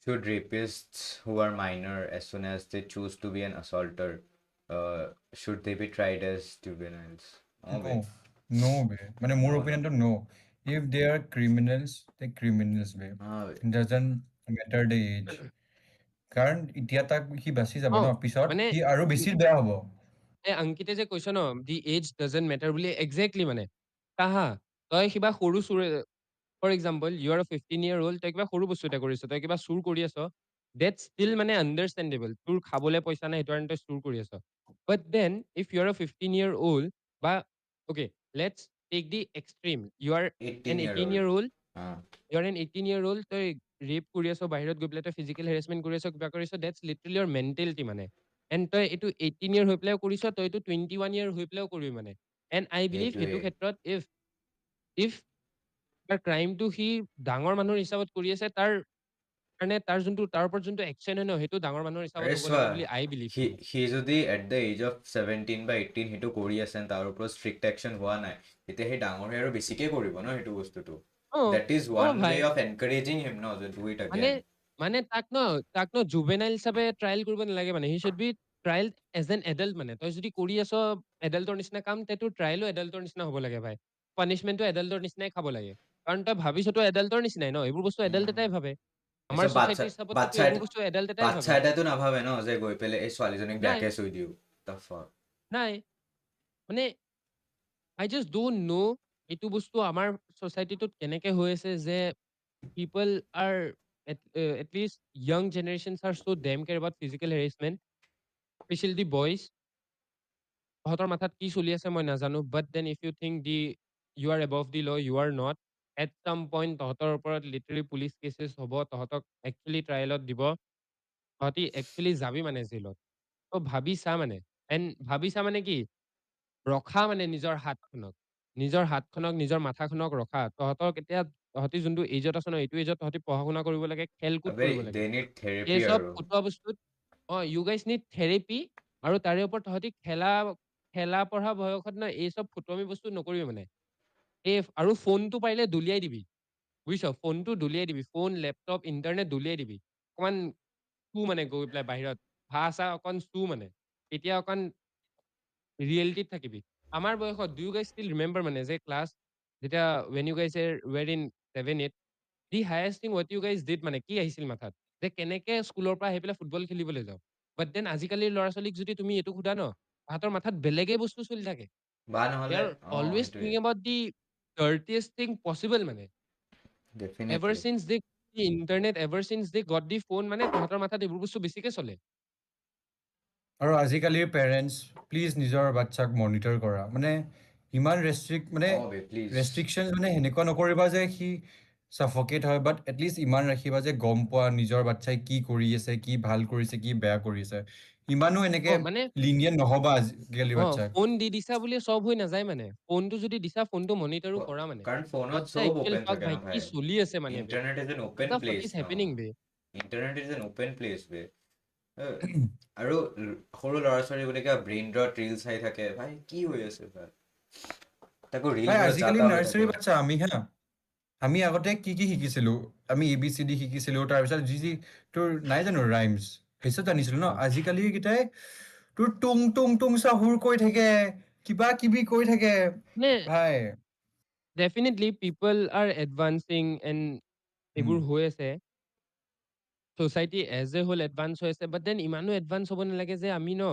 should rapists who are minor as soon as they choose to be an assaulter should they be tried as juveniles No, no way. মানে মোৰ No, no. opinionটো no. If they are criminals, they criminals way. It doesn't matter the age. কাৰণ এতিয়া তাক সি বাচি যাব অ ন পিছত মানে সি আৰু বেছি বেয়া হ'ব অংকিতে যে কৈছ ন দি এজ ডাজেন্ট মেটাৰ বুলি একজেক্টলি মানে তাহা তই কিবা সৰু চুৰ for example you are 15 year old তই কিবা সৰু বস্তু এটা কৰিছ তই কিবা চুৰ কৰি আছ ডেট ষ্টিল মানে আণ্ডাৰষ্টেণ্ডেবল তোৰ খাবলৈ পইচা নাই সেইটো কাৰণে তই চুৰ কৰি আছ but then if you are 15 year old বা okay let's take the extreme you are an 18 year 18 year old old you are an 18 year old তই ৰেপ কৰি আছ বাহিৰত গৈ পেলাই তই ফিজিকেল হেৰেচমেণ্ট কৰি আছ কিবা কৰিছ ডেটছ লিটাৰেলি ইয়ৰ মেণ্টেলিটি মানে এণ্ড তই এইটো 18 year হৈ পেলাইও কৰিছ তই এইটো 21 year হৈ পেলাইও কৰিবি মানে এণ্ড আই বিলিভ সেইটো সেইটোৱে ক্ষেত্ৰত ইফ ইফ তাৰ ক্ৰাইমটো সি ডাঙৰ মানুহৰ হিচাপত কৰি আছে তাৰ কাৰণে তাৰ যোনটো তাৰ ওপৰত যোনটো একশ্যন হয় ন সেইটো ডাঙৰ মানুহৰ হিচাপত আৰে হ'ব চোৱা লাগে বুলি আই বিলিভ সি যদি এট দ্য এজ অফ 17 বা 18 সেইটো কৰি আছে তাৰ ওপৰত ষ্ট্ৰিক্ট একশ্যন হোৱা নাই তেতিয়া সেই ডাঙৰ হৈ আৰু বেছিকে কৰিব ন সেইটো বস্তুটো অ that is অ one ভাই way of encouraging him no to do it মানে again মানে তাক ন জুভেনাইল হিচাপে ট্ৰায়েল কৰিব নালাগে মানে he should be trial as an adult মানে তই যদি কৰি আছ এডাল্টৰ নিচিনা কাম তে তোৰ ট্ৰায়েলো এডাল্টৰ নিচিনা হ'ব লাগে ভাই পানিচমেণ্টটো এডাল্টৰ নিচিনাই খাব লাগে কাৰণ তই ভাবিছ তো এডাল্টৰ নিচিনাই ন এইবোৰ বস্তু এডাল্ট এটাই ভাবে আমাৰ তাৰপিছত ছ'চাইটিৰ হিচাপতো এইবোৰ বস্তু এডাল্ট এটাই বাচ্ছা ভাবে এটাইতো নাভাবে ন যে গৈ পেলাই এই ছোৱালীজনীক নাই বেয়াকে চুই দিওঁ the fuck নাই মানে আই জাষ্ট ডোন্ট নো এইটো বস্তু আমাৰ ছ'চাইটিটোত কেনেকে হৈ আছে যে people are at least young generations are so damn care about physical harassment especially the boys তাহাঁতৰ মাথাত কি চলি আছে মই নাজানো but then if you think the you are above the law you are not at some point তহঁতৰ ওপৰত literally police cases হ'ব, তহঁতক একচুৱেলি ট্ৰায়েলত দিব, তহঁতি একচুৱেলি যাবি মানে জেলত। ত' ভাবি চা মানে। এণ্ড ভাবি চা মানে কি, ৰখা মানে নিজৰ হাতখনক। নিজৰ হাতখনক, নিজৰ মাথাখনক ৰখা। তহঁতি যোনটো এইজত আছ ন, এইটো এইজত তহঁতি পঢ়া-শুনা কৰিব লাগে, খেল-কুদ আবে কৰিব লাগে। they need এই therapy চব আৰু ফটোৱা বস্তুত ইউ গাইজ নিড থেৰাপি, আৰু তাৰে ওপৰত তহঁতি খেলা পঢ়া বয়সত না এই চব ফটোৱামি বস্তু নকৰিবি মানে। আৰু ফোনটো পাৰিলে দলিয়াই দিবি। বুজিছ? ফোনটো দলিয়াই দিবি। ফোন, লেপটপ, ইণ্টাৰনেট দলিয়াই দিবি। অকমান চু মানে গৈ পেলাই বাহিৰত। ভাষা অকণ চু মানে। তেতিয়া অকণ ৰিয়েলিটিত থাকিবি। আমাৰ বয়সত do you guys still remember মানে যে ক্লাছ যেতিয়া when you guys were in 7-8, the highest thing what you guys did মানে কি আহিছিল মাথাত? যে কেনেকে স্কুলৰ পৰা আহি পেলাই ফুটবল খেলিবলৈ যাওঁ। বাট দেন আজিকালিৰ ল'ৰা-ছোৱালীক যদি তুমি এইটো সোধা ন, তাহাঁতৰ মাথাত বেলেগেই বস্তু চলি থাকে। বা দে নহ'লে আৰ অলৱেজ সেইটোৱে thinking about the dirtiest thing possible মানে। Ever definitely. Since the internet, ever since they got the phone মানে তাহাঁতৰ মাথাত এইবোৰ বস্তু বেছিকে চলে। আৰু আজিকালিৰ পেৰেণ্টছ প্লিজ নিজৰ বাচ্চাক মনিটৰ কৰা, মানে ইমান মানে বে প্লিজ। ৰেষ্ট্ৰিকশ্যন মানে সেনেকুৱা নকৰিবা যে সি চাফকেট হয়, বাট এটলিষ্ট ইমান ৰাখিবা যে গম পোৱা নিজৰ বাচ্চাই কি কৰি আছে, কি ভাল কৰিছে, কি বেয়া কৰিছে। ইমানো এনেকে মানে লিনিয়েণ্ট নহবা আজিকালি বাচ্চাক। ফোন দি দিছা বুলি চব হৈ নাযায় মানে। ফোনটো যদি দিছা, ফোনটো মনিটৰো কৰা মানে। কাৰণ ফোনত what's the sub actual open fuck থাকে ভাই, ন কি ভাই। চলি আছে মানে বে? Internet is an What open the fuck place is ন। happening বে? Internet is an open place বে। আৰু সৰু ল'ৰা-ছোৱালীবিলাকে ব্ৰেইন ড্ৰট ৰিল চাই থাকে, ভাই কি হৈ আছে ভাই? তাকো ভাই ৰিলবোৰত যা আজিকালি তা হৈ নাৰ্চাৰী থাকে। বাচ্চা আমি আগতে কি কি শিকিছিলো? আমি ABCD শিকিছিলো, তাৰপিছত যি তোৰ নাই জানো ৰাইমছ, সেইটো জানিছিলো ন। আজিকালি কেইটাই তোৰ টুং টুং টুং চাহুৰ কৈ থাকে, কিবা কিবি কৈ থাকে মানে ভাই। Definitely people are advancing and এইবোৰ হৈ আছে। Society as a whole advance হৈ আছে, বাট দেন ইমানো এডভান্স হ'ব নালাগে যে আমি ন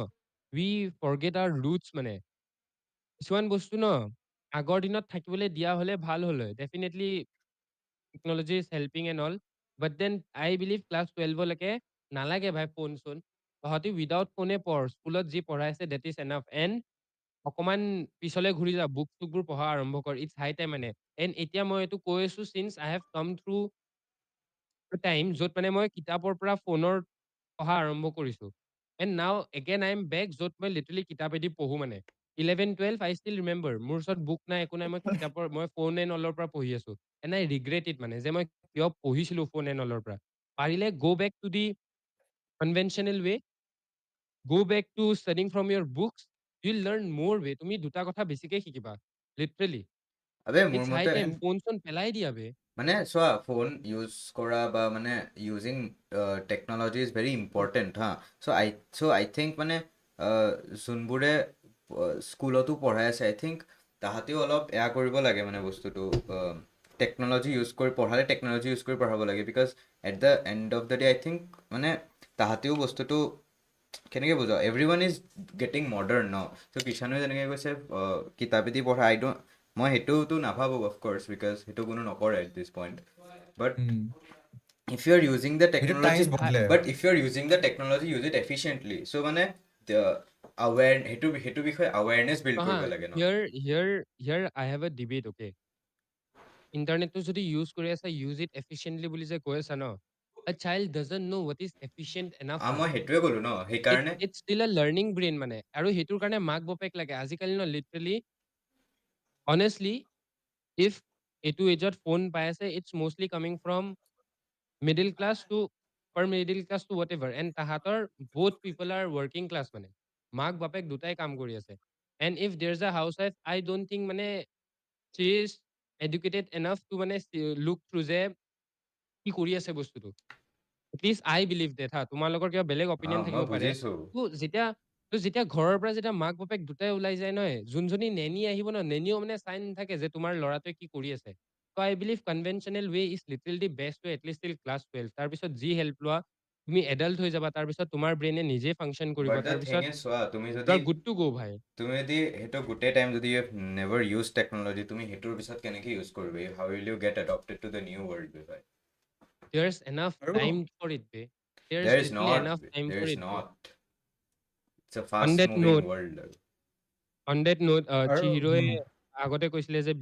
উই ফৰগেট আৱাৰ ৰুটছ মানে। কিছুমান বস্তু ন আগৰ দিনত থাকিবলৈ দিয়া হ'লে ভাল হ'ল হয়। Definitely technology is helping and all, but then I believe class 12লৈকে নালাগে ভাই ফোন-চোন। তহঁতি উইদাউট ফোনে পঢ়, স্কুলত যি পঢ়াইছে ডেট ইজ এনাফ। এণ্ড অকমান পিছলৈ ঘূৰি যা, বুক-চুকবোৰ পঢ়া আৰম্ভ কৰ। ইটছ হাই টাইম মানে। এণ্ড এতিয়া মই এইটো কৈ আছো চিন্স আই হেভ কাম থ্ৰু টাইম য'ত মানে মই কিতাপৰ পৰা ফোনৰ পঢ়া আৰম্ভ কৰিছো। এণ্ড নাও এগেইন আই এম বেক য'ত মই লিটাৰেলি কিতাপেদি পঢ়ো মানে। 11-12 আই ষ্টিল ৰিমেম্বাৰ, মোৰ ওচৰত বুক নাই, একো নাই, মই ফোন এণ্ড অলৰ পৰা পঢ়ি আছো। এণ্ড আই ৰিগ্ৰেট ইট মানে যে মই কিয় পঢ়িছিলো ফোন এণ্ড অলৰ পৰা। পাৰিলে go' back to the conventional way, go' back to studying from your books, you will learn more way. তুমি দুটা কথা বেছিকে শিকিবা লিটাৰেলি। আবে মোৰ ইটছ হাই মতে টাইম ফোন-চোন পেলাই দিয়া বে। মানে চোৱা, ফোন ইউজ কৰা বা মানে using technology is very important হা। চ' আই থিংক মানে যোনবোৰে স্কুলতো পঢ়াই আছে, আই থিংক তাহাঁতেও অলপ এয়া কৰিব লাগে মানে বস্তুটো। টেকন'লজি ইউজ কৰি পঢ়ালে টেকন'লজি ইউজ কৰি পঢ়াব লাগে, because at the end of the day I think মানে তাহাঁতেও বস্তুটো কেনেকৈ বুজাওঁ, everyone is getting modern ন। চ' কিষাণে যেনেকৈ কৈছে কিতাপেদি পঢ়া, মই সেইটোতো নাভাবোঁ অফক'ৰ্ছ, বিকজ সেইটো কোনো নকৰে at this point. But if you are using the সেইটো technology, টাইমছ বদলে। but if you are using the technology, use it efficiently. So মানে সেইটো বিষয়ে awareness build কৰিব লাগে ন। Here I have a debate, okay? ইণ্টাৰনেটটো যদি ইউজ কৰি আছা, ইউজ ইট এফিচিয়েণ্টলি বুলি যে কৈ আছা ন, a child doesn't know what is efficient enough মই মানে। সেইটোৱে ক'লো ন, সেইকাৰণে It's still a learning brain মানে। আৰু সেইটোৰ কাৰণে মাক-বাপেক লাগে। আজিকালি ন লিটাৰেলি honestly, if এইটো এজত ফোন পাই আছে, it's mostly coming from middle class to upper middle class to whatever, and তাহাঁতৰ both people are working class মানে। মাক-বাপেক দুটাই কাম কৰি আছে। And if there's a housewife, I don't think মানে she is educated enough to মানে look through যে কি কৰি আছে বস্তুটো। এটলিষ্ট আই বিলিভ ডেট হা। তোমালোকৰ কিবা বেলেগ অপিনিয়ন মই থাকিব পাৰে। বুজিছোঁ। যেতিয়া ঘৰৰ পৰা যেতিয়া মাক-বাপেক দুটাই ওলাই যায় নহয়, যোনজনী নেনি আহিব ন, নেনিও মানে চাই নাথাকে যে তোমাৰ ল'ৰাটোৱে কি কৰি আছে। ত' I believe conventional way is literally best way, at least till class 12। তাৰপিছত যি হেল্প লোৱা, তুমি এডাল্ট হৈ যাবা, তাৰপিছত তোমাৰ ব্ৰেইনে নিজে ফাংচন কৰিব, বাট দ্য থিং তাৰপিছত ইজ চোৱা, you are good to go' ভাই। সেইটো গোটেই time if you have never use technology, তুমি সেইটোৰ পিছত কেনেকৈ ইউজ কৰিবি? How will you get adapted to the new world ভাই? There's enough আৰু time for it be. There's There is literally not. enough time There for is it be. not. It's a On fast that moving note, world. on that note, আৰু চিহিৰোৱে আগতে কৈছিলে যে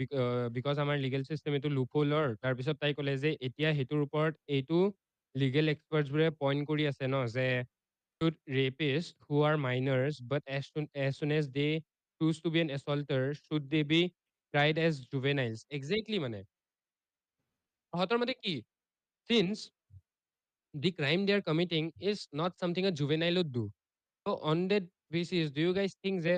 because আমাৰ legal system এইটো লুপহোলৰ তাৰপিছত তাই ক'লে যে এতিয়া সেইটোৰ ওপৰত এইটো লিগেল এক্সপাৰ্টছবোৰে পইণ্ট কৰি আছে ন যে should rapists who are minors but as soon as they choose to be an assaulter should they be tried as juveniles exactly মানে তাহাঁতৰ মতে কি since the crime they are committing is not something a juvenile would do so on that basis do you guys think যে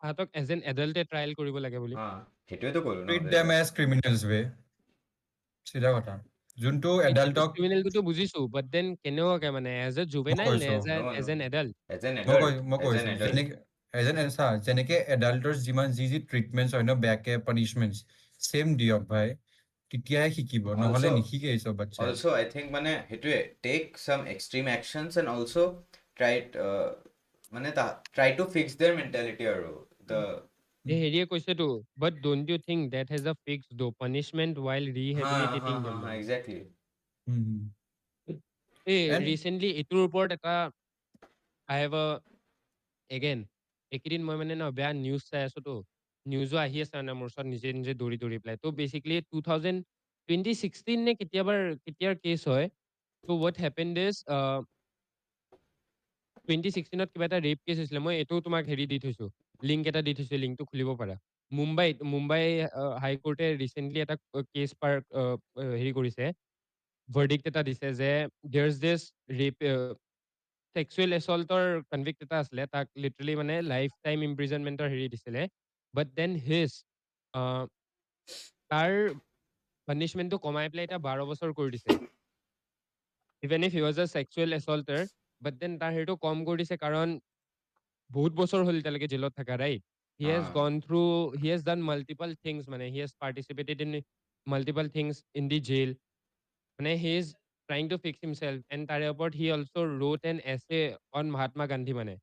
তাহাঁতক as N এডাল্টে trial কৰিব লাগে বুলি হা সেইটোৱেতো ক'লো ন ট্ৰিট যে দেম এজ ক্ৰিমিনেলছ ৱে চিধা কথা যোনটো এডাল্টক ক্ৰিমিনেলটো বুজিছো বাট দেন কেনেকুৱাকে মানে এজ এ জুভেনাইল নে কৈছো। As an adult as an মই এডাল্ট কৈছো যেনেকে এডাল্টৰ যি ট্ৰিটমেণ্ট হয় ন বেয়াকে পানিচমেণ্ট ছেম দিয়ক ভাই তেতিয়াহে শিকিব নহলে Also- নিশিকে এই চব বাচ্চাই অলছ' আই থিংক মানে সেইটোৱে take some extreme actions and also' try to fix their mentality আৰু দ্য হেৰিয়ে কৈছেতো but don't you think that has a fix though punishment while rehabilitating them exactly এই And- ৰিচেণ্টলি এইটোৰ ওপৰত এটা আই হেভ এগেইন এইকেইদিন মই মানে ন বেয়া নিউজ চাই আছোতো নিউজো আহি আছে মানে মোৰ ওচৰত নিজে নিজে দৌৰি পেলাই তো বেচিকলি 2016 নে কেতিয়াৰ কেছ হয় তো হোৱাট হেপেণ্ড ইজ 2016ত কিবা এটা ৰেপ কেছ হৈছিলে মই এইটো তোমাক হেৰি দি থৈছো লিংক এটা দি থৈছো লিংকটো খুলিব পাৰা মুম্বাই হাইকোৰ্টে ৰিচেণ্টলি এটা কেছ হেৰি কৰিছে ভাৰ্ডিক্ট এটা দিছে যে দেয়াৰ্ছ দিছ ৰেপ ছেক্সুৱেল এছল্টৰ কনভিক্ট এটা আছিলে তাক লিটাৰেলি মানে লাইফ টাইম ইম্প্ৰিজনমেণ্টৰ হেৰি দিছিলে বাট দেন তাৰ পানিচমেণ্টটো কমাই পেলাই এতিয়া 12 বছৰ কৰি দিছে ইভেন ইফ হি ৱাজ আ ছেক্সুৱেল এছল্টাৰ বাট দেন তাৰ হেৰিটো কম কৰি দিছে কাৰণ বহুত বছৰ হ'ল এতিয়ালৈকে জেলত থকা right he has gone through he has done multiple things মানে he has participated in multiple things in the jail মানে he is trying to fix himself and তাৰে ওপৰত he also' wrote an essay on Mahatma Gandhi মানে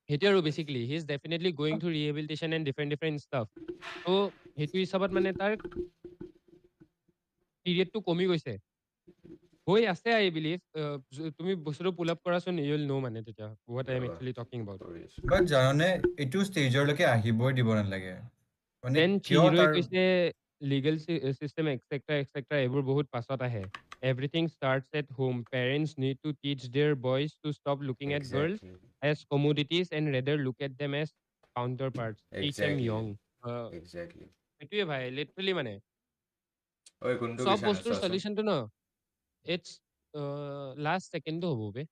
সেইটোৱে আৰু basically he is definitely going through rehabilitation and different stuff ত' সেইটো হিচাপত মানে তাৰ পিৰিয়ডটো কমি গৈছে হৈ আছে আই বিলিভ তুমি বস্তুটো পুল আপ কৰাচোন ইউল নো মানে তেতিয়া what I am actually talking about but জানানে এইটো ষ্টেজৰলৈকে আহিবই দিব নালাগে মানে দেন কিয় চিহিৰোই তাৰ কৈছে লিগেল চিষ্টেম এক্সেট্ৰা এইবোৰ বহুত পাছত আহে everything starts at home parents need to teach there boys two stop looking at girls as commodities and radar look at them as counter parts টিচ এম য়ং একজেক্টলি সেইটোৱে ভাই literally মানে ঐ কোনটো চব বিচাৰ বস্তুৰ চোৱাচোন চলিউচনটো ন ইটছ লাষ্ট ছেকেণ্ডটো হ'ব বে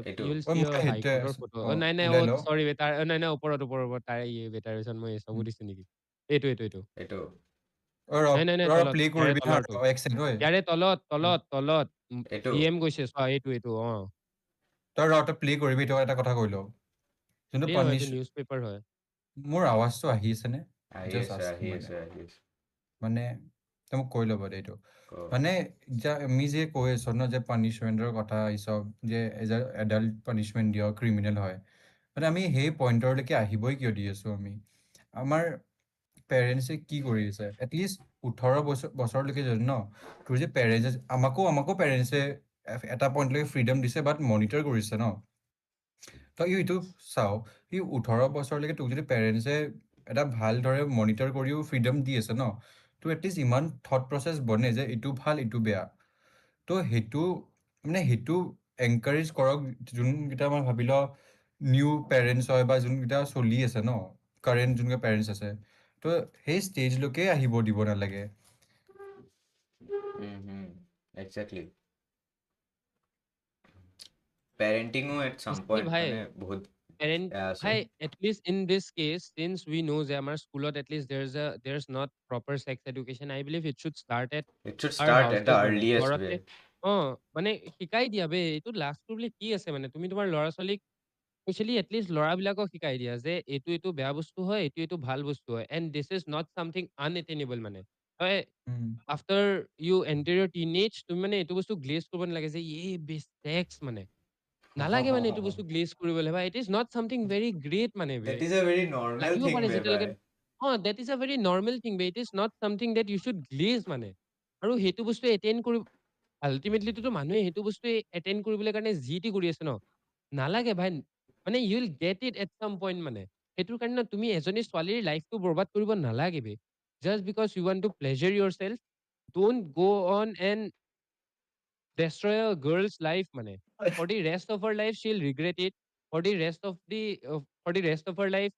এইটো ইউল অ, চি মই হাই সেইটোৱে কোৰ্টৰ ফটো নাই ওলাই লওঁ চৰি বে তাৰ নাই ওপৰত তাৰে বেটাৰ মই চবু দিছো নেকি এইটো এইটো নাই ৰ তলত প্লে ইয়াৰে কৰিবি হা তলৰটো এক ছেকেণ্ড ঐ ইয়াৰে তলত এইটো ডিএম গৈছে চোৱা এইটো তই প্লে কৰিবি তই এটা কথা কৈ লওঁ যোনটো প্লে হয় পানিছ এইটো নিউজ পেপাৰ হয় মোৰ আৱাজটো আহি আছেনে আহি জাষ্ট আছে আস্কিং আহি মানে আছে আহি আছে মানে তই মোক কৈ ল'ব দে এইটো ক। মানে আমি যে কৈ আছো ন যে পানিচমেণ্টৰ কথা এই চব যে এজ এ এডাল্ট পানিচমেণ্ট দিয়ক ক্ৰিমিনেল হয় মানে আমি সেই পইণ্টৰলৈকে আহিবই কিয় দি আছো আমি আমাৰ পেৰেণ্টছে কি কৰি আছে এটলিষ্ট 18 বছৰলৈকে যদি ন তোৰ যে পেৰেণ্টছে আমাকো পেৰেণ্টছে এটা পইণ্টলৈকে ফ্ৰীডম দিছে বাট মনিটৰ কৰিছে ন তই এইটো চাও সি 18 বছৰলৈকে তোক যদি পেৰেণ্টছে এটা ভালদৰে মনিটৰ কৰিও ফ্ৰীডম দি আছে ন তো এটলিষ্ট ইমান থট প্ৰচেছ বনে যে এইটো ভাল এইটো বেয়া তো সেইটো এনকাৰেজ কৰক যোনকেইটা মই ভাবি ল নিউ পেৰেণ্টছ হয় বা যোনকেইটা চলি আছে ন কাৰেণ্ট যোনকেইটা পেৰেণ্টছ আছে তো সেই ষ্টেজলৈকে আহিব দিব নালাগে একজেক্টলি পেৰেণ্টিঙো এট চাম Basically, পইণ্ট ভাই মানে বহুত parent বেয়া আছে ভাই at least in this case since we know যে আমাৰ স্কুলত at least there's not proper sex education I believe it should start at it should our start at the houses মানে আৰ্লিয়েষ্ট ৱে ঘৰতে মানে শিকাই দিয়া বে এইটো লাষ্টটো বোলে কি আছে মানে তুমি তোমাৰ ল'ৰা ছোৱালীক স্পেচিয়েলি এটলিষ্ট ল'ৰাবিলাকক শিকাই দিয়া যে এইটো বেয়া বস্তু হয় এইটো ভাল বস্তু হয় and this is not something unattainable মানে হয় after you enter your teenage তুমি মানে এইটো বস্তু গ্লেজ কৰিব নালাগে যে ছেক্স মানে নালাগে মানে এইটো বস্তু গ্লেজ কৰিবলৈ বা it is not something very great মানে বে that is a very normal লাগিব থিং পাৰে বে ভাই যেতিয়ালৈকে that is a very normal thing বে it is not something that you should glaze মানে আৰু সেইটো বস্তু এটেইন কৰি আল্টিমেটলিটো মানুহে সেইটো বস্তু এটেইন কৰিবলৈ কাৰণে যি টি কৰি আছে ন নালাগে ভাই মানে you will get it at some point মানে সেইটোৰ কাৰণে তুমি এজনী ছোৱালীৰ লাইফটো বৰবাদ কৰিব নালাগে বে just because you want to pleasure yourself don't go on and destroy a girl's life mane for the rest of her life she'll regret it for the rest of the for the rest of her life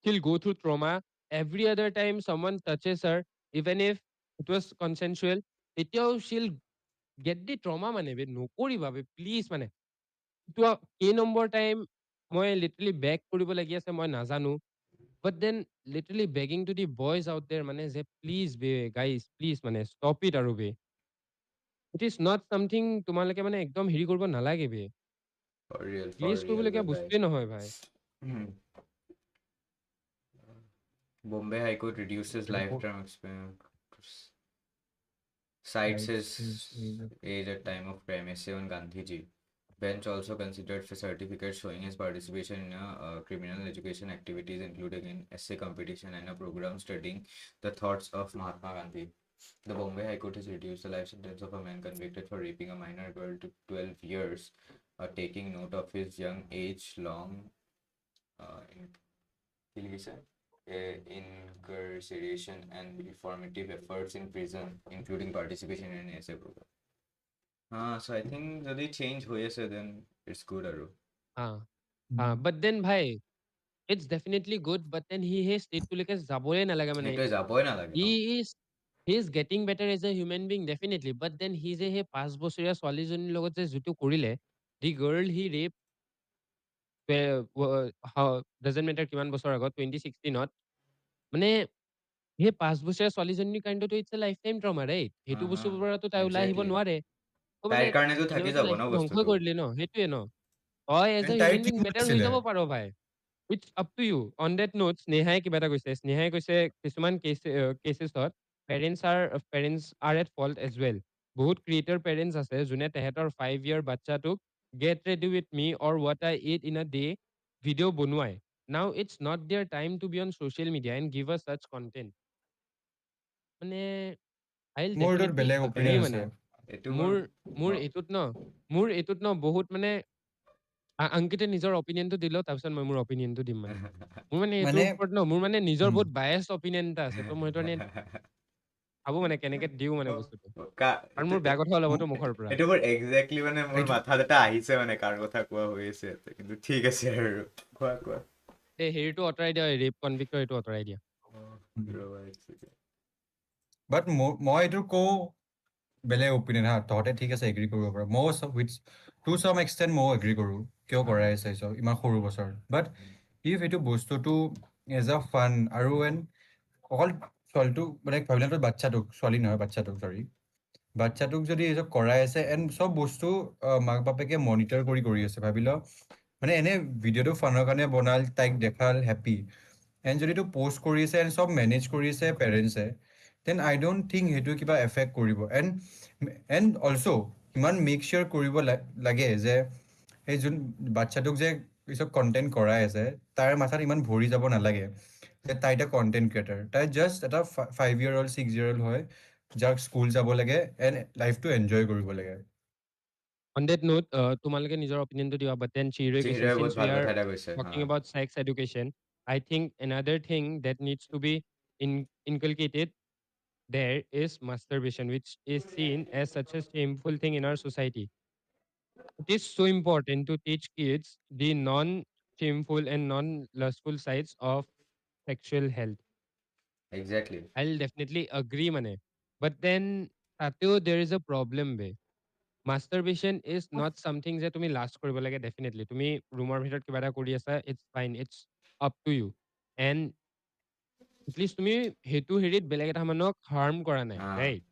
she'll go through trauma every other time someone touches her even if it was consensual এতিয়াও she'll get the trauma মানে বে নকৰিবা বে please মানে এইটো কেই number time মই লিটাৰলি বেগ কৰিব লাগি আছে মই নাজানো but then literally begging to the boys out there মানে যে প্লিজ বে গাইজ প্লিজ মানে ষ্টপ ইট আৰু বে ইট ইজ নট চামথিং তোমালোকে মানে একদম হেৰি কৰিব নালাগে বে For real, for place real, কৰিবলগীয়া বে ভাই। বস্তুৱে নহয় ভাই Hmm. Bombay High Court reduces Report. lifetime experience. Cites his Cites age at time of crime, essay on Gandhiji. Bench also considered for certificates showing his participation in criminal education activities, including in essay competition and a program studying the thoughts of Mahatma Gandhi. The Bombay High Court has reduced the life sentence of a man convicted for raping a minor girl to 12 years, taking note of his young age, long incarceration and reformative efforts in prison, including participation in an essay program. So I think যদি change হৈ আছে then it's good আৰু but then ভাই it's definitely good but then সি সেই ষ্টেটটোলৈকে যাবই নালাগে মানে সেইটোৱে যাবই নালাগে he is he is getting better as a human being definitely but then সি যে সেই 5 বছৰীয়া ছোৱালীজনীৰ লগত যে যিটো কৰিলে the girl he rape doesn't matter কিমান বছৰ আগত 2016ত মানে সেই 5 বছৰীয়া ছোৱালীজনীৰ কাৰণেতো it's a lifetime trauma right সেইটো বস্তুৰ পৰাতো তাই ওলাই আহিব Exactly. নোৱাৰে তো মানে তাইৰ কাৰণেতো থাকি এনেওতো যাব ন লাইফটো ধ্বংস বস্তুটো কৰি দিলে ন সেইটোৱে ন তই এজ এ And তাইৰ হিউমেন কি বিং বেটাৰ হৈ আছিলে? যাব পাৰ ভাই it's up to you on that note স্নেহাই কিবা এটা কৈছে স্নেহাই কৈছে কিছুমান কেচেছত parents are at fault as well বহুত ক্ৰিয়েটৰ পেৰেণ্টছ আছে যোনে তেহেঁতৰ 5 ইয়াৰ বাচ্চাটোক get ready with me or what I eat in a day video' বনোৱাই now it's not their time to be on social media and give a ছাচ content মানে আই will মোৰ এইটোত ডেফিনেটলি বেলেগ এগ্ৰী opinion মানে আছে। এইটো মোৰ মোৰ এইটোত ন বহুত মানে আংকিতে নিজৰ অপিনিয়নটো দিলেও তাৰপিছত মই মোৰ অপিনিয়নটো দিম মানে মোৰ মানে এইটোৰ মানে ওপৰত ন মোৰ মানে নিজৰ উম, বহুত বায়াছ অপিনিয়ন এটা আছে তো মই সেইটো মানে ভাবো মানে কেনেকে দিওঁ মানে বস্তুটো আৰু মোৰ বেয়া কথা ওলাবতো মুখৰ পৰা এইটো মোৰ একজেক্টলি মানে মোৰ এইটো মাথাত এটা আহিছে মানে কাৰ কথা কোৱা হৈ আছে ইয়াতে কিন্তু ঠিক আছে আৰু কোৱা কোৱা এই হেৰিটো আঁতৰাই দিয়া ৰেপ কনভিক্টৰ এইটো আঁতৰাই দিয়া ৰ'বা এক second. বাট মই এইটো কওঁ বেলেগ অপিনিয়ন হা তহঁতে ঠিক আছে এগ্ৰী কৰিব পাৰ ময়ো টু চাম এক্সটেণ্ট ময়ো এগ্ৰী কৰোঁ কিয় কৰাই চাইছ ইমান সৰু বছৰ বাট ইফ এইটো বস্তুটো এজ আ ফান আৰু অকল ছোৱালীটো মানে ভাবিলেতো বাচ্ছাটোক ছোৱালী নহয় বাচ্ছাটোক চৰি বাচ্ছাটোক যদি এইটো কৰাই আছে এণ্ড চব বস্তু মাক বাপেকে মনিটৰ কৰি আছে ভাবি ল মানে এনে ভিডিঅ'টো ফানৰ কাৰণে বনাল তাইক দেখাল হেপ্পী এণ্ড যদি এইটো পষ্ট কৰি আছে এণ্ড চব মেনেজ কৰি আছে পেৰেণ্টছে দেন আই ডোণ্ট থিংক সেইটো কিবা এফেক্ট কৰিব এণ্ড অলছ' ইমান মেক চিয়'ৰ কৰিব লাগে যে এই যোন বাচ্ছাটোক যে পিছত কণ্টেণ্ট কৰাই আছে তাৰ মাথাত ইমান ভৰি যাব নালাগে যে তাই এটা কণ্টেণ্ট ক্ৰিয়েটাৰ তাই জাষ্ট এটা 5 year old 6 year old হয় যাক স্কুল যাব লাগে এণ্ড লাইফটো এনজয় কৰিব লাগে অন ডেট নোট তোমালোকে নিজৰ অপিনিয়নটো দিবা বাট দেন চিহিৰে কৈছে চিহিৰে চিন্স বহুত উই ভাল আৰ কথা এটা কৈছে talking about sex education I think another thing that needs to be inculcated there is masturbation, which is seen as such a shameful thing in our society. It is so important to teach kids the non shameful and non lustful sides of sexual health. Exactly I'll definitely agree, mane. But then, Tateo, there is a problem, be. Masturbation is not something যে তুমি last কৰিব লাগে definitely. তুমি ৰুমৰ ভিতৰত কিবা এটা কৰি আছা, it's fine, it's up to you. And at least তুমি সেইটো হেৰিত বেলেগ এটা মানুহক হাৰ্ম কৰা নাই, ৰাইট?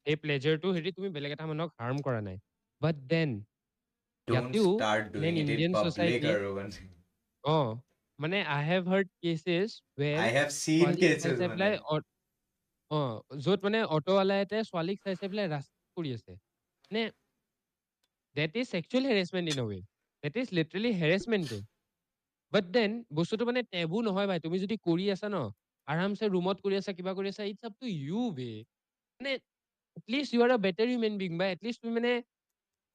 এই প্লেজাৰটো হেৰি তুমি বেলেগ এটা মানুহক হাৰ্ম কৰা নাই বাট দেন ডোন্ট ইয়াতেও start in doing an it in Indian public society আৰু মানে মানে I have heard cases where I have seen ছোৱালীক চাই কেছেছ চাই মানে পেলাই য'ত মানে অটোৱালা এটাই ছোৱালীক চাই চাই পেলাই ৰাস্তা কৰি আছে মানে that is sexual harassment in a way that is literally হেৰেচমেণ্টে বাট দেন বস্তুটো মানে টেবু নহয় ভাই তুমি যদি কৰি আছা ন আৰামছে ৰুমত কৰি আছা কিবা কৰি আছা ইটছ আপ টু ইউ বে মানে এটলিষ্ট ইউ আৰ আ বেটাৰ হিউমেন বিং বা এটলিষ্ট তুমি মানে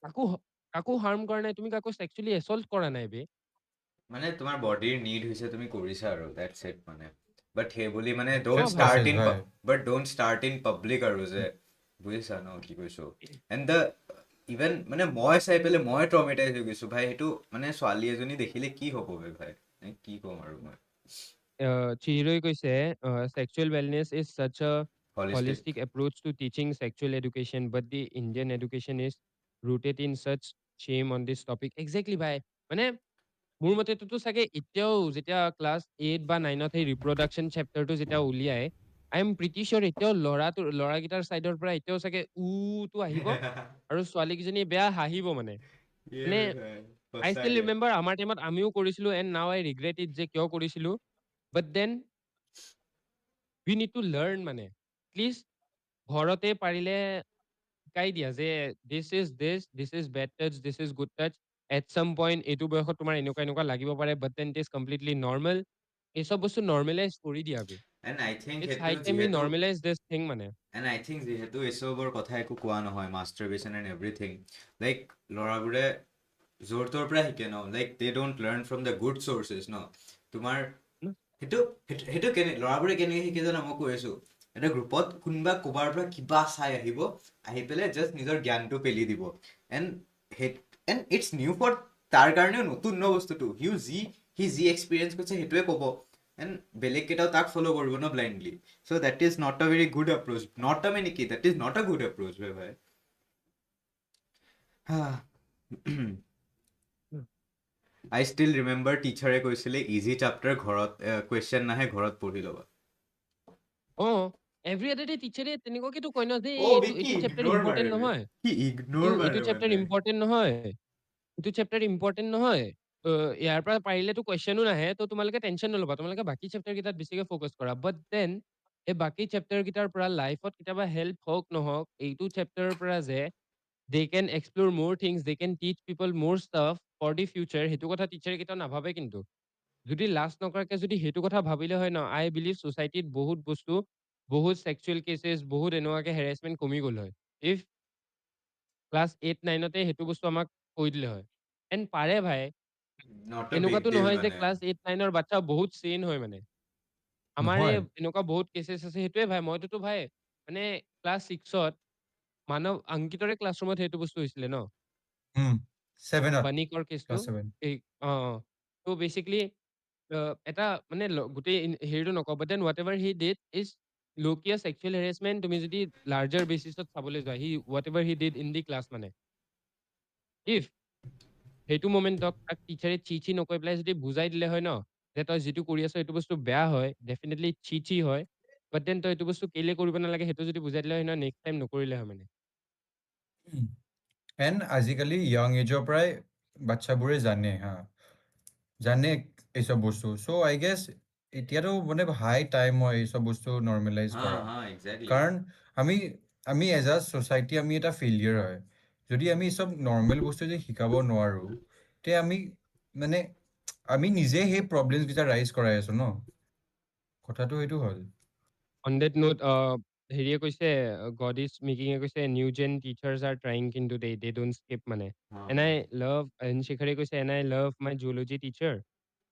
কাকো কাকো হাৰ্ম কৰা নাই তুমি কাকো ছেক্সুৱেলি এছল্ট কৰা নাই বে মানে তোমাৰ বডিৰ নিড হৈছে তুমি কৰিছা আৰু দ্যাটছ ইট মানে বাট সেই বুলি মানে অ ডোন্ট ভাই ষ্টাৰ্ট ইন ভাই বাট ডোন্ট ষ্টাৰ্ট ইন পাব্লিক আৰু যে বুজিছা ন কি কৈছো এণ্ড দ্য ইভেন মানে মই চাই পেলাই মই ট্ৰমেটাইজ হৈ গৈছো ভাই সেইটো মানে ছোৱালী এজনী দেখিলে কি হ'ব বে ভাই কি ক'ম আৰু মই চিহিৰই কৈছে sexual wellness is such a holistic holistic approach to teaching sexual education, but the Indian education is rooted in such shame on this topic. Exactly, ভাই মানে মোৰ মতেতো চাগে এতিয়াও যেতিয়া ক্লাছ 8 বা 9ত সেই ৰিপ্ৰডাকশ্যন চেপ্টাৰটো যেতিয়া উলিয়াই আই এম প্ৰিটি চিয়ৰ এতিয়াও ল'ৰাকেইটাৰ চাইডৰ পৰা এতিয়াও চাগে উটো আহিব আৰু ছোৱালীকেইজনী বেয়া হাঁহিব মানে মানে আই ষ্টিল সঁচাকে ৰিমেম্বাৰ আমাৰ টাইমত আমিও কৰিছিলো and now I regret it যে কিয় কৰিছিলো but then we need to learn মানে প্লিজ ঘৰতে পাৰিলে শিকাই দিয়া যে this is bad touch this is good touch at some point এইটো বয়সত তোমাৰ এনেকুৱা এনেকুৱা লাগিব পাৰে but then it is completely normal এইচব বস্তু নৰ্মেলাইজ কৰি দিয়াগে এণ্ড আই থিংক ইটছ সেইটো হাই টাইম উই যিহেতু নৰ্মেলাইজ দিছ থিং মানে এণ্ড আই থিংক যিহেতু এইচবৰ কথা একো কোৱা নহয় মাষ্টাৰবেশ্যন এণ্ড এভৰিথিং লাইক ল'ৰাবোৰে য'ৰ ত'ৰ পৰা শিকে ন like they don't learn from the good sources ন তোমাৰ সেইটো ল'ৰাবোৰে কেনেকৈ শিকে জানো মই কৈ আছোঁ এটা গ্ৰুপত কোনোবা ক'ৰবাৰ পৰা কিবা চাই আহিব আহি পেলাই জাষ্ট নিজৰ জ্ঞানটো পেলি দিব এণ্ড ইটছ নিউ ফৰ তাৰ কাৰণেও নতুন ন বস্তুটো সি যি এক্সপিৰিয়েঞ্চ কৰিছে সেইটোৱে ক'ব এণ্ড বেলেগ কেইটাও তাক ফ'ল' কৰিব ন blindly so' that is not a very good approach not a মানে কি that is not a good approach ভাই আই ষ্টিল ৰিমেম্বাৰ টিচাৰে কৈছিলে ইজি চেপ্টাৰ ঘৰত কুৱেশ্যন নাহে ঘৰত পঢ়ি ল'বা অ এভৰি আদাৰ ডে টিচাৰে তেনেকুৱাকেতো কয় ন যে অ এইটো বিকি এইটো চেপ্টাৰ ইগনোৰ ইম্পৰ্টেণ্ট মাৰে বে নহয় কি ইগনোৰ এইটো মাৰে চেপ্টাৰ মানে ইম্পৰ্টেণ্ট নহয় এইটো চেপ্টাৰ ইম্পৰ্টেণ্ট নহয় ইয়াৰ পৰা পাৰিলেতো কুৱেশ্যনো নাহে তো তোমালোকে টেনশ্যন নল'বা তোমালোকে বাকী চেপ্টাৰ কেইটাত বেছিকে ফ'কাছ কৰা বাট দেন এই বাকী চেপ্টাৰ কেইটাৰ পৰা লাইফত কেতিয়াবা হেল্প হওক নহওক এইটো চেপ্টাৰৰ পৰা যে দে কেন এক্সপ্ল'ৰ মোৰ থিংছ দে কেন টিচ পিপল মোৰ ষ্টাফ ফৰ দি ফিউচাৰ সেইটো কথা টিচাৰে কেতিয়াও নাভাবে কিন্তু যদি লাষ্ট নকৰাকে যদি সেইটো কথা ভাবিলে হয় ন আই বিলিভ ছ'চাইটিত বহুত বস্তু বহুত ছেক্সুৱেল কেছেছ বহুত এনেকুৱাকে হেৰেচমেণ্ট কমি গ'ল হয় ইফ ক্লাছ 8-9তে সেইটো বস্তু আমাক কৈ দিলে হয় এণ্ড পাৰে ভাই নট আ বিগ এনেকুৱাতো ডিল নহয় যে মানে ক্লাছ 8-9ৰ বাচ্চা বহুত চেইন হয় মানে আমাৰ এই নহয় এনেকুৱা বহুত কেছেছ আছে সেইটোৱে ভাই মইতোতো ভাই মানে ক্লাছ 6ত মানৱ অংকিতৰে ক্লাছৰুমত সেইটো বস্তু হৈছিলে ন 7ত বানিকৰ কেছটো ক্লাছ 7 এই ত' বেচিকলি এটা মানে গোটেই হেৰিটো নকওঁ but then whatever he did is লোকিয়া ছেক্সুৱেল হেৰেচমেণ্ট তুমি যদি লাৰ্জাৰ বেচিছত চাবলৈ যোৱা whatever he did in the class মানে ইফ সেইটো মমেণ্টক তাক টিচাৰে চি নকৈ পেলাই যদি বুজাই দিলে হয় ন যে তই যিটো কৰি আছ এইটো বস্তু বেয়া হয় ডেফিনেটলি চি হয় বাট দেন তই এইটো বস্তু কেলে কৰিব নালাগে সেইটো যদি বুজাই দিলে হয় ন নেক্সট টাইম নকৰিলে হয় মানে এণ্ড আজিকালি য়ং এজৰ পৰাই বাচ্চাবোৰে জানে এইসব বস্তু চ' আই গেছ এতিয়াতো মানে হাই টাইম হয় এইসব বস্তু নৰ্মেলাইজ হা কৰা হা এক্সেক্টলি কাৰণ আমি আমি এজ আ ছ'চাইটি আমি এটা ফেইলিয়াৰ হয় যদি আমি চব নৰ্মেল বস্তু যদি শিকাব নোৱাৰোঁ তে মানে আমি নিজে সেই প্ৰব্লেমছকেইটা ৰাইজ কৰাই আছো ন কথাটো সেইটো হ'ল অন ডেট নোট হেৰিয়ে কৈছে গড ইজ মেকিঙে কৈছে নিউ জেন টিচাৰ্ছ আৰ ট্ৰাইং কিন্তু দে ডোণ্ট স্কিপ মানে এন আই লাভ শিখাৰে কৈছে N I love my geology teacher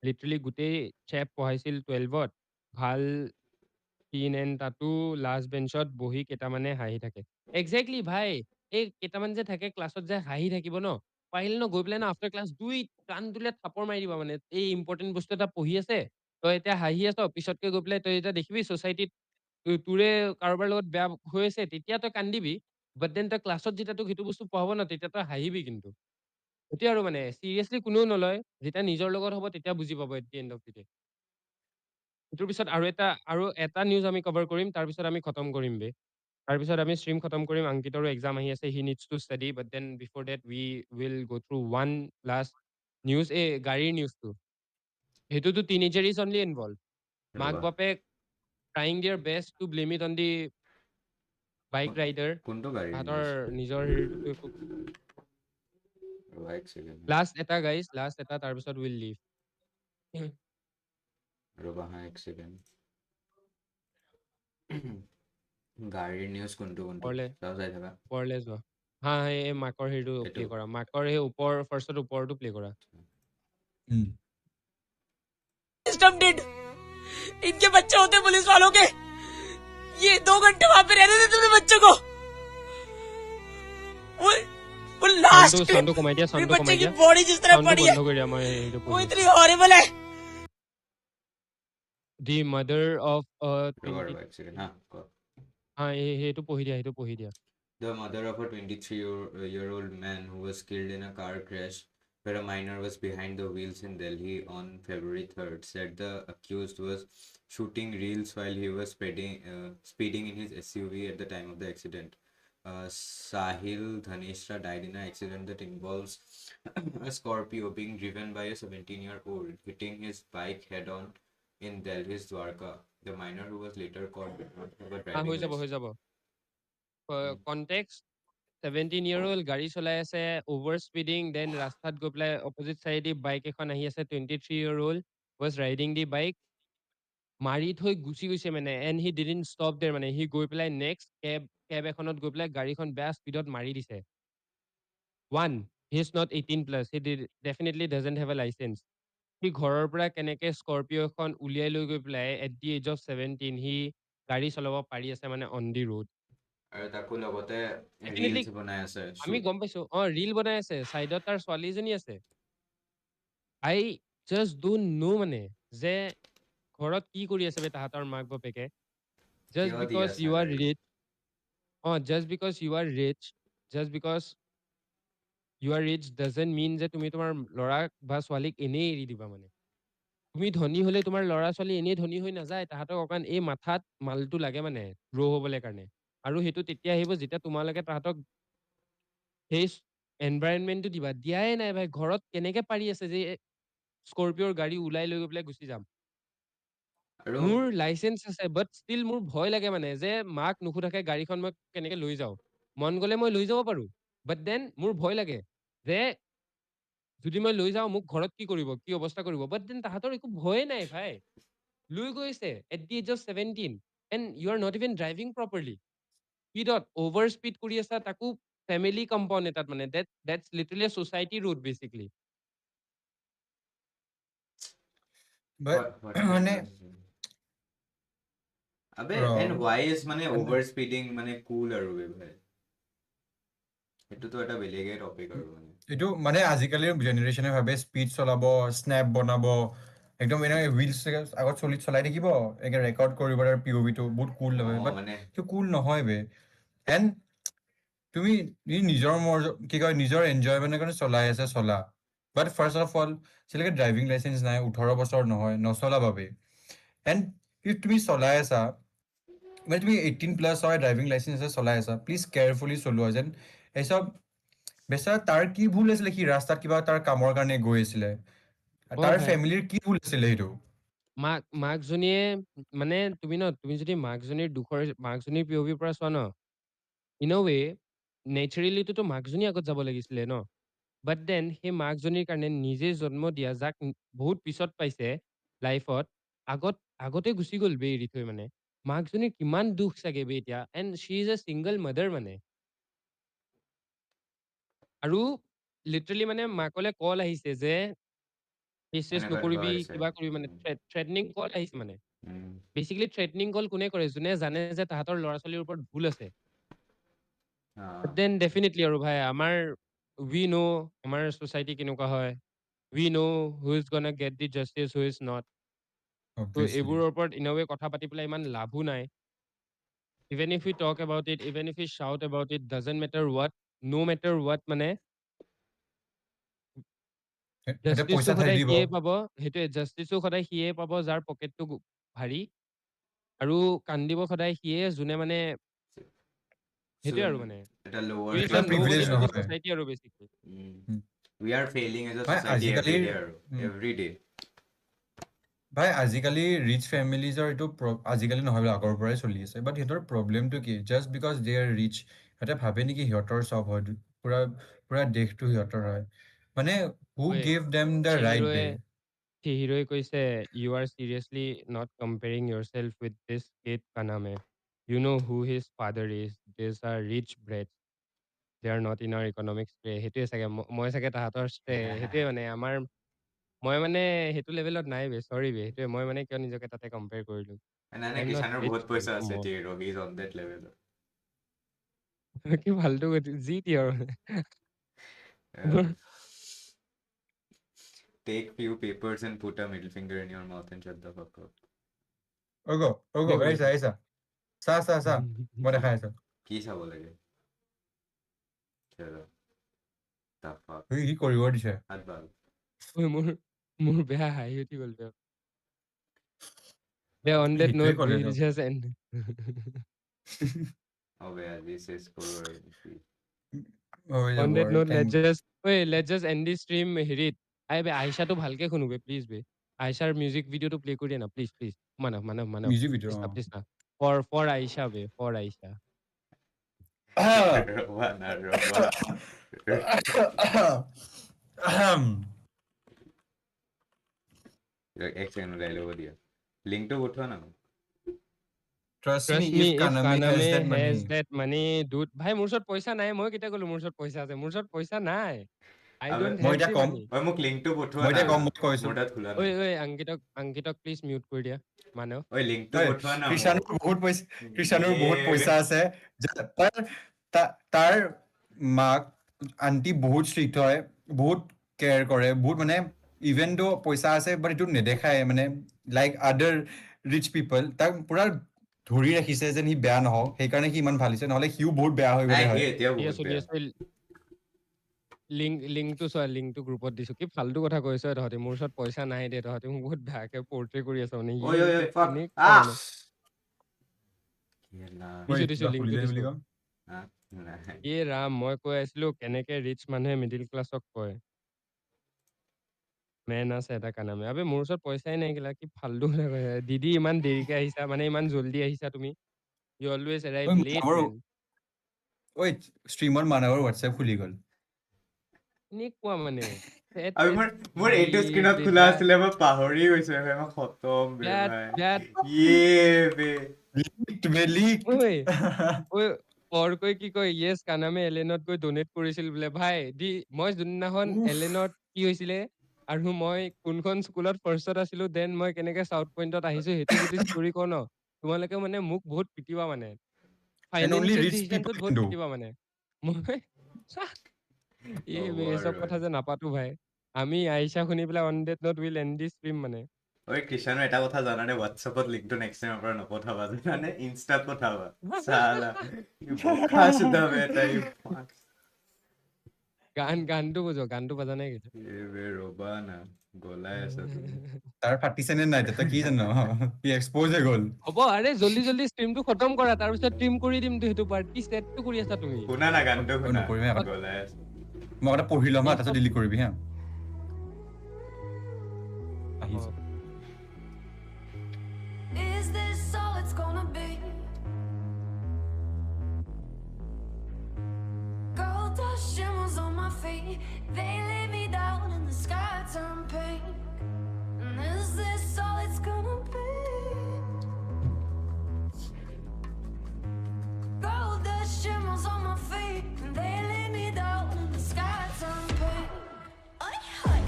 literally গোটেই চেপ পঢ়াইছিল 12ত ভাল পিন এণ্ড তাতো লাষ্ট বেঞ্চত বহি কেইটামানে হাঁহি থাকে একজেক্টলি ভাই এই কেইটামান যে থাকে ক্লাছত যে হাঁহি থাকিব ন পাৰিলে ন গৈ পেলাই ন আফটাৰ ক্লাছ দুই কাণ তোলে থাপৰ মাৰি দিবা মানে এই ইম্পৰ্টেণ্ট বস্তু এটা পঢ়ি আছে তই এতিয়া হাঁহি আছ পিছতকে গৈ পেলাই তই এতিয়া দেখিবি ছ'চাইটিত তোৰে কাৰোবাৰ লগত বেয়া হৈ আছে তেতিয়া তই কান্দিবি বাট দেন তই ক্লাছত যেতিয়া তোক সেইটো বস্তু পঢ়াব ন তেতিয়া তই হাঁহিবি কিন্তু এতিয়া আৰু মানে চিৰিয়াছলি কোনেও নলয় যেতিয়া নিজৰ লগত হ'ব তেতিয়া বুজি পাব at the end of the day সেইটোৰ পিছত আৰু এটা নিউজ আমি কভাৰ কৰিম তাৰপিছত আমি খতম কৰিম বে তাৰপিছত আমি ষ্ট্ৰীম খতম কৰিম অংকিতৰো এক্সাম আহি আছে he needs to study but then before that we will go' through one last news এই গাড়ীৰ নিউজটো সেইটোতো টিনেজাৰ ইজ অনলি ইনভলভ মাক ৰবা বাপেক ট্ৰাইং দিয়াৰ best to blame it on the bike rider কোনটো গাড়ীৰ তাহাঁতৰ নিউজ নিজৰ হেৰিটোতো একো ৰবা এক ছেকেণ্ড লাষ্ট এটা গাইজ লাষ্ট এটা তাৰপিছত উইল লিভ ৰবা হা এক ছেকেণ্ড গাড়ীৰ নিউজ কোনটো ওপৰলে চাই থাকা ওপৰলে যোৱা হা এই মাকৰ হেৰিটো এইটো প্লে কৰা মাকৰ সেই ফাৰ্ষ্টত ওপৰটো প্লে কৰা सिस्टम डिड इनके बच्चे होते पुलिस वालों के ये 2 घंटे वहां पे रहने देते थे बच्चे को वो वो लास्ट साउंडটো साउंडটো কমাই দিয়া সাউন্ডটো बच्चे কমাই की দিয়া बॉडी जिस तरह সাউন্ডটো पड़ी বন্ধ है কৰি দিয়া মই এইটো वो পঢ়ি इतनी हॉरिबल है দি মাদাৰ অফ ৰবা 20 ৰবা এক ছেকেণ্ড হা কোৱা। সেইটো পঢ়ি দিয়া The mother of a 23-year-old man who was killed in a car crash where a minor was behind the wheels in Delhi on February 3rd said the accused was shooting reels while he was speeding in his SUV at the time of the accident. Sahil Dhaneshra died in an accident that involves a Scorpio being driven by a 17-year-old, hitting his bike head-on in Delhi's Dwarka. The minor who was later caught did not have a driving হৈ license. যাব context 17-year-old গাড়ী চলাই আছে over speeding then ৰাস্তাত গৈ পেলাই opposite চাইডে bike এখন আহি আছে 23-year-old was riding the bike মাৰি থৈ গুচি গৈছে মানে এণ্ড হি ডিডন্ট ষ্টপ দেৰ মানে সি গৈ পেলাই নেক্সট কেব এখনত গৈ পেলাই গাড়ীখন বেয়া স্পীডত মাৰি দিছে one he is not 18 plus he definitely doesn't have a licence সি ঘৰৰ পৰা কেনেকে স্কৰপিঅ' এখন উলিয়াই লৈ গৈ পেলাই এট দি এজ অফ 17 সি গাড়ী চলাব পাৰি আছে মানে অন দি ৰোড আৰু তাকো লগতে Definitely, ৰিলছ বনাই আছে আমি গম পাইছো ৰিল বনাই আছে চাইডত তাৰ ছোৱালী এজনী আছে আই জাষ্ট ডোন্ট নো মানে যে ঘৰত কি কৰি আছে বে তাহাঁতৰ মাক বাপেকে জাষ্ট কিয় দি বিকজ আছে you are like rich just because you are rich just because you are rich doesn't mean যে তুমি তোমাৰ ল'ৰাক বা ছোৱালীক এনেই এৰি দিবা মানে তুমি ধনী হলে তোমাৰ ল'ৰা ছোৱালী এনেই ধনী হৈ নাযায় তাহাঁতক অকণ এই মাথাত মালটো লাগে মানে গ্ৰ' হ'বলৈ কাৰণে আৰু সেইটো তেতিয়া আহিব যেতিয়া তোমালোকে তাহাঁতক সেই এনভাইৰনমেণ্টটো দিবা দিয়াই নাই ভাই ঘৰত কেনেকে পাৰি আছে যে স্কৰপিঅ'ৰ গাড়ী ওলাই লৈ গৈ পেলাই গুচি যাম আৰু মোৰ লাইচেঞ্চ আছে বাট ষ্টিল মোৰ ভয় লাগে মানে যে মাক নুসুধাকে গাড়ীখন মই কেনেকে লৈ যাওঁ মন গ'লে মই লৈ যাব পাৰো বাট দেন মোৰ ভয় লাগে যে যদি মই লৈ যাওঁ মোক ঘৰত কি কৰিব কি অৱস্থা কৰিব বাট দেন তাহাঁতৰ একো ভয়ে নাই ভাই লৈ গৈছে at the age of 17 and you are not even driving properly স্পীডত অভাৰ স্পীড কৰি আছা তাকো ফেমিলি কম্পাউণ্ড এটাত মানে that's literally society road basically But what মানে আবে ৰ এণ্ড why is মানে মানে অভাৰ স্পীডিং মানে কুল আৰু বে ভাই সেইটোতো এটা বেলেগে টপিক আৰু মানে এইটো মানে আজিকালিৰ জেনেৰেশ্যনে ভাবে স্পীড চলাব স্নেপ বনাব একদম এনেকৈ ৰিলছ আগত চলাই থাকিব এনেকৈ ৰেকৰ্ড কৰিব তাৰ POV-টো বহুত কুল হয় বাট মানে সেইটো কুল নহয় বে এণ্ড তুমি নিজৰ কি কয় নিজৰ এনজয়মেণ্টৰ কাৰণে চলাই আছে চলা বাট ফাৰ্ষ্ট অফ অল যেতিয়ালৈকে ড্ৰাইভিং লাইচেঞ্চ নাই 18 বছৰ নহয় নচলাবা বে এণ্ড ইফ তুমি চলাই আছা মানে তুমি 18 প্লাছ হয় ড্ৰাইভিং লাইচেঞ্চ আছে চলাই আছা প্লিজ কেয়াৰফুলি চলোৱা যেন এইচব বেচা তাৰ কি ভুল আছিলে সি ৰাস্তাত কিবা তাৰ কামৰ কাৰণে গৈ আছিলে তাৰ ভাই ফেমিলিৰ কি ভুল আছিলে সেইটো মাকজনীয়ে মানে তুমি যদি মাকজনীৰ POV-ৰ পৰা চোৱা ন ইন অ ৱে নেচাৰেলিটোতো মাকজনী আগত যাব লাগিছিলে ন বাট দেন সেই মাকজনীৰ কাৰণে নিজে জন্ম দিয়া যাক বহুত পিছত পাইছে লাইফত আগতে গুচি গ'ল বে এৰি থৈ মানে মাকজনীৰ কিমান দুখ চাগে বে এতিয়া and Shi is a single mother মানে আৰু লিটাৰেলি মানে মাকলে কল আহিছে যে কেছ এনেকুৱা এনেকুৱা নকৰিবি হৈছে কিবা কৰিবি মানে থ্ৰেটনিং কল আহিছে মানে উম, বেচিকেলি থ্ৰেটনিং কল কোনে কৰে যোনে জানে যে তাহাঁতৰ ল'ৰা ছোৱালীৰ ওপৰত ভুল আছে দেন ডেফিনেটলি আৰু ভাই আমাৰ উই নো আমাৰ ছ'চাইটি কেনেকুৱা হয় we know who is gonna get the justice who is not ত' অবভিয়াছলি এইবোৰৰ ওপৰত ইনৱে কথা পাতি পেলাই ইমান লাভো নাই even if you talk about it even if you shout about it doesn't matter what no' matter what মানে সিহঁতে জাষ্টিছটো পইচা ঠাই সদায় দিব সিয়ে পাব সেইটোৱে জাষ্টিছো সদায় সিয়ে পাব যাৰ পকেটটো ভাৰী আৰু কান্দিব সদায় সিয়ে যোনে মানে সেইটোৱে আৰু মানে এটা লোৱাৰ ইজ কিবা a nobody privilege to the নহয় ছ'চাইটি আৰু basically we are failing as a ভাই ছ'চাইটি এভৰি আজিকালিৰ ডে আৰু এভৰি ডে ভাই আজিকালি ৰিচ ফেমিলিজৰ এইটো আজিকালি নহয় বোলে আগৰ পৰাই চলি আছে বাট সিহঁতৰ প্ৰব্লেমটো কি just because they are rich সিহঁতে ভাবে নেকি সিহঁতৰ চব হয় পুৰা পুৰা দেশটো সিহঁতৰ হয় মানে who give them the right বে সেই হিৰোয়ে কৈছে you are seriously not comparing yourself with this kid কা নাম হে you know' who his father is this are rich bred they are not in our economics সেইটোৱে চাগে মই চাগে তাহাঁতৰ সেইটোৱে মানে আমাৰ মই মানে সেইটো লেভেলত নাই বে সৰি বে সেইটোৱে মই মানে কিয় নিজকে তাতে কম্পেয়াৰ কৰিলো নাই নাই I'm not কিষাণৰ rich, বহুত পইচা আছে more. টিৰ he is on that level কি ফাল্টু যি দিয়ে আৰু Take few papers and put a middle finger in your mouth and shut the fuck up. ওগো আহিছা চা মই দেখাই আছো কি চাব লাগে চলো the fuck কি কৰিব দিছে হাত ভাল ঐ, মোৰ বেয়া হাঁহি উঠি গ'ল বে অন দেট সেইটোৱে নোট ক'লে উইল ন। জাষ্ট এণ্ড হবে আজি শেষ কৰো আৰু হৈ অন যাব দেট আৰু note thank- let's just end the stream হেৰিত বে আইচাটো ভালকে শুনো বে প্লিজ বে আইচাৰ মিউজিক ভিডিঅ'টো প্লে কৰি দিয়া না please Manav music video, please না ফৰ আইচা বে ফৰ আইচা ৰবা না ৰবা এক ছেকেণ্ড ওলাই ল'ব দিয়া লিংকটো পঠোৱা না Trust Trust me, me, if if Kaname has Kaname that money. has that money, dude. ভাই মোৰ ওচৰত পইচা নাই মই কেতিয়া ক'লো মোৰ ওচৰত পইচা আছে মোৰ ওচৰত পইচা নাই I আবে, don't মই have এতিয়া the কম। money ঐ মোক লিংকটো পঠোৱা মই না এতিয়া কম, মই কৈছো। মোৰ তাত খোলা ঐ নাই অংকিতক প্লিজ মিউট কৰি দিয়া মানৱ ঐ লিংকটো ঐ, পঠোৱা না কৃষাণৰ মোক। বহুত পইচা আছে তাৰ মাক আন্টি বহুত ষ্ট্ৰিক্ট হয় বহুত কেয়াৰ কৰে বহুত মানে ইভেন দো পইচা আছে বাট এইটো নেদেখায় মানে লাইক আদাৰ ৰিচ পিপল তাক পুৰা ধৰি ৰাখিছে যেন সি বেয়া নহওক সেইকাৰণে সি ইমান ভাল হৈছে নহলে সিও বহুত বেয়া হৈ নাই গ'লে সি হয় এতিয়াও দি বহুত আছো বেয়া লিংকটো গ্ৰুপত দিছো কি ফাল্টু কথা কৈছ তহঁতি মোৰ ওচৰত পইচা নাই দে তহঁতি মোক বহুত বেয়াকে পৰ্ট্ৰে কৰি আছ মানে ঐ ঐ ঐ fuck এনেকুৱা আহ মানে। কেলা। দিছো লিংকটো খুলিলে দিছো বুলি কম আহ, নাই। এই ৰাম মই কৈ আছিলো কেনেকে ৰিচ মানুহে মিডিল ক্লাছক কয় মেন আছে এটা কানামে আবে মোৰ ওচৰত পইচাই নাই কেলা কি ফাল্টু কথা কৈছা দিদি ইমান দেৰিকে আহিছা মানে ইমান জল্দি আহিছা তুমি ইউ অলৱেজ এৰাইভ ঐ, লেট আমাৰো- মেন ঐ ষ্ট্ৰীমত মানৱৰ হোৱাটছএপ খুলি গ'ল এনেকুৱা মানে আৰু মোৰ এইটো স্ক্ৰীনত খোলা আছিলে মই পাহৰি গৈছো বে মই খতম বে ভাই বে লিক ঐ অৰ্কৈ কি কয় য়েছ কানামে এলেনত গৈ ডনেট কৰিছিল বোলে ভাই মই যোনদিনাখন উফ। এলেনত কি হৈছিলে আৰু মই কোনখন স্কুলত ফাৰ্ষ্টত আছিলো দেন মই কেনেকে চাউথ পইণ্টত আহিছো সেইটো যদি ষ্টৰি কওঁ ন তোমালোকে মানে মোক বহুত পিটিবা মানে And only financial rich ডিচিশনটোত people বহুত can do. পিটিবা মানে মই এই হ'ব চব আৰু। কথা যে নাপাতো ভাই আমি আইচা শুনি পেলাই on that note will end the stream মানে ঐ কৃষাণৰ এটা কথা জানানে হোৱাটছএপত লিংকটো নেক্সট টাইমৰ পৰা নপঠাবা জানানে ইনষ্টাত পঠাবা চালা বোকা চোদা বে তাই গানটো গানটো বজা নাই কিন্তু বে ৰবা না গলাই আছা তুমি তাৰ ফাটিছে নে নাই তই কি জানো সি এক্সপ'জ হৈ গ'ল হ'ব আৰে জল্দি ষ্ট্ৰীমটো খতম কৰা তাৰপিছত ট্ৰিম কৰি দিমতো সেইটো পাৰ্ট কি ছেটটো কৰি আছা তুমি শুনা না গানটো শুনা নকৰিমে আকৌ। গলাই আছা মই এটা পঢ়ি ল'ম হা তাৰপিছত ডিলিট কৰিবি হা আহিছে Is this all it's gonna be? Gold dust shimmers on my feet. They lay me down and the sky turned pink. And is this all it's gonna be? Gold dust shimmers on my feet. And they lay me down and the sky turned pink. Ay, ay.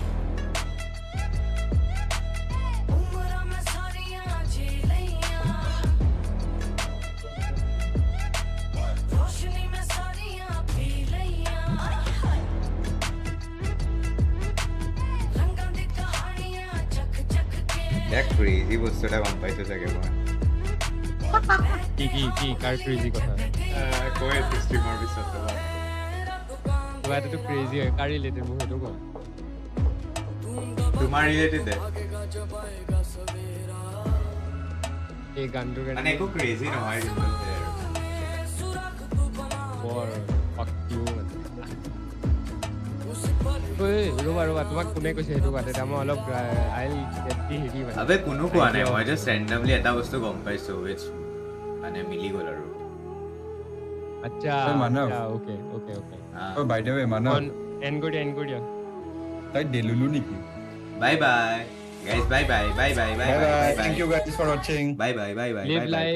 उम्र में सारियां झीलियां रोशनी में सारियां P लियां रंगां दी कहानियां चक चक के এক crazy বস্তু এটা গম পাইছো চাগে মই কি কাৰ ক্ৰেজি কথা কৈ আছো ষ্ট্ৰীমৰ পিছত ৰবা। কিবা এটাতো ক্ৰেজি হয় কাৰ ৰিলেটেড মোক সেইটো কওঁ তোমাৰ ৰিলেটেড দে এই গানটোৰ মানে কাৰণে একো ক্ৰেজি নহয় কিন্তু সেই আৰু। বৰ fuck you মানে। ঐ, ৰবা তোমাক কোনে কৈছে সেইটো কথা এতিয়া মই অলপ আইল হেৰি মানে আবে কোনো কোৱা নাই মই জাষ্ট ৰেণ্ডমলি এটা বস্তু গম পাইছো which মানে মিলি গ'ল আৰু আচ্ছা ঐ, মানৱ। অ'কে আহ, ঐ বাই দ্য ৱে মানৱ এণ্ড কৰি দিয়া তাই ডেলুলু নেকি bye bye guys bye bye bye bye thank you guys for ৱাচিং bye bye লিভ লাইফ